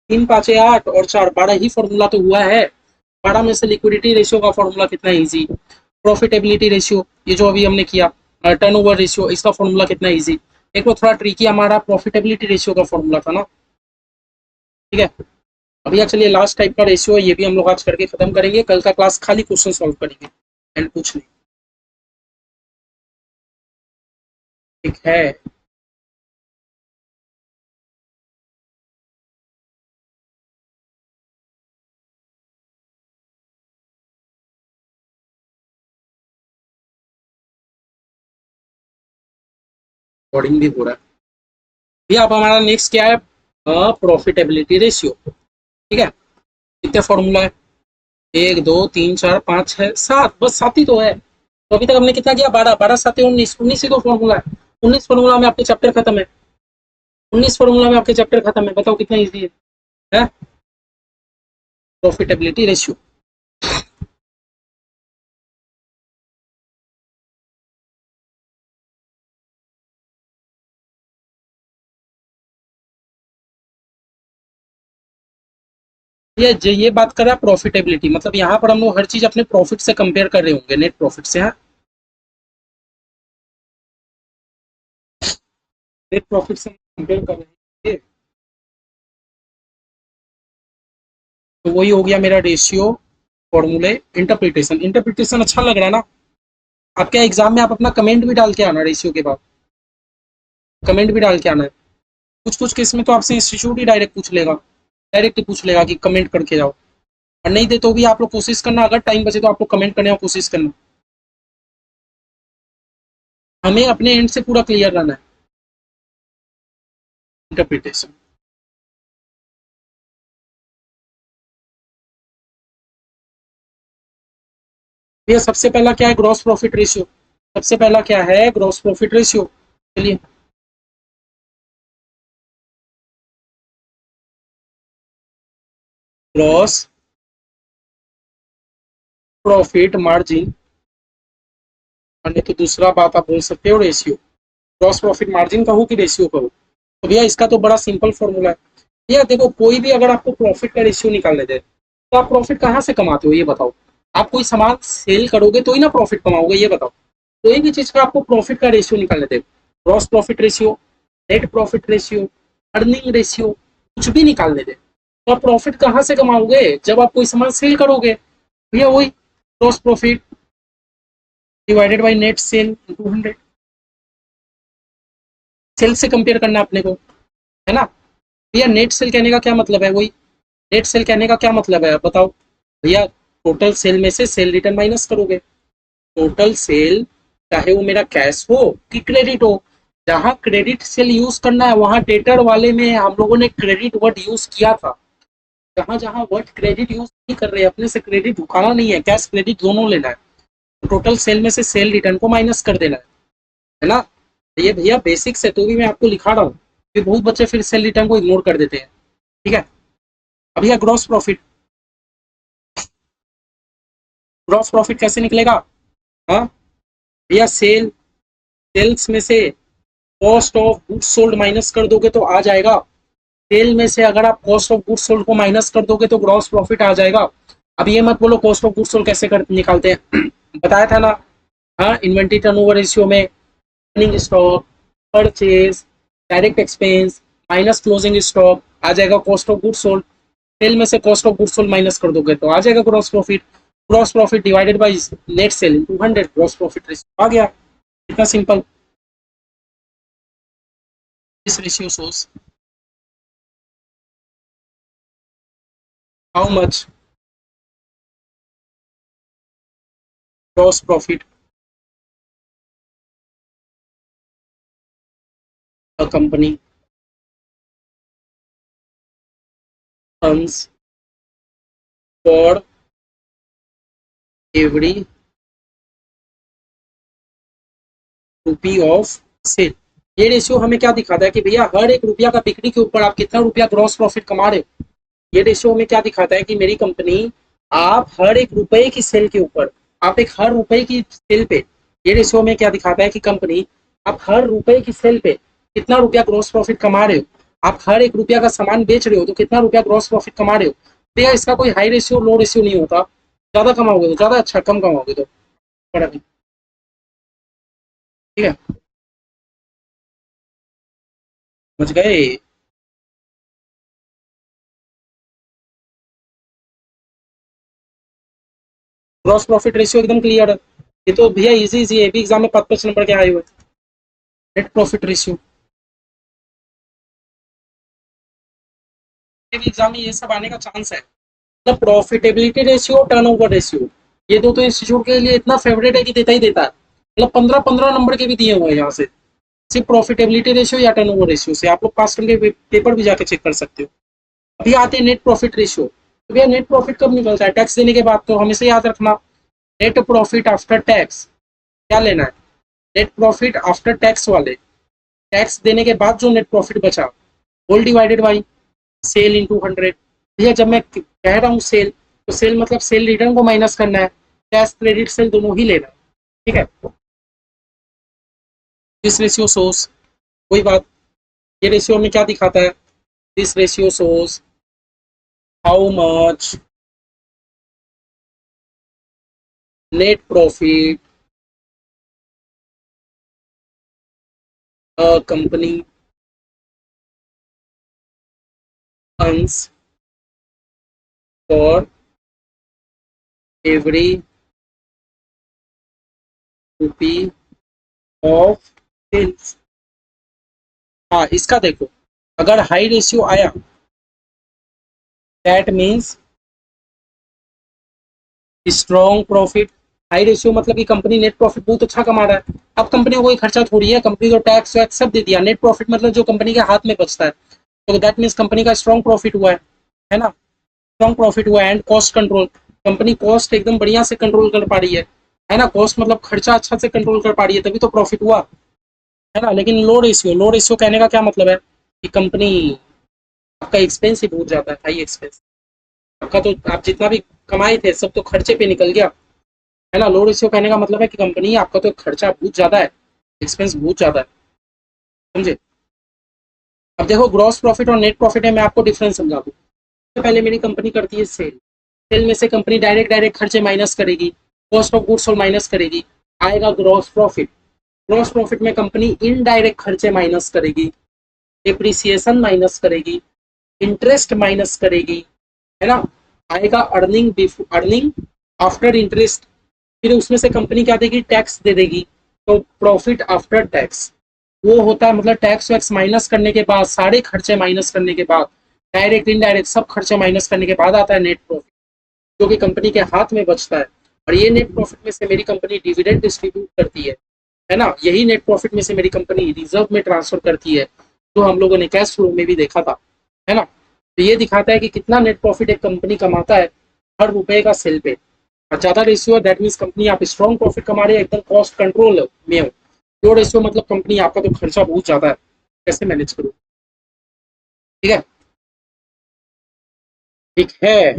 3 5 8 और 4, 12 ही फॉर्मूला तो हुआ है। 12 में से लिक्विडिटी रेशियो का फॉर्मूला कितना इजी, प्रॉफिटेबिलिटी रेशियो, ये जो अभी हमने किया, टर्नओवर रेशियो, इसका फॉर्मूला कितना इजी। एक वो थोड़ा ट्रिकी हमारा प्रॉफिटेबिलिटी रेशियो का फॉर्मूला था ना, ठीक है। अभी एक्चुअली लास्ट टाइप का रेशियो है, ये भी हम लोग आज करके खत्म करेंगे। कल का क्लास खाली क्वेश्चन सॉल्व करेंगे एंड कुछ नहीं, ठीक है। कोडिंग भी हो रहा है भैया। अब हमारा नेक्स्ट क्या है, प्रॉफिटेबिलिटी रेशियो, ठीक है। कितने फॉर्मूला है, 1 2 3 4 5 6 7, बस 7 ही तो है। तो अभी तक हमने कितना किया, 12 12 7 19, 19 ही तो फॉर्मूला है। 19 फॉर्मूला में आपके चैप्टर खत्म है, 19 फॉर्मूला में आपके चैप्टर खत्म है। बताओ कितना ईजी है प्रॉफिटेबिलिटी रेशियो। ये बात कर रहा है प्रॉफिटेबिलिटी, मतलब यहाँ पर हम लोग हर चीज अपने प्रॉफिट से कंपेयर कर रहे होंगे, नेट प्रॉफिट से। हाँ, नेट प्रॉफिट से कंपेयर कर रहे हैं, तो वही हो गया मेरा रेशियो, फॉर्मूले, इंटरप्रिटेशन। इंटरप्रिटेशन अच्छा लग रहा है ना। आपके एग्जाम में आप अपना कमेंट भी डाल के आना, रेशियो के बाद कमेंट भी डाल के आना है। कुछ कुछ केस में तो आपसे इंस्टीट्यूट ही डायरेक्ट पूछ लेगा, डायरेक्ट ही पूछ लेगा कि कमेंट करके जाओ। और नहीं दे तो भी आप लोग कोशिश करना, अगर टाइम बचे तो आप लोग कमेंट करने की कोशिश करना। हमें अपने एंड से पूरा क्लियर रहना है इंटरप्रिटेशन। ये सबसे पहला क्या है, ग्रॉस प्रॉफिट रेशियो। सबसे पहला क्या है, ग्रॉस प्रॉफिट रेशियो। चलिए, ग्रॉस प्रॉफिट मार्जिन, और नहीं तो दूसरा बात आप बोल सकते हो रेशियो। ग्रॉस प्रॉफिट मार्जिन कहो कि रेशियो कहो, तो भैया इसका तो बड़ा सिंपल फॉर्मूला है। भैया देखो, कोई भी अगर आपको प्रॉफिट का रेशियो निकालने दे, तो आप प्रॉफिट कहाँ से कमाते हो ये बताओ। आप कोई सामान सेल करोगे तो ही ना प्रॉफिट कमाओगे, ये बताओ। कोई भी चीज का आपको प्रॉफिट का रेशियो निकालने दे, gross profit ratio, net profit ratio, earning ratio, कुछ भी निकालने दे, तो आप प्रॉफिट कहाँ से कमाओगे, जब आप कोई सामान सेल करोगे। भैया वही gross profit divided by net sale into 100। Sale से कंपेयर करना अपने को, है ना। भैया नेट सेल कहने का क्या मतलब है, वही नेट सेल कहने का क्या मतलब है बताओ। भैया टोटल सेल में से सेल रिटर्न माइनस करोगे। टोटल सेल, चाहे वो मेरा कैश हो कि क्रेडिट हो, जहां क्रेडिट सेल यूज करना है वहां डेटर वाले में हम लोगों ने क्रेडिट वर्ड यूज किया था। जहां जहां वर्ड क्रेडिट यूज नहीं कर रहे, अपने से क्रेडिट उठाना नहीं है, कैश क्रेडिट दोनों लेना है। टोटल सेल में से सेल रिटर्न को माइनस कर देना है ना। ये भैया बेसिक्स है, तो भी मैं आपको लिखा रहा हूँ कि बहुत बच्चे फिर सेल रिटर्न को इग्नोर कर देते हैं, ठीक है। अब यह ग्रॉस प्रॉफिट, ग्रॉस प्रॉफिट कैसे निकलेगा। हाँ भैया, सेल्स में से cost of goods sold minus कर दोगे तो आ जाएगा। सेल में से अगर आप कॉस्ट ऑफ गुड्स सोल्ड को माइनस कर दोगे तो ग्रॉस प्रॉफिट आ जाएगा। अब ये मत बोलो कॉस्ट ऑफ गुड्स सोल्ड कैसे कर निकालते हैं बताया था ना। हाँ, इन्वेंट्री टर्नओवर रेशियो में opening stock, purchase, direct expense minus closing stock, आ जाएगा cost of goods sold. Sale में से cost of goods sold minus कर दोगे तो आ जाएगा gross profit. Gross profit divided by net sale into 100, gross profit ratio आ गया। इतना simple. This ratio shows how much gross profit a company earns for every rupee of sale. ये रेशियो हमें क्या दिखाता है कि भैया हर एक रुपया का बिक्री के ऊपर आप कितना रुपया ग्रॉस प्रॉफिट कमा रहे हो। ये रेशियो हमें क्या दिखाता है कि मेरी कंपनी, आप हर एक रुपए की सेल के ऊपर, आप एक हर रुपए की सेल पे, ये रेशियो में क्या दिखाता है कि कंपनी, आप हर रुपए की सेल पे कितना रुपया ग्रॉस प्रॉफिट कमा रहे हो। आप हर एक रुपया का सामान बेच रहे हो तो कितना रुपया ग्रॉस प्रॉफिट कमा रहे हो। भैया इसका कोई हाई रेशियो लो रेशियो नहीं होता, ज्यादा कमाओगे तो ज्यादा अच्छा, कम कमाओगे तो पर अभी, ठीक है, समझ गए। ग्रॉस प्रॉफिट रेशियो एकदम क्लियर है। ये तो भैया इजी इजी है, भी एग्जाम में 5 नंबर के आए हुए। नेट प्रॉफिट रेशियो, ये भी एग्जाम में ये सब आने का चांस है। मतलब प्रॉफिटेबिलिटी रेशियो, टर्नओवर रेशियो, ये दो तो इंस्टीट्यूट के लिए इतना फेवरेट है कि देता ही देता है। मतलब 15-15 नंबर के भी दिए हुए हैं यहाँ से, सिर्फ प्रॉफिटेबिलिटी रेशियो या टर्नओवर रेशियो से। आप लोग पास के पेपर भी जाके चेक कर सकते हो। अभी आते हैं नेट प्रॉफिट रेशियो। तो भैया नेट प्रॉफिट कब निकलता है? टैक्स देने के बाद। तो हमेशा याद रखना, नेट प्रॉफिट आफ्टर टैक्स क्या लेना है, नेट प्रॉफिट आफ्टर टैक्स वाले, टैक्स देने के बाद जो नेट प्रॉफिट बचा, whole divided by sale into 100। भैया जब मैं कह रहा हूँ सेल, तो सेल मतलब सेल रिटर्न को माइनस करना है, कैश क्रेडिट सेल दोनों ही लेना है, ठीक है। दिस रेशियो सोर्स, वही बात, ये रेशियो में क्या दिखाता है, this ratio source how much net profit a company earns for every rupee of sales। हाँ इसका देखो, अगर हाई रेशियो आया, that means strong profit. High ratio मतलब कि कंपनी नेट प्रॉफिट बहुत अच्छा कमा रहा है। अब कंपनी को कोई खर्चा थोड़ी है, कंपनी तो टैक्स वैक्स सब दे दिया। नेट प्रॉफिट मतलब जो कंपनी के हाथ में बचता है, तो दैट मीन्स कंपनी का स्ट्रॉन्ग प्रॉफिट हुआ है ना, स्ट्रॉन्ग प्रॉफिट हुआ है। And cost control, company cost एकदम बढ़िया से कंट्रोल कर पा रही है ना, कॉस्ट मतलब खर्चा अच्छा से कंट्रोल कर पा रही है, तभी तो प्रॉफिट हुआ, है ना। लेकिन लो रेशियो, लो रेशियो कहने का क्या मतलब है कि कंपनी, आपका एक्सपेंस ही बहुत ज्यादा है, हाई एक्सपेंस आपका, तो आप जितना भी कमाए थे सब तो खर्चे पे निकल गया, है ना। लो रेशियो कहने का मतलब है कि कंपनी, आपका तो खर्चा बहुत ज्यादा है, एक्सपेंस बहुत ज्यादा है, समझे। अब देखो ग्रॉस प्रॉफिट और नेट प्रॉफिट है, मैं आपको डिफरेंस समझा दूँ। सबसे पहले मेरी कंपनी करती है सेल, सेल में से कंपनी डायरेक्ट डायरेक्ट खर्चे माइनस करेगी, कॉस्ट ऑफ गुड्स और माइनस करेगी, आएगा ग्रॉस प्रॉफिट। ग्रॉस प्रॉफिट में कंपनी इनडायरेक्ट खर्चे माइनस करेगी, डिप्रिसिएशन माइनस करेगी, इंटरेस्ट माइनस करेगी, है ना, आएगा अर्निंग, अर्निंग आफ्टर इंटरेस्ट। फिर उसमें से कंपनी क्या देगी, टैक्स दे देगी। तो प्रॉफिट आफ्टर टैक्स वो होता है, मतलब टैक्स वैक्स माइनस करने के बाद, सारे खर्चे माइनस करने के बाद, डायरेक्ट इनडायरेक्ट सब खर्चे माइनस करने के बाद आता है नेट प्रॉफिट, जो कि कंपनी के हाथ में बचता है। और ये नेट प्रॉफिट में से मेरी कंपनी डिविडेंड डिस्ट्रीब्यूट करती है ना। यही नेट प्रॉफिट में से मेरी कंपनी रिजर्व में ट्रांसफर करती है, जो हम लोगों ने कैश फ्लो में भी देखा था, है ना। तो ये दिखाता है कि कितना नेट प्रॉफिट एक कंपनी कमाता है हर रुपए का सेल पे। और ज्यादा रेशियो है, दैट मीन्स कंपनी आप स्ट्रॉन्ग प्रॉफिट कमा रही है, एकदम कॉस्ट कंट्रोल में हो। लो रेशियो मतलब कंपनी, आपका तो खर्चा बहुत ज्यादा है, कैसे मैनेज करूँ, ठीक है, ठीक है।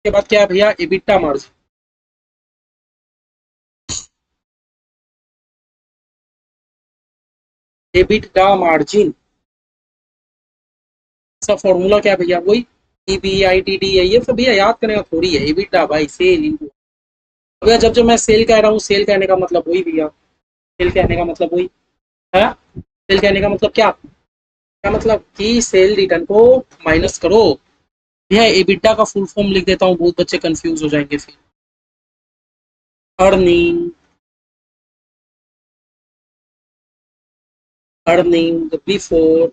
के बाद क्या है भैया, एबिटा मार्जिन। एबिटा मार्जिन, इसका फॉर्मूला क्या है भैया, वही EBITD है, ये सब भैया याद करने का थोड़ी है। एबिटा बाई सेल इंटू, भैया जब जब मैं सेल कह रहा हूँ, सेल कहने का मतलब वही भैया, सेल कहने का मतलब वही है। सेल कहने का मतलब क्या, क्या मतलब कि सेल रिटर्न को माइनस करो। भैया एबिटा का फुल फॉर्म लिख देता हूँ, बहुत बच्चे कंफ्यूज हो जाएंगे फिर। Earning, earning before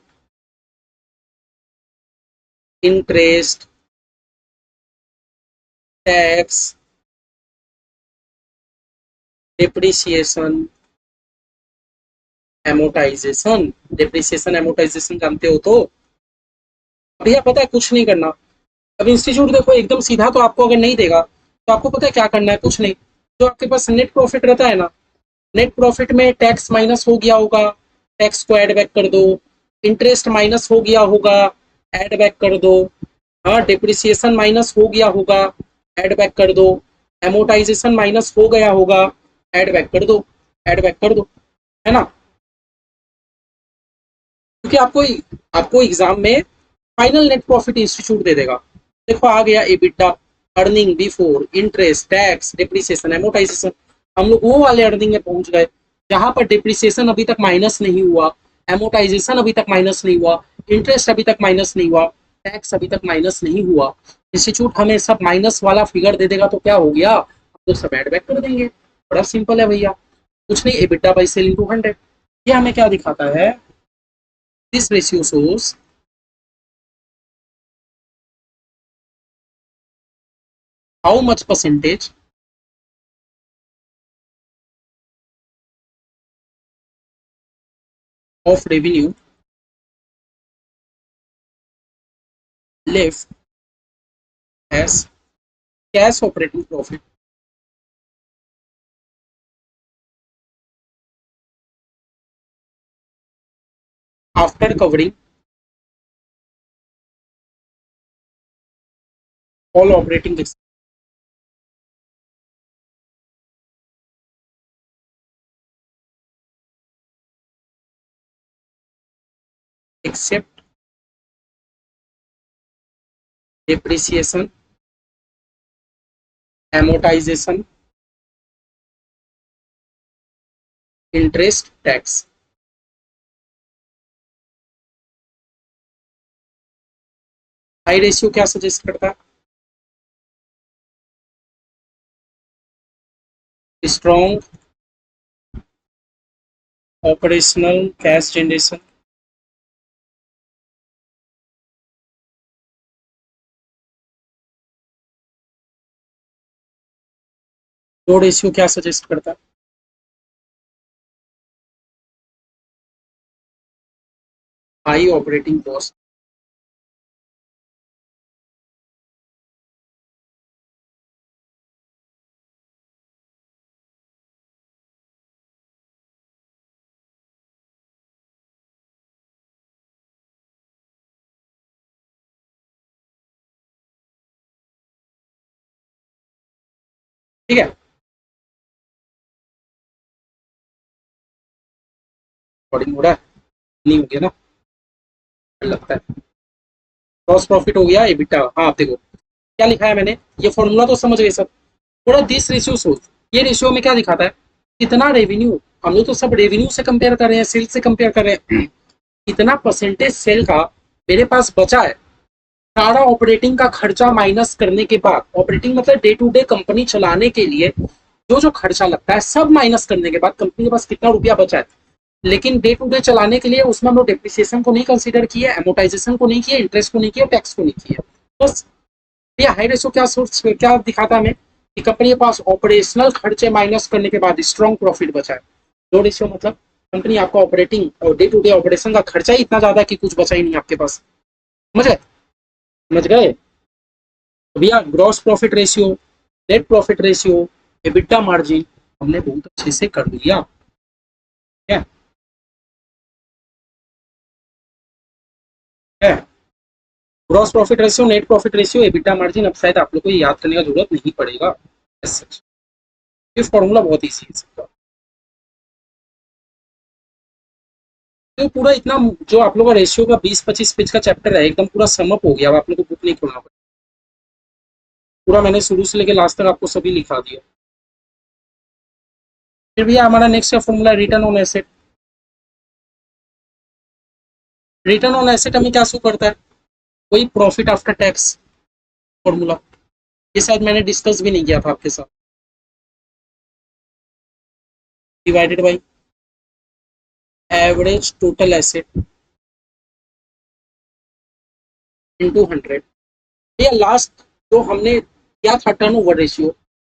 interest tax depreciation amortization. Depreciation amortization जानते हो तो भैया, पता है कुछ नहीं करना। अब इंस्टीट्यूट देखो एकदम सीधा तो आपको अगर नहीं देगा, तो आपको पता है क्या करना है, कुछ नहीं। जो आपके पास नेट प्रॉफिट रहता है ना, नेट प्रॉफिट में टैक्स माइनस हो गया होगा, टैक्स को ऐड बैक कर दो। इंटरेस्ट माइनस हो गया होगा, ऐड बैक कर दो। हाँ, डिप्रिसिएशन माइनस हो गया होगा, ऐड बैक कर दो। एमोटाइजेशन माइनस हो गया होगा, ऐड बैक कर दो। ऐड बैक कर दो, है ना, क्योंकि आपको आपको एग्जाम में फाइनल नेट प्रॉफिट इंस्टीट्यूट दे देगा। देखो आ गया EBITDA, earning before interest tax depreciation amortization. हम लोग वो वाले अर्निंग में पहुंच गए जहां पर डिप्रिसिएशन अभी तक माइनस नहीं हुआ, एमोटाइजेशन अभी तक माइनस नहीं हुआ, इंटरेस्ट अभी तक माइनस नहीं हुआ, टैक्स अभी तक माइनस नहीं हुआ। इंस्टीट्यूट हमें सब माइनस वाला फिगर दे देगा तो क्या हो गया, हम लोग सब एड बैक कर देंगे। बड़ा सिंपल है भैया, कुछ नहीं, एबिटा बाई सेल इंटू 100। ये हमें क्या दिखाता है, this ratio shows how much percentage of revenue left as cash operating profit after covering all operating expenses except depreciation, amortization, interest, tax। High ratio क्या सजेस्ट करता है, स्ट्रॉन्ग ऑपरेशनल कैश जनरेशन, लो ratio क्या suggest करता है, high operating cost. ठीक है, recording हो रहा है, नहीं हो गया ना, लगता है। ग्रॉस प्रॉफिट हो गया, एबिटा, हाँ आप देखो क्या लिखा है मैंने, ये फॉर्मूला तो समझ गए सब। थोड़ा दिस रेशियो सोच, ये रेशियो में क्या दिखाता है, कितना रेवेन्यू, हम लोग तो सब रेवेन्यू से कंपेयर कर रहे हैं, सेल से कंपेयर कर रहे हैं, कितना परसेंटेज सेल का मेरे पास बचा है, सारा ऑपरेटिंग का खर्चा माइनस करने के बाद, ऑपरेटिंग मतलब डे टू डे कंपनी चलाने के लिए जो जो खर्चा लगता है सब माइनस करने के बाद कंपनी के पास कितना रुपया बचा है। लेकिन डे टू डे चलाने के लिए उसमें हम लोग डिप्रिसिएशन को नहीं कंसीडर किए, एमोटाइजेशन को नहीं किए, इंटरेस्ट को नहीं किया, टैक्स को नहीं किया। बस ये हाई रेशो क्या सोर्स क्या दिखाता है हमें कि कंपनी के पास ऑपरेशनल खर्चे माइनस करने के बाद स्ट्रॉन्ग प्रॉफिट बचा है। लो रेशियो मतलब कंपनी आपका ऑपरेटिंग और डे टू डे ऑपरेशन का खर्चा ही इतना ज्यादा कि कुछ बचा ही नहीं आपके पास। समझ गए, समझ गए। तो भैया gross profit ratio, net profit ratio, EBITDA margin हमने बहुत अच्छे से कर लिया। है है gross profit ratio, net profit ratio, EBITDA margin, अब शायद आप लोग को याद करने का जरूरत नहीं पड़ेगा। ये फॉर्मूला बहुत ईजी है सबका। तो पूरा इतना जो आप लोग का रेशियो का 20-25 पेज का चैप्टर है एकदम पूरा समअप हो गया, अब आप लोग को बुक नहीं खोलना पड़ेगा, पूरा मैंने शुरू से लेकर लास्ट तक आपको सभी लिखा दिया। फिर भैया हमारा next formula return on asset. Return on asset हमें क्या शो करता है, वही प्रॉफिट आफ्टर टैक्स फॉर्मूला, ये शायद मैंने डिस्कस भी नहीं किया था आपके साथ। Divided by average total asset into 100। भैया लास्ट जो हमने किया था टर्नओवर रेशियो,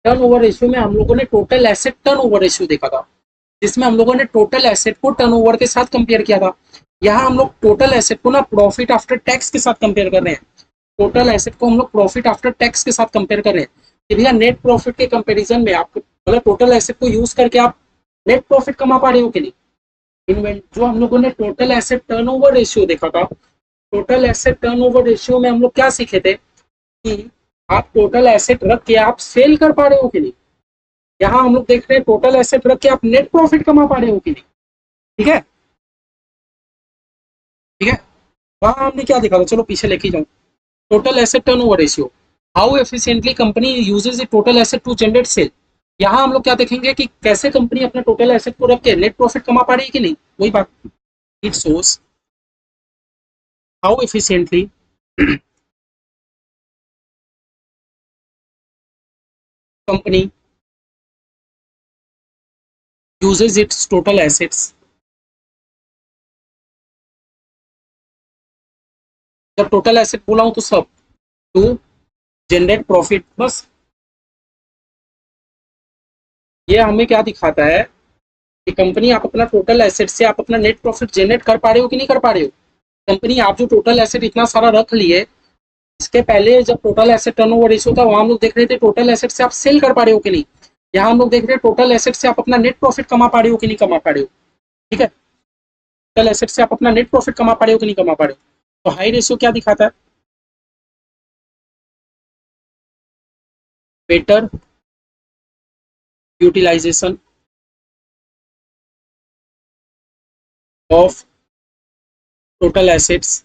टर्नओवर रेशियो में हम लोगों ने टोटल एसेट टर्नओवर रेशियो देखा था, जिसमें हम लोगों ने टोटल एसेट को टर्नओवर के साथ कंपेयर किया था। यहाँ हम लोग टोटल एसेट को ना प्रॉफिट आफ्टर टैक्स के साथ कंपेयर कर रहे हैं, टोटल एसेट को हम लोग प्रॉफिट आफ्टर टैक्स के साथ कंपेयर कर रहे हैं कि भैया नेट प्रॉफिट के कंपैरिजन में आप मतलब टोटल एसेट को यूज करके आप नेट प्रॉफिट कमा पा रहे हो कि नहीं। इन्वेंट जो हम लोगों ने टोटल एसेट टर्नओवर रेशियो देखा था, टोटल एसेट टर्नओवर रेशियो में हम लोग क्या सीखे थे कि आप टोटल एसेट रख के आप सेल कर पा रहे हो कि नहीं। यहाँ हम लोग देख रहे हैं टोटल एसेट रख के आप नेट प्रॉफिट कमा पा रहे हो कि नहीं। ठीक है, ठीक है। वहां हमने क्या देखा था, चलो पीछे लेके जाऊं। Total asset turnover ratio, how efficiently company uses the total asset to generate sale. यहाँ हम लोग क्या देखेंगे कि कैसे कंपनी अपने टोटल एसेट को रख के नेट प्रॉफिट कमा पा रही है कि नहीं, वही बात। It shows how efficiently company uses its total assets, जब टोटल एसेट बोला हूं तो सब, टू जनरेट प्रॉफिट। बस ये हमें क्या दिखाता है कि कंपनी आप अपना टोटल एसेट से आप अपना नेट प्रॉफिट जनरेट कर पा रहे हो कि नहीं कर पा रहे हो। कंपनी आप जो टोटल एसेट इतना सारा रख लिए, इसके पहले जब टोटल एसेट टर्नओवर रेशियो था वहां हम लोग देख रहे थे टोटल एसेट से आप सेल कर पा रहे हो कि नहीं। यहाँ हम लोग देख रहे हैं टोटल एसेट से आप अपना नेट प्रॉफिट कमा पा रहे हो कि नहीं कमा पा रहे हो। ठीक है, टोटल एसेट से आप अपना नेट प्रॉफिट कमा पा रहे हो कि नहीं कमा पा रहे हो। तो हाई रेशियो क्या दिखाता है, better utilization of total assets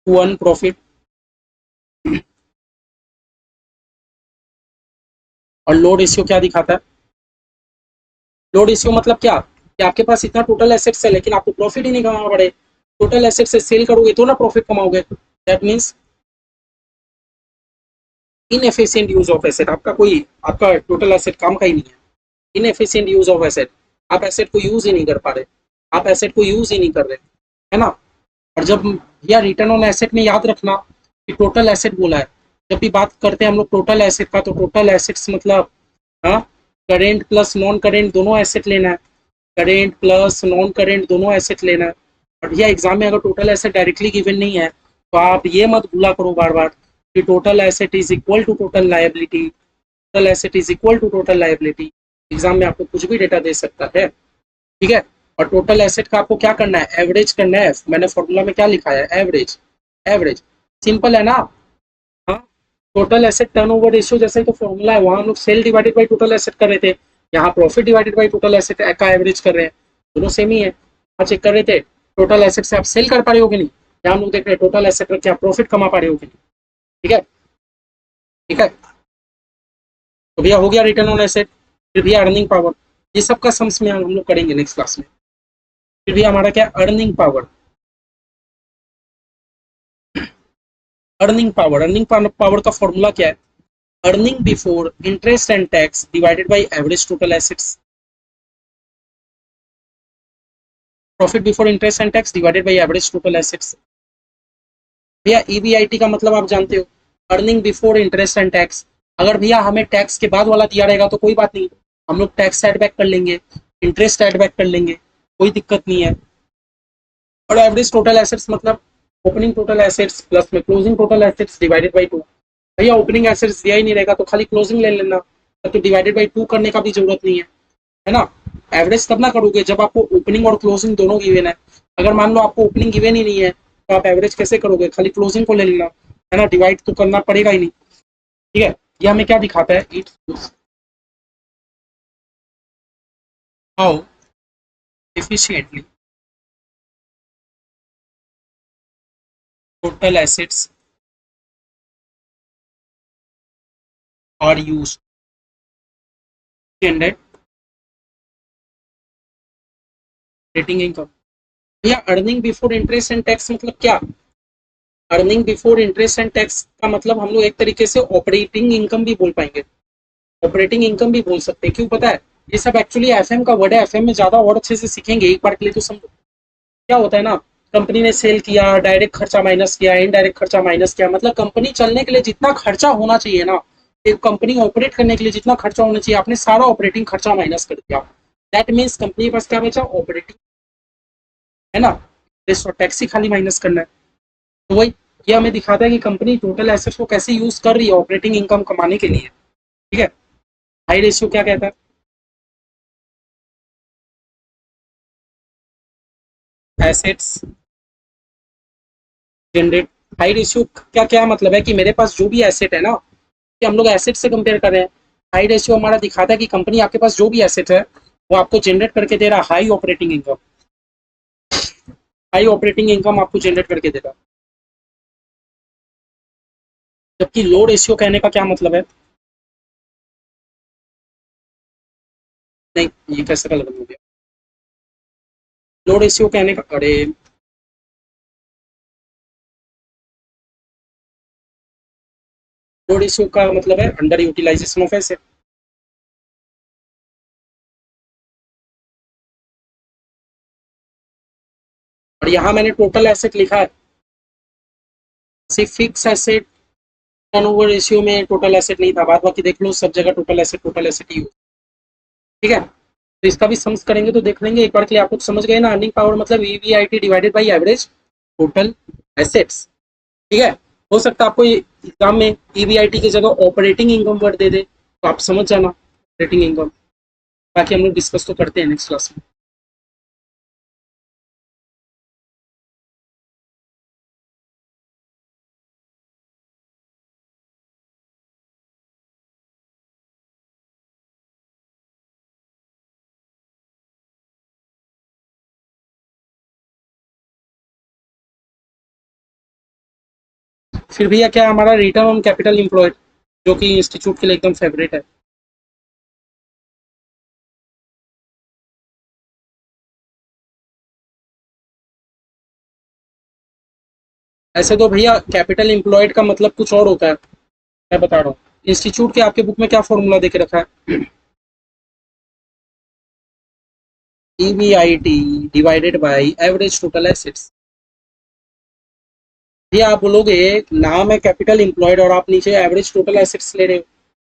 to earn profit. और लो रेशियो क्या दिखाता है, लो रेशियो मतलब क्या कि आपके पास इतना टोटल एसेट्स है लेकिन आपको प्रॉफिट ही नहीं कमाना पड़े। टोटल एसेट से सेल करोगे तो ना प्रॉफिट कमाओगे। That means inefficient use of asset, आपका टोटल एसेट काम का ही नहीं है। इनएफिशिएंट यूज ऑफ एसेट, आप एसेट को यूज ही नहीं कर पा रहे, आप एसेट को यूज ही नहीं कर रहे, है ना। और जब भैया रिटर्न ऑन एसेट में याद रखना कि टोटल एसेट बोला है, जब भी बात करते हैं हम लोग टोटल एसेट का, तो टोटल एसेट्स मतलब हाँ, करेंट प्लस नॉन करेंट दोनों एसेट लेना है, करेंट प्लस नॉन करेंट दोनों एसेट लेना है। और भैया एग्जाम में अगर टोटल एसेट डायरेक्टली गिवन नहीं है तो आप ये मत भूला करो बार बार कि total asset is equal to total liability, total asset is equal to total liability. Exam में आपको कुछ भी डेटा दे सकता है। ठीक है, और टोटल एसेट का आपको क्या करना है, एवरेज करना है। मैंने फॉर्मूला में क्या लिखा है, एवरेज। एवरेज सिंपल है ना। हाँ, टोटल एसेट टर्नओवर रेशियो जैसे ही तो फॉर्मूला है, वहां हम लोग sale divided by total asset कर रहे थे, यहाँ profit divided by total asset का एवरेज कर रहे हैं। दोनों सेम ही है। हाँ, चेक कर रहे थे टोटल एसेट से आप सेल कर पा रहे हो कि नहीं, यहाँ हम लोग देख रहे हैं टोटल एसेट पर क्या प्रॉफिट कमा पा रहे हो कि नहीं। ठीक है, ठीक है। तो भैया हो गया रिटर्न ऑन एसेट, फिर भैया अर्निंग पावर। ये सब का सम्स में हम लोग करेंगे नेक्स्ट क्लास में। फिर भैया हमारा क्या, अर्निंग पावर। अर्निंग पावर का फॉर्मूला क्या है, earning before interest and tax divided by average total assets, profit before interest and tax divided by average total assets. भैया ईबीआईटी का मतलब आप जानते हो, earning before interest and tax. अगर भैया हमें टैक्स के बाद वाला दिया रहेगा तो कोई बात नहीं, हम लोग टैक्स एड बैक कर लेंगे, इंटरेस्ट एड बैक कर लेंगे, कोई दिक्कत नहीं है। और एवरेज टोटल एसेट्स मतलब ओपनिंग टोटल एसेट्स प्लस में closing total assets divided by two. भैया ओपनिंग एसेट्स दिया ही नहीं रहेगा तो खाली क्लोजिंग ले लेना, तो डिवाइडेड बाई टू करने का भी जरूरत नहीं है ना। एवरेज तब ना करोगे जब आपको ओपनिंग और क्लोजिंग दोनों गिवन है। अगर मान लो आपको ओपनिंग गिवन ही नहीं है तो आप एवरेज कैसे करोगे, खाली क्लोजिंग को ले लेना, है ना, डिवाइड तो करना पड़ेगा ही नहीं। ठीक है, ये हमें क्या दिखाता है, it how efficiently total assets are used generating income. भैया earning before interest and tax मतलब क्या, earning before interest and tax का मतलब हम लोग एक तरीके से ऑपरेटिंग इनकम भी बोल पाएंगे, ऑपरेटिंग इनकम भी बोल सकते हैं। क्यों पता है, ये सब एक्चुअली एफएम का वर्ड है, एफएम में ज्यादा और अच्छे से सीखेंगे एक बार के लिए तो समझो। क्या होता है ना, कंपनी ने सेल किया, डायरेक्ट खर्चा माइनस किया, इनडायरेक्ट खर्चा माइनस किया, मतलब कंपनी चलने के लिए जितना खर्चा होना चाहिए ना, एक कंपनी ऑपरेट करने के लिए जितना खर्चा होना चाहिए, आपने सारा ऑपरेटिंग खर्चा माइनस कर दिया। दैट मीन्स कंपनी के पास क्या बचा, ऑपरेटिंग, है ना। टैक्स ही खाली माइनस करना है। तो वही ये हमें दिखाता है कि कंपनी टोटल एसेट्स को कैसे यूज कर रही है ऑपरेटिंग इनकम कमाने के लिए। ठीक है, हाई रेशियो क्या कहता है, एसेट्स जनरेट। हाई रेशियो क्या क्या मतलब है कि मेरे पास जो भी एसेट है ना, कि हम लोग एसेट से कंपेयर कर रहे हैं। हाई रेशियो हमारा दिखाता है कि कंपनी आपके पास जो भी एसेट है वो आपको जनरेट करके दे रहा है high operating income, high operating income आपको जनरेट करके दे रहा है। जबकि लो रेशियो कहने का क्या मतलब है? नहीं, ये कैसे गलत हो गया? लो रेशियो कहने का, अरे लो रेशियो का मतलब है अंडर यूटिलाइजेशन ऑफ एसेट। और यहाँ मैंने टोटल एसेट लिखा है, सिर्फ फिक्स एसेट टर्नओवर रेशियो में टोटल एसेट नहीं था, बाद बाकी देख लो सब जगह टोटल एसेट ही हो। ठीक है, तो इसका भी सम्स करेंगे तो देख लेंगे। एक बार के लिए आप लोग समझ गए ना, अर्निंग पावर मतलब EBIT divided by average total assets. ठीक है, हो सकता है आपको एग्जाम में ईवीआईटी की जगह ऑपरेटिंग इनकम वर्ड दे दे, तो आप समझ जाना ऑपरेटिंग इनकम। बाकी हम लोग डिस्कस तो करते हैं नेक्स्ट क्लास में। फिर भैया क्या हमारा रिटर्न ऑन कैपिटल एम्प्लॉयड, जो कि इंस्टीट्यूट के लिए एकदम फेवरेट है। ऐसे तो भैया कैपिटल एम्प्लॉयड का मतलब कुछ और होता है, मैं बता रहा हूँ। इंस्टीट्यूट के आपके बुक में क्या फॉर्मूला देके रखा है? EBIT divided by average total assets. भैया आप बोलोगे नाम है कैपिटल एम्प्लॉयड और आप नीचे एवरेज टोटल एसेट्स ले रहे हो।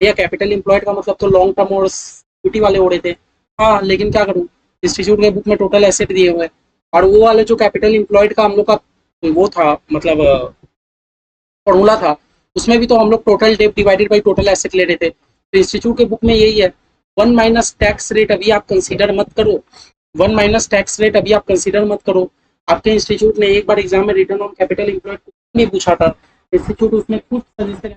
भैया कैपिटल एम्प्लॉयड का मतलब तो लॉन्ग टर्म और सिक्योरिटी वाले हो रहे थे। हाँ, लेकिन क्या करूँ, इंस्टीट्यूट के बुक में टोटल एसेट दिए हुए हैं, और वो वाले जो कैपिटल एम्प्लॉयड का हम लोग का वो था, मतलब फॉर्मूला था, उसमें भी तो हम लोग total debt divided by total asset ले रहे थे। तो इंस्टीट्यूट के बुक में यही है। वन माइनस टैक्स रेट अभी आप कंसीडर मत करो, वन माइनस टैक्स रेट अभी आप कंसीडर मत करो। आपके इंस्टीट्यूट ने एक बार एग्जाम में रिटर्न ऑन कैपिटल एम्प्लॉयड नहीं पूछा था, इंस्टीट्यूट उसमें खुद suggestion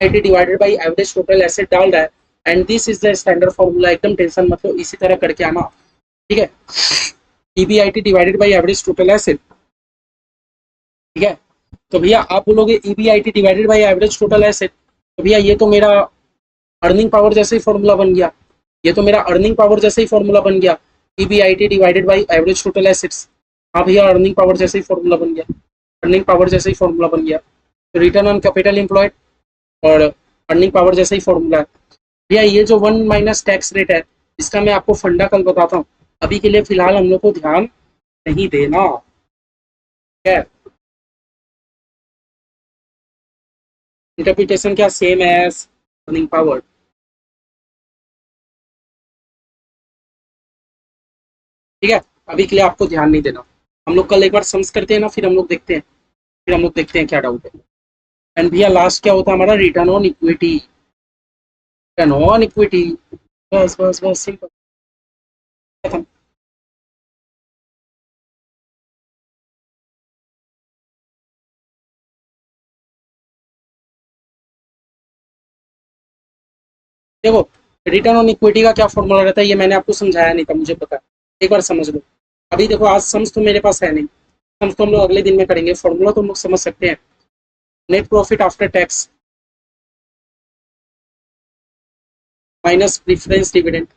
IT divided by average total asset डाल रहा है, and this is the standard formula. एकदम टेंशन मत लो, इसी तरह करके आना। ठीक है, EBIT divided by average total asset. ठीक है, तो भैया आप बोलोगे EBIT divided by average total asset, तो भैया ये तो मेरा अर्निंग पावर जैसे ही फॉर्मूला बन गया, ये तो मेरा अर्निंग पावर जैसे ही फॉर्मूला बन गया, EBIT divided by average total assets. हाँ भैया, अर्निंग पावर जैसे ही फॉर्मूला बन गया, अर्निंग पावर जैसे ही फॉर्मूला बन गया। तो रिटर्न ऑन कैपिटल एम्प्लॉयड और अर्निंग पावर जैसे ही फॉर्मूला है। भैया ये जो वन माइनस टैक्स रेट है, इसका मैं आपको फंडा कल बताता हूँ, अभी के लिए फिलहाल हम लोग को ध्यान नहीं देना है। इंटरप्रिटेशन क्या सेम एज अर्निंग पावर। ठीक है, अभी के लिए आपको ध्यान नहीं देना। हम लोग कल एक बार सम्स करते हैं ना, फिर हम लोग देखते हैं, फिर हम लोग देखते हैं क्या डाउट है। एंड भैया लास्ट क्या होता है हमारा? Return on equity. Return on equity, बस बस बस सिंपल, खत्म। देखो, रिटर्न ऑन इक्विटी का क्या फॉर्मूला रहता है ये मैंने आपको समझाया नहीं था, मुझे पता है, एक बार समझ लो। अभी देखो आज सम्स तो मेरे पास है नहीं, सम्स तो हम लोग अगले दिन में करेंगे, फॉर्मूला तो हम लोग समझ सकते हैं। Net profit after tax minus preference dividend,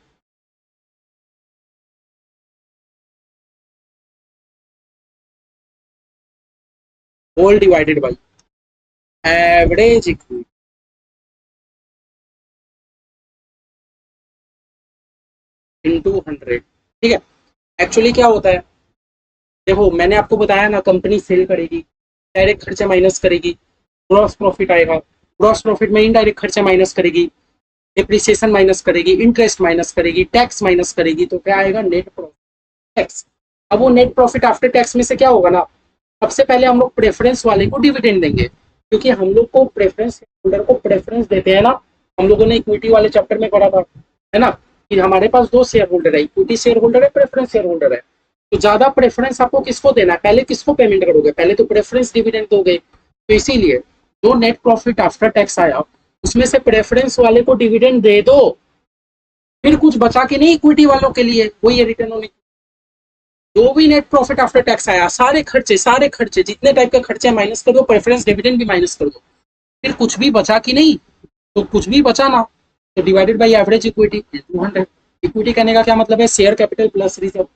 whole divided by average equity into 100। ठीक है, एक्चुअली क्या होता है, देखो मैंने आपको बताया ना, कंपनी सेल करेगी, डायरेक्ट खर्चा माइनस करेगी, ग्रॉस प्रॉफिट आएगा, ग्रॉस प्रॉफिट में इनडायरेक्ट खर्चा माइनस करेगी, डिप्रिसिएशन माइनस करेगी, इंटरेस्ट माइनस करेगी, टैक्स माइनस करेगी, तो क्या आएगा? Net profit tax. अब वो नेट प्रॉफिट आफ्टर टैक्स में से क्या होगा ना, सबसे पहले हम लोग प्रेफरेंस वाले को डिविडेंड देंगे, क्योंकि हम लोग को प्रेफरेंस होल्डर को प्रेफरेंस देते हैं ना। हम लोगों ने इक्विटी वाले चैप्टर में पढ़ा था, है ना, कि हमारे पास दो शेयर होल्डर है, इक्विटी शेयर होल्डर है, प्रेफरेंस शेयर होल्डर है। तो ज्यादा प्रेफरेंस आपको किसको देना है? पहले किसको पेमेंट करोगे? पहले तो प्रेफरेंस डिविडेंड दोगे। तो इसीलिए जो नेट प्रॉफिट आफ्टर टैक्स आया उसमें से प्रेफरेंस वाले को डिविडेंड दे दो, फिर कुछ बचा के नहीं इक्विटी वालों के लिए, वही है रिटर्न ऑन। जो भी नेट प्रॉफिट आफ्टर टैक्स आया, सारे खर्चे जितने टाइप के खर्चे माइनस कर दो, प्रेफरेंस डिविडेंड भी माइनस कर दो, फिर कुछ भी बचा कि नहीं, तो कुछ भी बचा ना, तो divided by average equity 200। Equity कहने का क्या मतलब है, शेयर कैपिटल प्लस रिजर्व,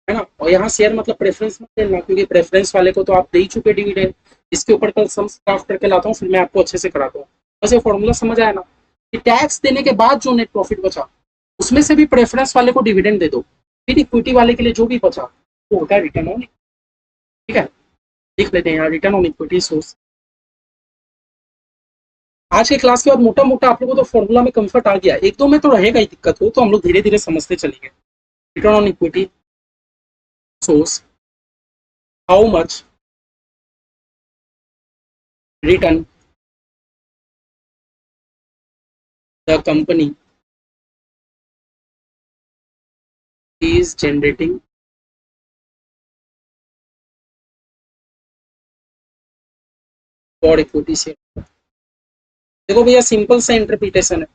है ना। और यहाँ शेयर मतलब प्रेफरेंस मत लेना, क्योंकि प्रेफरेंस वाले को तो आप दे ही चुके डिविडेंड। इसके ऊपर कल सम ड्राफ्ट करके लाता हूँ, फिर मैं आपको अच्छे से कराता हूँ। बस ये फॉर्मूला समझ आया ना, कि टैक्स देने के बाद जो नेट प्रॉफिट बचा, उसमें से भी प्रेफरेंस वाले को डिविडेंड दे दो, फिर इक्विटी वाले के लिए जो भी बचा वो होता है रिटर्न ऑन। ठीक है, लिख लेते हैं यहाँ रिटर्न ऑन इक्विटी सोर्स। आज के क्लास के बाद मोटा मोटा आप लोगों को तो फॉर्मूला में कंफर्ट आ गया, एक दो में तो रहेगा ही दिक्कत हो, तो हम लोग धीरे धीरे समझते चलेंगे। Return on equity source, how much return the company is generating for equity share। देखो भैया सिंपल सा इंटरप्रिटेशन है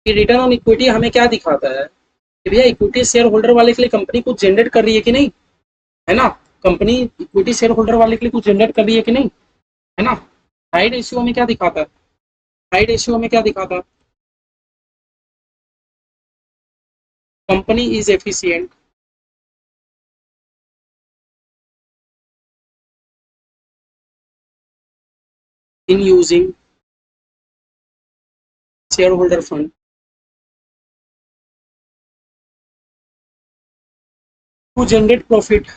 कि रिटर्न ऑन इक्विटी हमें क्या दिखाता है कि भैया इक्विटी शेयर होल्डर वाले के लिए कंपनी कुछ जनरेट कर रही है कि नहीं, है ना। कंपनी इक्विटी शेयर होल्डर वाले के लिए कुछ जनरेट कर रही है कि नहीं, है ना। हाई रेशियो में क्या दिखाता है, हाई रेशियो में क्या दिखाता है, company is efficient in using share holder fund to generate profit.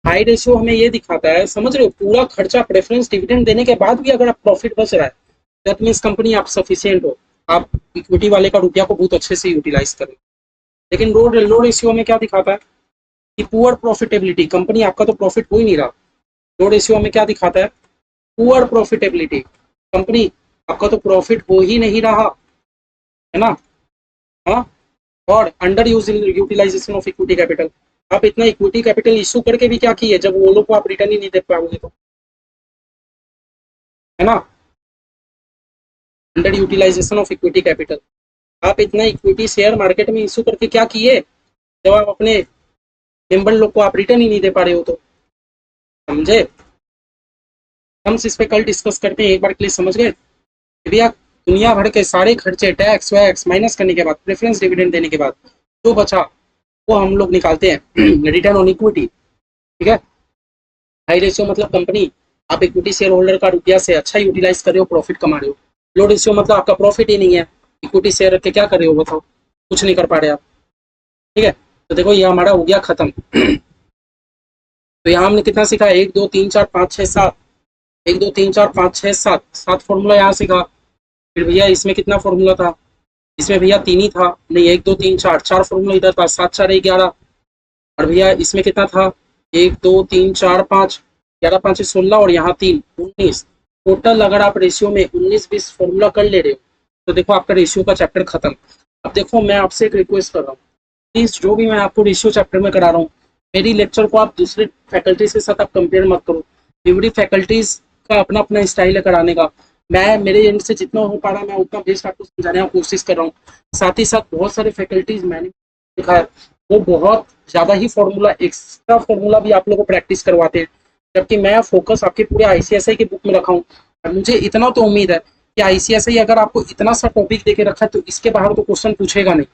High ratio हमें ये दिखाता है, समझ रहे हो, पूरा खर्चा प्रेफरेंस डिविडेंड देने के बाद भी अगर आप प्रॉफिट बच रहा है, दैट मीन्स कंपनी आप सफिशिएंट हो, आप इक्विटी वाले का रुपया को बहुत अच्छे से यूटिलाइज करें। लेकिन लो रेशियो में क्या दिखाता है कि पुअर प्रॉफिटेबिलिटी, कंपनी आपका तो प्रॉफिट हो ही नहीं रहा। लो रेशियो में क्या दिखाता है, पुअर प्रॉफिटेबिलिटी, कंपनी आपका तो प्रॉफिट हो ही नहीं रहा, है ना। हाँ, और under utilization of equity capital, आप इतना इक्विटी कैपिटल इशू करके भी क्या किए, जब वो लोग को आप रिटर्न ही नहीं दे पाओगे तो, है ना। Under utilization of equity capital, आप इतना इक्विटी शेयर मार्केट में इशू करके क्या किए, जब आप अपने मेंबर लोग को आप रिटर्न ही नहीं दे पा रहे हो, तो समझे। हम इस पे कल डिस्कस करते हैं, एक बार के लिए समझ गए भैया। दुनिया भर के सारे खर्चे टैक्स वैक्स माइनस करने के बाद, प्रेफरेंस डिविडेंड देने के बाद जो बचा वो हम लोग निकालते हैं रिटर्न ऑन इक्विटी। ठीक है, हाई रेशियो मतलब कंपनी आप इक्विटी शेयर होल्डर का रुपया से अच्छा यूटिलाइज कर रहे हो, प्रॉफिट कमा रहे हो। लो रेशियो मतलब आपका प्रॉफिट ही नहीं है, इक्विटी शेयर रख के क्या कर रहे हो बताओ, कुछ नहीं कर पा रहे आप। ठीक है, तो देखो ये हमारा हो गया खत्म। तो यहाँ हमने कितना सीखा, 1 2 3 4 5 6 7, 1 2 3 4 5 6 7, 7 फॉर्मूला यहाँ सीखा। फिर भैया इसमें कितना फॉर्मूला था, इसमें भैया 3 ही था, नहीं 1 2 3 4, 4 फॉर्मूला इधर था, 7 4 11। और भैया इसमें कितना था, 1 2 3 4 5, 11 5 16, और यहाँ 3 19। टोटल अगर आप रेशियो में 19-20 फॉर्मूला कर ले रहे हो, तो देखो आपका रेशियो का चैप्टर खत्म। अब देखो मैं आपसे एक रिक्वेस्ट कर रहा हूँ, प्लीज जो भी मैं आपको रेशियो चैप्टर में करा रहा हूँ, मेरी लेक्चर को आप दूसरे फैकल्टीज के साथ आप कंपेयर मत करो। एवरी फैकल्टीज का अपना अपना स्टाइल है कराने का। मैं मेरे एंड से जितना हो पा रहा मैं उतना बेस्ट आपको समझाने की कोशिश कर रहा हूँ। साथ ही साथ बहुत सारे फैकल्टीज मैंने देखा है, वो बहुत ज्यादा ही फॉर्मूला, एक्स्ट्रा फॉर्मूला भी आप लोगों को प्रैक्टिस करवाते हैं, जबकि मैं फोकस आपके पूरे आईसीएसआई की बुक में रखा हूँ। और मुझे इतना तो उम्मीद है कि आईसीएसआई अगर आपको इतना सा टॉपिक देके रखा है, तो इसके बाहर तो क्वेश्चन पूछेगा नहीं।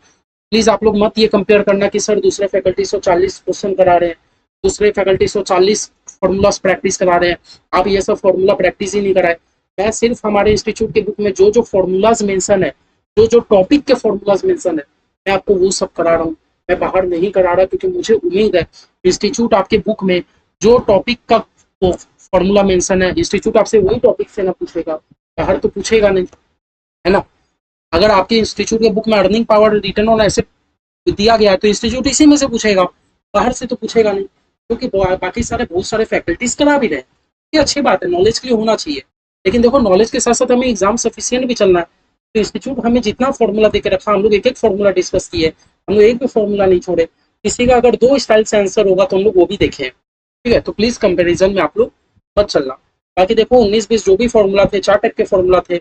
प्लीज आप लोग मत ये कंपेयर करना कि सर दूसरे फैकल्टी से 40 क्वेश्चन करा रहे हैं, दूसरे फैकल्टी से 40 फॉर्मूलाज प्रैक्टिस करा रहे हैं, आप ये सब फॉर्मूला प्रैक्टिस ही नहीं कराए। मैं सिर्फ हमारे इंस्टीट्यूट के बुक में जो जो फॉर्मूलाज मेंशन है, जो जो टॉपिक के फॉर्मूलाज मेंशन है, मैं आपको वो सब करा रहा हूँ। मैं बाहर नहीं करा रहा, क्योंकि मुझे उम्मीद है इंस्टीट्यूट आपके बुक में जो टॉपिक का फॉर्मूला मेंशन है, इंस्टीट्यूट आपसे वही टॉपिक से ना पूछेगा, बाहर तो पूछेगा नहीं, है ना। अगर आपके इंस्टीट्यूट के बुक में earning power return on asset दिया गया है, तो इंस्टीट्यूट इसी में से पूछेगा, बाहर से तो पूछेगा नहीं, क्योंकि बाकी सारे बहुत सारे फैकल्टीज करा भी रहे। ये अच्छी बात है, नॉलेज के लिए होना चाहिए। लेकिन देखो नॉलेज के साथ साथ हमें एग्जाम सफिशियंट भी चलना है। तो इंस्टीट्यूट हमें जितना फॉर्मूला देकर रखा, हम लोग एक एक फॉर्मूला डिस्कस किए, हम लोग एक भी फॉर्मूला नहीं छोड़े। किसी का अगर 2 स्टाइल से आंसर होगा तो हम लोग वो भी देखें। ठीक है, तो प्लीज कंपेरिजन में आप लोग मत चलना। बाकी देखो 19-20 जो भी फॉर्मूला थे, 4 टाइप के फॉर्मूला थे,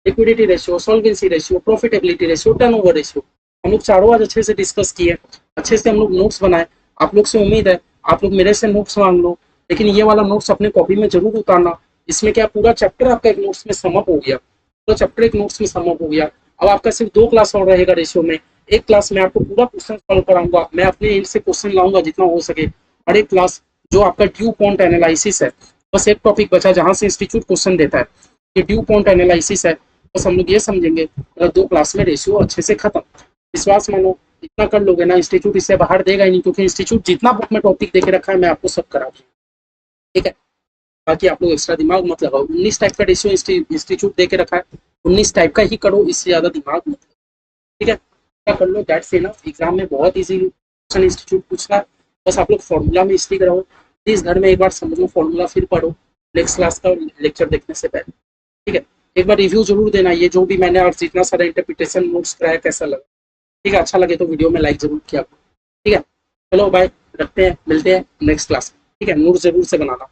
liquidity ratio, solvency ratio, profitability ratio, turnover ratio, हम लोग चारों आज अच्छे से डिस्कस किए, अच्छे से हम लोग नोट्स बनाए। आप लोग से उम्मीद है आप लोग मेरे से नोट्स मांग लो, लेकिन ये वाला नोट्स अपने कॉपी में जरूर उतारना। इसमें क्या पूरा चैप्टर आपका एक नोट्स में समअप हो गया, पूरा चैप्टर एक नोट्स में समअप हो गया। अब आपका सिर्फ 2 क्लास और रहेगा रेशियो में। एक क्लास में आपको पूरा क्वेश्चन सॉल्व कराऊंगा, मैं अपने एंड से क्वेश्चन लाऊंगा जितना हो सके, और एक क्लास जो आपका ड्यू पॉइंट एनालिसिस है, बस एक टॉपिक बचा जहां से इंस्टीट्यूट क्वेश्चन देता है, ये ड्यू पॉइंट एनालिसिस है। बस हम लोग ये समझेंगे, 2 क्लास में रेशियो अच्छे से खत्म। विश्वास मानो इतना कर लोगे ना, इंस्टीट्यूट इससे बाहर देगा ही नहीं, क्योंकि इंस्टीट्यूट जितना बुक में टॉपिक देके रखा है मैं आपको सब करा दूंगा, ठीक है। बाकी आप लोग एक्स्ट्रा दिमाग मत लगाओ, 19 टाइप का रेशियो इंस्टीट्यूट देके रखा है, 19 टाइप का ही करो, इससे ज्यादा दिमाग मत, ठीक है। क्या कर लो, दैट्स इनफ। एग्जाम में बहुत इजी क्वेश्चन इंस्टीट्यूट पूछना है, बस आप लोग फॉर्मूला में स्टिक रहो। प्लीज घर में एक बार समझो फॉर्मूला, फिर पढ़ो नेक्स्ट क्लास का लेक्चर देखने से पहले, ठीक है। एक बार रिव्यू जरूर देना, ये जो भी मैंने आज जितना सारा इंटरप्रिटेशन नोट्स कराया कैसा लगा, ठीक है। अच्छा लगे तो वीडियो में लाइक जरूर किया, ठीक है। चलो बाय, रखते हैं, मिलते हैं नेक्स्ट क्लास में, ठीक है। नोट्स जरूर से बनाना।